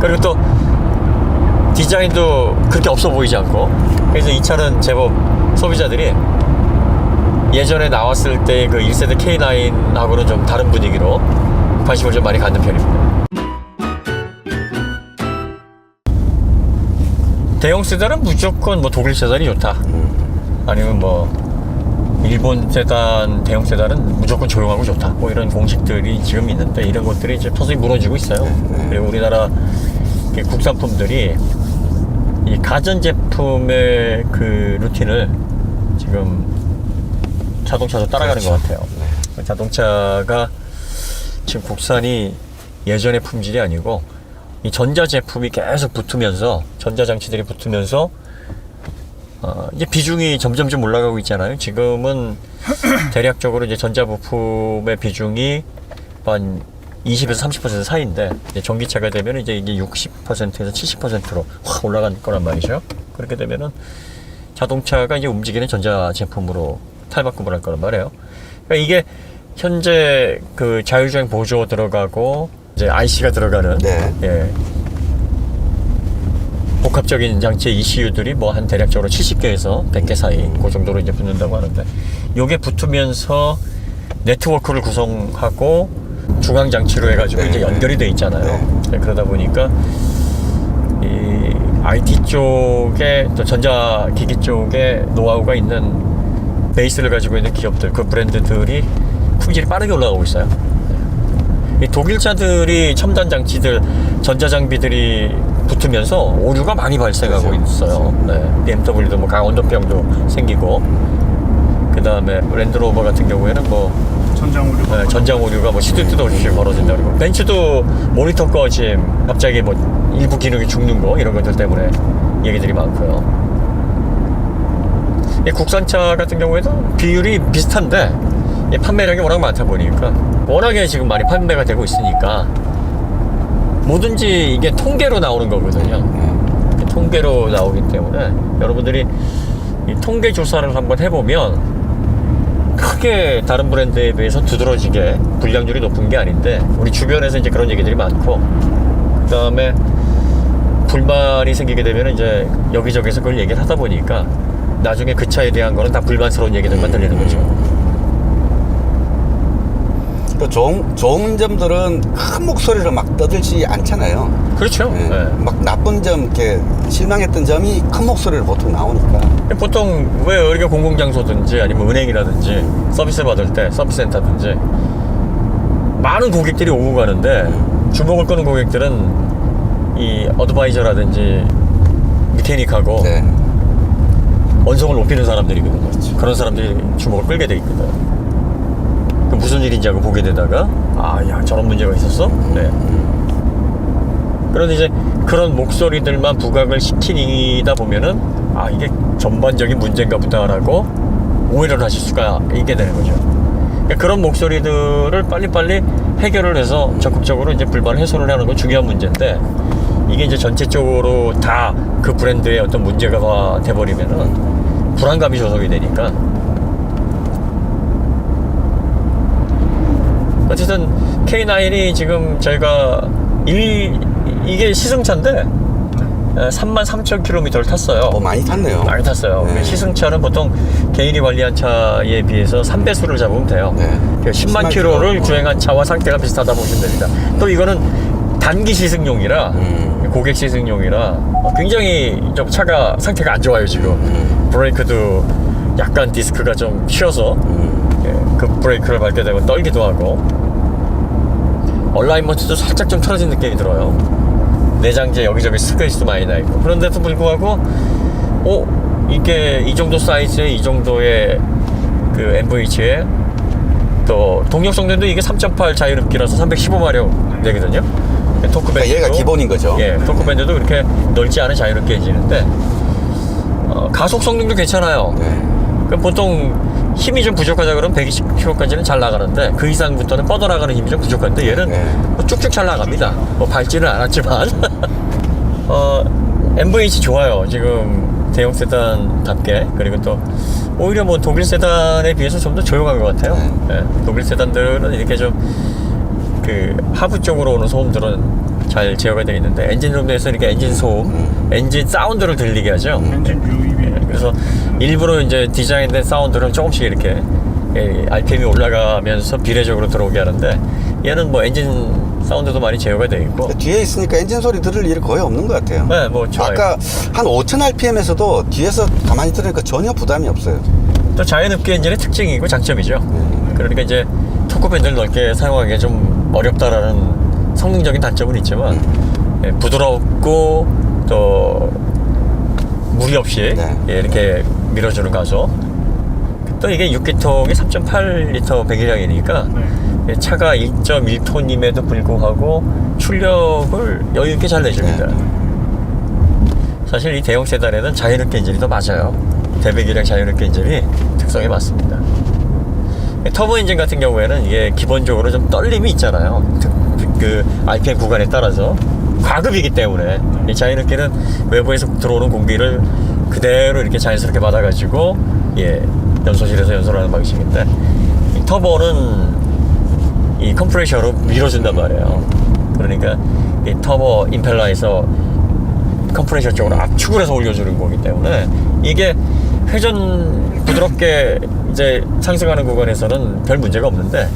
Speaker 1: 그리고 또 디자인도 그렇게 없어 보이지 않고 그래서 이 차는 제법 소비자들이 예전에 나왔을 때 그 1세대 K9하고는 좀 다른 분위기로 관심을 좀 많이 갖는 편입니다. 대형 세단은 무조건 뭐 독일 세단이 좋다. 아니면 뭐 일본 세단, 대형 세단은 무조건 조용하고 좋다. 뭐 이런 공식들이 지금 있는데 이런 것들이 이제 서서히 무너지고 있어요. 그리고 우리나라 국산품들이 이 가전제품의 그 루틴을 지금 자동차도 따라가는 것 같아요. 자동차가 지금 국산이 예전의 품질이 아니고 이 전자제품이 계속 붙으면서 전자장치들이 붙으면서 이제 비중이 점점 좀 올라가고 있잖아요. 지금은 대략적으로 이제 전자부품의 비중이 한 20에서 30% 사이인데 이제 전기차가 되면 이제 이게 60%에서 70%로 확 올라간 거란 말이죠. 그렇게 되면은 자동차가 이제 움직이는 전자 제품으로 탈바꿈을 할 거란 말이에요. 그러니까 이게 현재 그 자율주행 보조 들어가고 이제 IC가 들어가는
Speaker 4: 네.
Speaker 1: 예, 복합적인 장치의 ECU들이 뭐 한 대략적으로 70개에서 100개 사이 그 정도로 이제 붙는다고 하는데 요게 붙으면서 네트워크를 구성하고 중앙 장치로 해가지고
Speaker 4: 네.
Speaker 1: 이제 연결이 돼 있잖아요. 네, 그러다 보니까 이 IT 쪽에 또 전자기기 쪽에 노하우가 있는 베이스를 가지고 있는 기업들, 그 브랜드들이 품질이 빠르게 올라가고 있어요. 이 독일차들이 첨단 장치들, 전자장비들이 붙으면서 오류가 많이 발생하고
Speaker 4: 그렇죠.
Speaker 1: 있어요. 네. BMW도 뭐 강원도병도 생기고, 그 다음에 랜드로버 같은 경우에는 뭐
Speaker 3: 전장 오류가
Speaker 1: 네, 전장 오류가 뭐 시도 때도 없이 벌어진다 그러고, 벤츠도 모니터 꺼짐, 갑자기 뭐 일부 기능이 죽는 거 이런 것들 때문에 얘기들이 많고요. 이 국산차 같은 경우에도 비율이 비슷한데 이 판매량이 워낙 많다 보니까 워낙에 지금 많이 판매가 되고 있으니까 뭐든지 이게 통계로 나오는 거거든요. 통계로 나오기 때문에 여러분들이 이 통계 조사를 한번 해보면 크게 다른 브랜드에 비해서 두드러지게 불량률이 높은 게 아닌데 우리 주변에서 이제 그런 얘기들이 많고, 그 다음에 불만이 생기게 되면 이제 여기저기서 그걸 얘기를 하다 보니까 나중에 그 차에 대한 거는 다 불만스러운 얘기들만 들리는 거죠.
Speaker 4: 또 좋은 점들은 큰 목소리로 막 떠들지 않잖아요.
Speaker 1: 그렇죠.
Speaker 4: 네.
Speaker 1: 네.
Speaker 4: 막 나쁜 점, 이렇게 실망했던 점이 큰 목소리로 보통 나오니까.
Speaker 1: 보통 왜 우리가 공공장소든지 아니면 은행이라든지 서비스 받을 때 서비스센터든지 많은 고객들이 오고 가는데 주목을 끄는 고객들은 이 어드바이저라든지 미케닉하고
Speaker 4: 네.
Speaker 1: 언성을 높이는 사람들이거든요. 그런 사람들이 주목을 끌게 돼 있거든. 그 무슨 일인지 하고 보게 되다가 야 저런 문제가 있었어? 네. 그런데 이제 그런 목소리들만 부각을 시키다 보면은 이게 전반적인 문제인가 보다라고 오해를 하실 수가 있게 되는 거죠. 그러니까 그런 목소리들을 빨리빨리 해결을 해서 적극적으로 이제 불만 해소를 하는 건 중요한 문제인데, 이게 이제 전체적으로 다 그 브랜드의 어떤 문제가 돼버리면은 불안감이 조성이 되니까. 어쨌든 K9이 지금 저희가 이게 시승차인데 33,000km를 탔어요.
Speaker 4: 많이 탔네요.
Speaker 1: 많이 탔어요.
Speaker 4: 네.
Speaker 1: 시승차는 보통 개인이 관리한 차에 비해서 3배수를 잡으면 돼요.
Speaker 4: 네.
Speaker 1: 10만 킬로를 주행한 차와 상태가 비슷하다 보시면 됩니다. 또 이거는 단기 시승용이라 고객 시승용이라 굉장히 좀 차가 상태가 안 좋아요 지금. 브레이크도 약간 디스크가 좀 휘어서 그 브레이크를 밟게 되면 떨기도 하고, 얼라이먼트도 살짝 좀 틀어진 느낌이 들어요. 내장재 여기저기 스크래치도 많이 나 있고. 그런데도 불구하고 이게 이 정도 사이즈에 이 정도의 그 MVH에 또 동력 성능도 이게 3.8 자유흡기라서 315마력 내거든요. 토크 밴드,
Speaker 4: 그러니까 얘가 기본인 거죠.
Speaker 1: 예, 토크 밴드도 그렇게 넓지 않은 자유롭게 엔진인데 가속 성능도 괜찮아요.
Speaker 4: 네.
Speaker 1: 그럼 보통 힘이 좀 부족하다 그러면 120km까지는 잘 나가는데 그 이상부터는 뻗어나가는 힘이 좀 부족한데 얘는
Speaker 4: 네.
Speaker 1: 뭐 쭉쭉 잘 나갑니다. 뭐 밟지는 않았지만 MVH 좋아요. 지금 대형 세단답게. 그리고 또 오히려 뭐 독일 세단에 비해서 좀 더 조용한 것 같아요. 예, 독일 세단들은 이렇게 좀 그 하부 쪽으로 오는 소음들은 잘 제어가 되어 있는데 엔진룸에서 이렇게 엔진 소음, 엔진 사운드를 들리게 하죠.
Speaker 3: 엔진 유입이
Speaker 1: 예, 그래서 일부러 이제 디자인된 사운드를 조금씩 이렇게 RPM이 올라가면서 비례적으로 들어오게 하는데, 얘는 뭐 엔진 사운드도 많이 제어가 되어 있고.
Speaker 4: 뒤에 있으니까 엔진 소리 들을 일이 거의 없는 것 같아요.
Speaker 1: 네, 뭐 좋아요.
Speaker 4: 아까 한 5,000rpm에서도 뒤에서 가만히 들으니까 전혀 부담이 없어요.
Speaker 1: 또 자연흡기 엔진의 특징이고 장점이죠. 그러니까 이제 토크밴드를 넓게 사용하기가 좀 어렵다라는 성능적인 단점은 있지만 부드럽고 또 무리 없이
Speaker 4: 네.
Speaker 1: 이렇게 밀어주는 가속. 또 이게 6기통이 3.8L 배기량이니까 차가 1.1톤임에도 불구하고 출력을 여유 있게 잘 내줍니다. 사실 이 대형 세단에는 자연흡기 엔진이 더 맞아요. 대배기량 자연흡기 엔진이 특성에 맞습니다. 터보 엔진 같은 경우에는 이게 기본적으로 좀 떨림이 있잖아요. 그 RPM 구간에 따라서 과급이기 때문에 이 자연흡기는 외부에서 들어오는 공기를 그대로 이렇게 자연스럽게 받아가지고 예 연소실에서 연소를 하는 방식인데 이 터보는 이 컴프레셔로 밀어준단 말이에요. 그러니까 이 터보 임펠러에서 컴프레셔 쪽으로 압축을 해서 올려주는 거기 때문에 이게 회전 부드럽게 이제 상승하는 구간에서는 별 문제가 없는데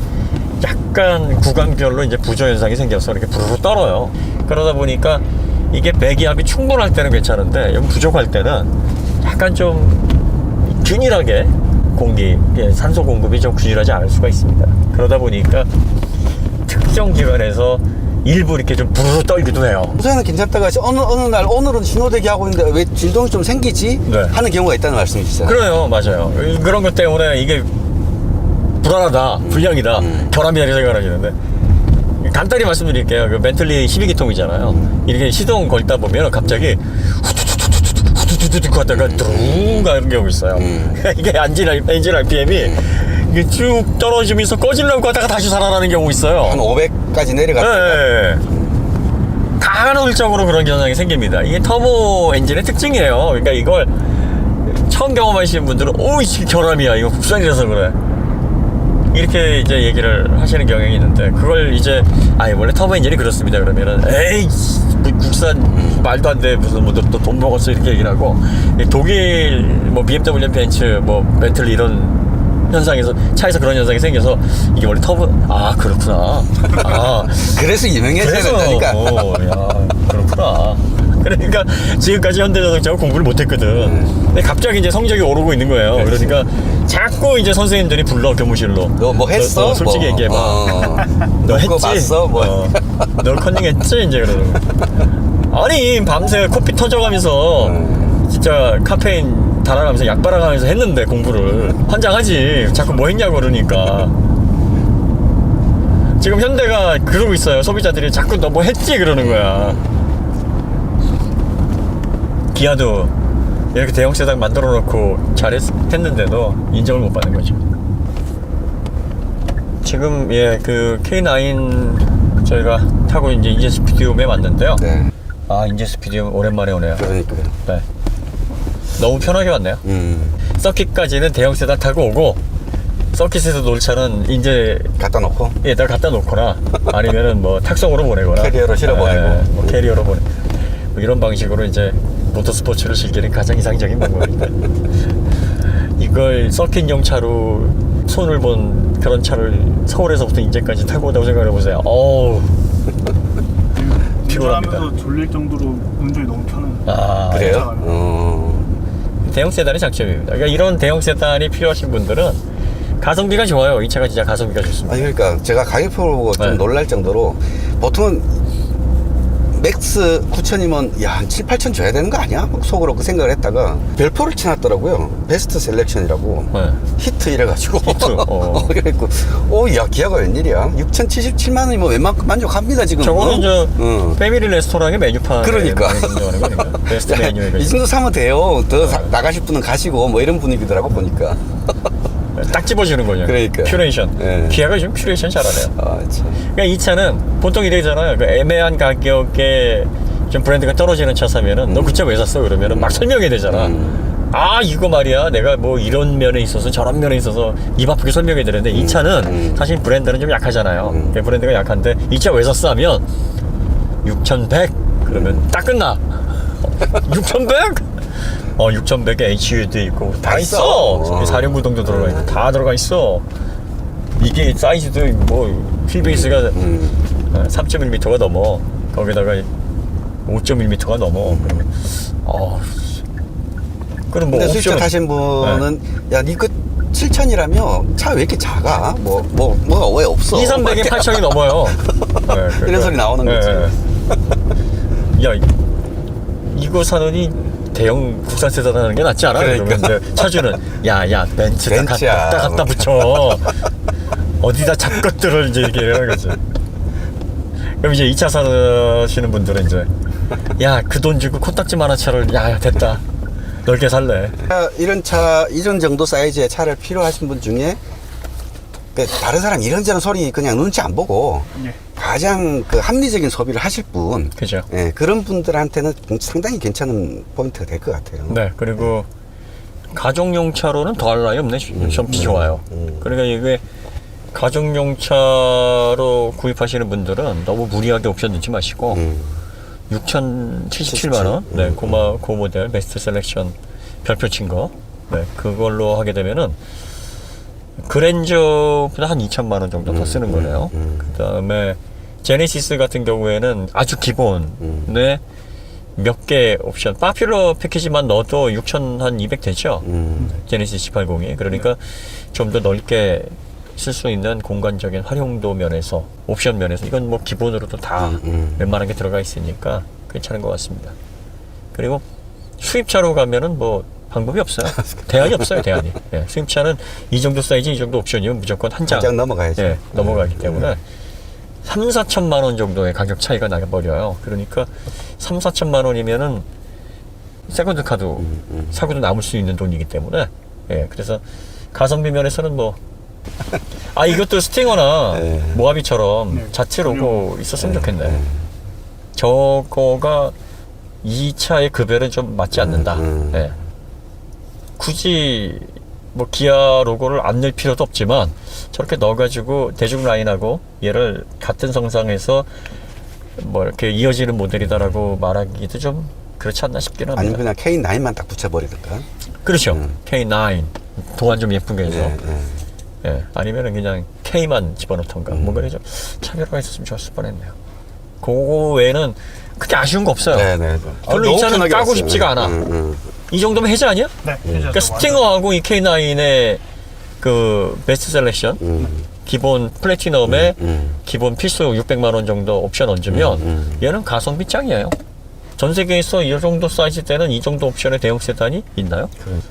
Speaker 1: 약간 구간별로 이제 부조 현상이 생겨서 이렇게 부르르 떨어요. 그러다 보니까 이게 배기압이 충분할 때는 괜찮은데 여기 부족할 때는 약간 좀 균일하게 공기, 산소 공급이 좀 균일하지 않을 수가 있습니다. 그러다 보니까 특정 기간에서 일부 이렇게 좀 부르르 떨기도 해요.
Speaker 4: 우선은 괜찮다가 어느 날 오늘은 신호대기 하고 있는데 왜 진동이 좀 생기지?
Speaker 1: 네.
Speaker 4: 하는 경우가 있다는 말씀이시잖아요.
Speaker 1: 그래요, 맞아요. 그런 것 때문에 이게 불안하다, 불량이다, 결함이다 이렇게 생각하시는데 간단히 말씀드릴게요. 그 벤틀리 12기통이잖아요. 이렇게 시동 걸다 보면 갑자기 후두두두두두두두두 하다가 드릉 가는 경우 있어요. 이게 엔진 RPM이 이게 쭉 떨어지면서 꺼지려고 하다가 다시 살아나는 경우 있어요.
Speaker 4: 한 500까지 내려갔다가
Speaker 1: 네. 간헐적으로 그런 현상이 생깁니다. 이게 터보 엔진의 특징이에요. 그러니까 이걸 처음 경험하시는 분들은 오, 이 결함이야. 이거 국산이라서 그래. 이렇게 이제 얘기를 하시는 경향이 있는데 그걸 이제 원래 터보 엔진이 그렇습니다. 그러면은 에이 국산 말도 안 돼 무슨 뭐 또 돈 먹었어 이렇게 얘기를 하고 독일 뭐 BMW, 벤츠, 뭐 벤틀리 이런 현상에서 차에서 그런 현상이 생겨서 이게 원래 터보 그렇구나.
Speaker 4: 그래서 유명해져야 된다니까.
Speaker 1: 야 그렇구나. 그러니까 지금까지 현대자동차가 공부를 못했거든. 근데 갑자기 이제 성적이 오르고 있는 거예요. 그러니까 자꾸 이제 선생님들이 불러 교무실로.
Speaker 4: 너 뭐 했어?
Speaker 1: 너 솔직히
Speaker 4: 뭐,
Speaker 1: 얘기해봐. 너
Speaker 4: 그거
Speaker 1: 했지?
Speaker 4: 봤어? 뭐.
Speaker 1: 너 컨닝했지? 이제 그러는 거. 아니 밤새 코피 터져가면서 진짜 카페인 달아가면서 약 빨아가면서 했는데 공부를 환장하지. 자꾸 뭐 했냐고 그러니까. 지금 현대가 그러고 있어요. 소비자들이 자꾸 너 뭐 했지? 그러는 거야. 기아도 이렇게 대형 세단 만들어 놓고 했는데도 인정을 못 받는 거죠. 지금 그 K9 저희가 타고 이제 인제 스피디움에 왔는데요.
Speaker 4: 네.
Speaker 1: 인제 스피디움 오랜만에 오네요.
Speaker 4: 그러니까요.
Speaker 1: 네. 너무 편하게 왔네요. 서킷까지는 대형 세단 타고 오고 서킷에서 놀 차는 이제
Speaker 4: 갖다 놓고
Speaker 1: 얘들 갖다 놓거나 아니면은 뭐 탁송으로 보내거나
Speaker 4: 캐리어로 실어보내고.
Speaker 1: 뭐 캐리어로 보내 뭐 이런 방식으로 이제 모터스포츠를 즐기는 가장 이상적인 방법입니다. 이걸 서킷용 차로 손을 본 그런 차를 서울에서부터 인제까지 타고 온다고 생각해 보세요. 어우 피곤합니다.
Speaker 3: 운전하면서 졸릴 정도로 운전이 너무 편한.
Speaker 4: 그래요?
Speaker 1: 대형 세단의 장점입니다. 그러니까 이런 대형 세단이 필요하신 분들은 가성비가 좋아요. 이 차가 진짜 가성비가 좋습니다.
Speaker 4: 아니 그러니까 제가 가격표를 보고 좀
Speaker 1: 네.
Speaker 4: 놀랄 정도로 보통은 맥스 9,000이면 한 7, 8천 줘야 되는 거 아니야? 막 속으로 그 생각을 했다가 별표를 치놨더라고요. 베스트 셀렉션이라고.
Speaker 1: 네.
Speaker 4: 히트 이래가지고.
Speaker 1: 히트,
Speaker 4: 그래갖고, 야, 기아가 웬일이야? 6,077만 원이면 웬만큼 만족합니다, 지금.
Speaker 1: 저거는 패밀리 레스토랑의 메뉴판
Speaker 4: 그러니까.
Speaker 1: 인정하는 거니까. 베스트
Speaker 4: 야,
Speaker 1: 메뉴에
Speaker 4: 이 정도 사면 돼요. 더 나가실 분은 가시고, 뭐 이런 분위기더라고, 보니까.
Speaker 1: 딱 집어주는 거죠.
Speaker 4: 그러니까.
Speaker 1: 큐레이션.
Speaker 4: 네.
Speaker 1: 기아가 지금 큐레이션 잘하네요.
Speaker 4: 참.
Speaker 1: 그러니까 이 차는 보통 이래잖아요. 그 애매한 가격에 좀 브랜드가 떨어지는 차 사면은 너 그 차 왜 샀어? 그러면은 막 설명해야 되잖아. 이거 말이야. 내가 뭐 이런 면에 있어서 저런 면에 있어서 입 아프게 설명해야 되는데 이 차는 사실 브랜드는 좀 약하잖아요. 브랜드가 약한데 이 차 왜 샀어? 하면 6,100 그러면 딱 끝나. 6,100? 6,100에 HU도 있고 다 있어. 사륜구동도 들어가 있고 다 들어가 있어. 이게 사이즈도 뭐 휠베이스가 3.1m가 넘어. 거기다가 5.1m가 넘어. 그러면 그럼 뭐
Speaker 4: 근데 수입차
Speaker 1: 옵션은-
Speaker 4: 타신 분은 야, 니그 7,000이라며 차 왜 이렇게 작아? 뭐가 왜 없어?
Speaker 1: 2,300에 8,000이 넘어요. 네,
Speaker 4: 이런 소리 나오는 거지.
Speaker 1: 야, 이거 사느니 대형 국산 세단 하는 게 낫지 않아?
Speaker 4: 그러니까.
Speaker 1: 그러면 이제 차주는 야 벤츠
Speaker 4: 벤츠야.
Speaker 1: 갖다 붙여. 어디다 잡것들을 이제 이렇게 하는 거지. 그럼 이제 2차 사시는 분들은 이제 야 그 돈 주고 코딱지만한 차를 야 됐다 넓게 살래.
Speaker 4: 이런 정도 사이즈의 차를 필요하신 분 중에 다른 사람 이런저런 소리 그냥 눈치 안 보고
Speaker 3: 예.
Speaker 4: 가장 그 합리적인 소비를 하실 분,
Speaker 1: 그죠.
Speaker 4: 예, 그런 분들한테는 상당히 괜찮은 포인트가 될 것 같아요.
Speaker 1: 네, 그리고 가정용 차로는 더할 나위 없네. 좀 좋아요. 그러니까 이게 가정용 차로 구입하시는 분들은 너무 무리하게 옵션 넣지 마시고 6,077만 원, 네, 그 모델 베스트 셀렉션 별표 친 거, 네, 그걸로 하게 되면은 그랜저보다 한 2천만 원 정도 더 쓰는 거네요. 그다음에 제네시스 같은 경우에는 아주 기본에 몇 개 옵션, 파퓰러 패키지만 넣어도 6,200 되죠. 제네시스 180이. 그러니까 좀 더 넓게 쓸 수 있는 공간적인 활용도 면에서, 옵션 면에서 이건 뭐 기본으로도 다 웬만한 게 들어가 있으니까 괜찮은 것 같습니다. 그리고 수입차로 가면은 뭐 방법이 없어요. 대안이 없어요, 대안이. 예, 수입차는 이 정도 사이즈, 이 정도 옵션이면 무조건 한 장.
Speaker 4: 한 장 넘어가야죠.
Speaker 1: 예, 넘어가기 때문에 3, 4천만 원 정도의 가격 차이가 나버려요. 그러니까 3, 4천만 원이면은 세컨드 카드 사고도 남을 수 있는 돈이기 때문에, 예, 그래서 가성비 면에서는 뭐, 이것도 스팅어나 모하비처럼 자체 로고 있었으면 좋겠네. 저거가 이 차의 급여는 좀 맞지 않는다. 예. 굳이 뭐 기아 로고를 안 넣을 필요도 없지만 저렇게 넣어가지고 대중 라인하고 얘를 같은 성상에서 뭐 이렇게 이어지는 모델이다라고 말하기도 좀 그렇지 않나 싶긴 합니다.
Speaker 4: 아니면 그냥 K9만 딱 붙여버리든가.
Speaker 1: 그렇죠. K9 도안 좀 예쁜 게 해서, 예, 아니면은 그냥 K만 집어넣던가 뭔가 좀 차별화가 있었으면 좋았을 뻔했네요. 그거 외에는 크게 아쉬운 거 없어요.
Speaker 4: 네네.
Speaker 1: 별로 이 차는 까고 싶지가 않아. 이 정도면 해제 아니야?
Speaker 3: 네.
Speaker 1: 그러니까 스팅어하고 이 K9의 그 베스트 셀렉션, 기본 플래티넘에 기본 필수 600만 원 정도 옵션 얹으면 얘는 가성비 짱이에요. 전 세계에서 이 정도 사이즈 때는 이 정도 옵션의 대형 세단이 있나요?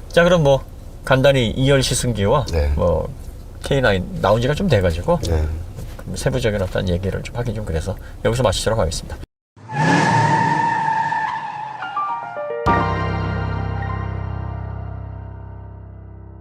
Speaker 1: 자, 그럼 뭐 간단히 2열 시승기와 뭐 K9 나온 지가 좀 돼가지고 세부적인 어떤 얘기를 좀 하긴 좀 그래서 여기서 마치도록 하겠습니다.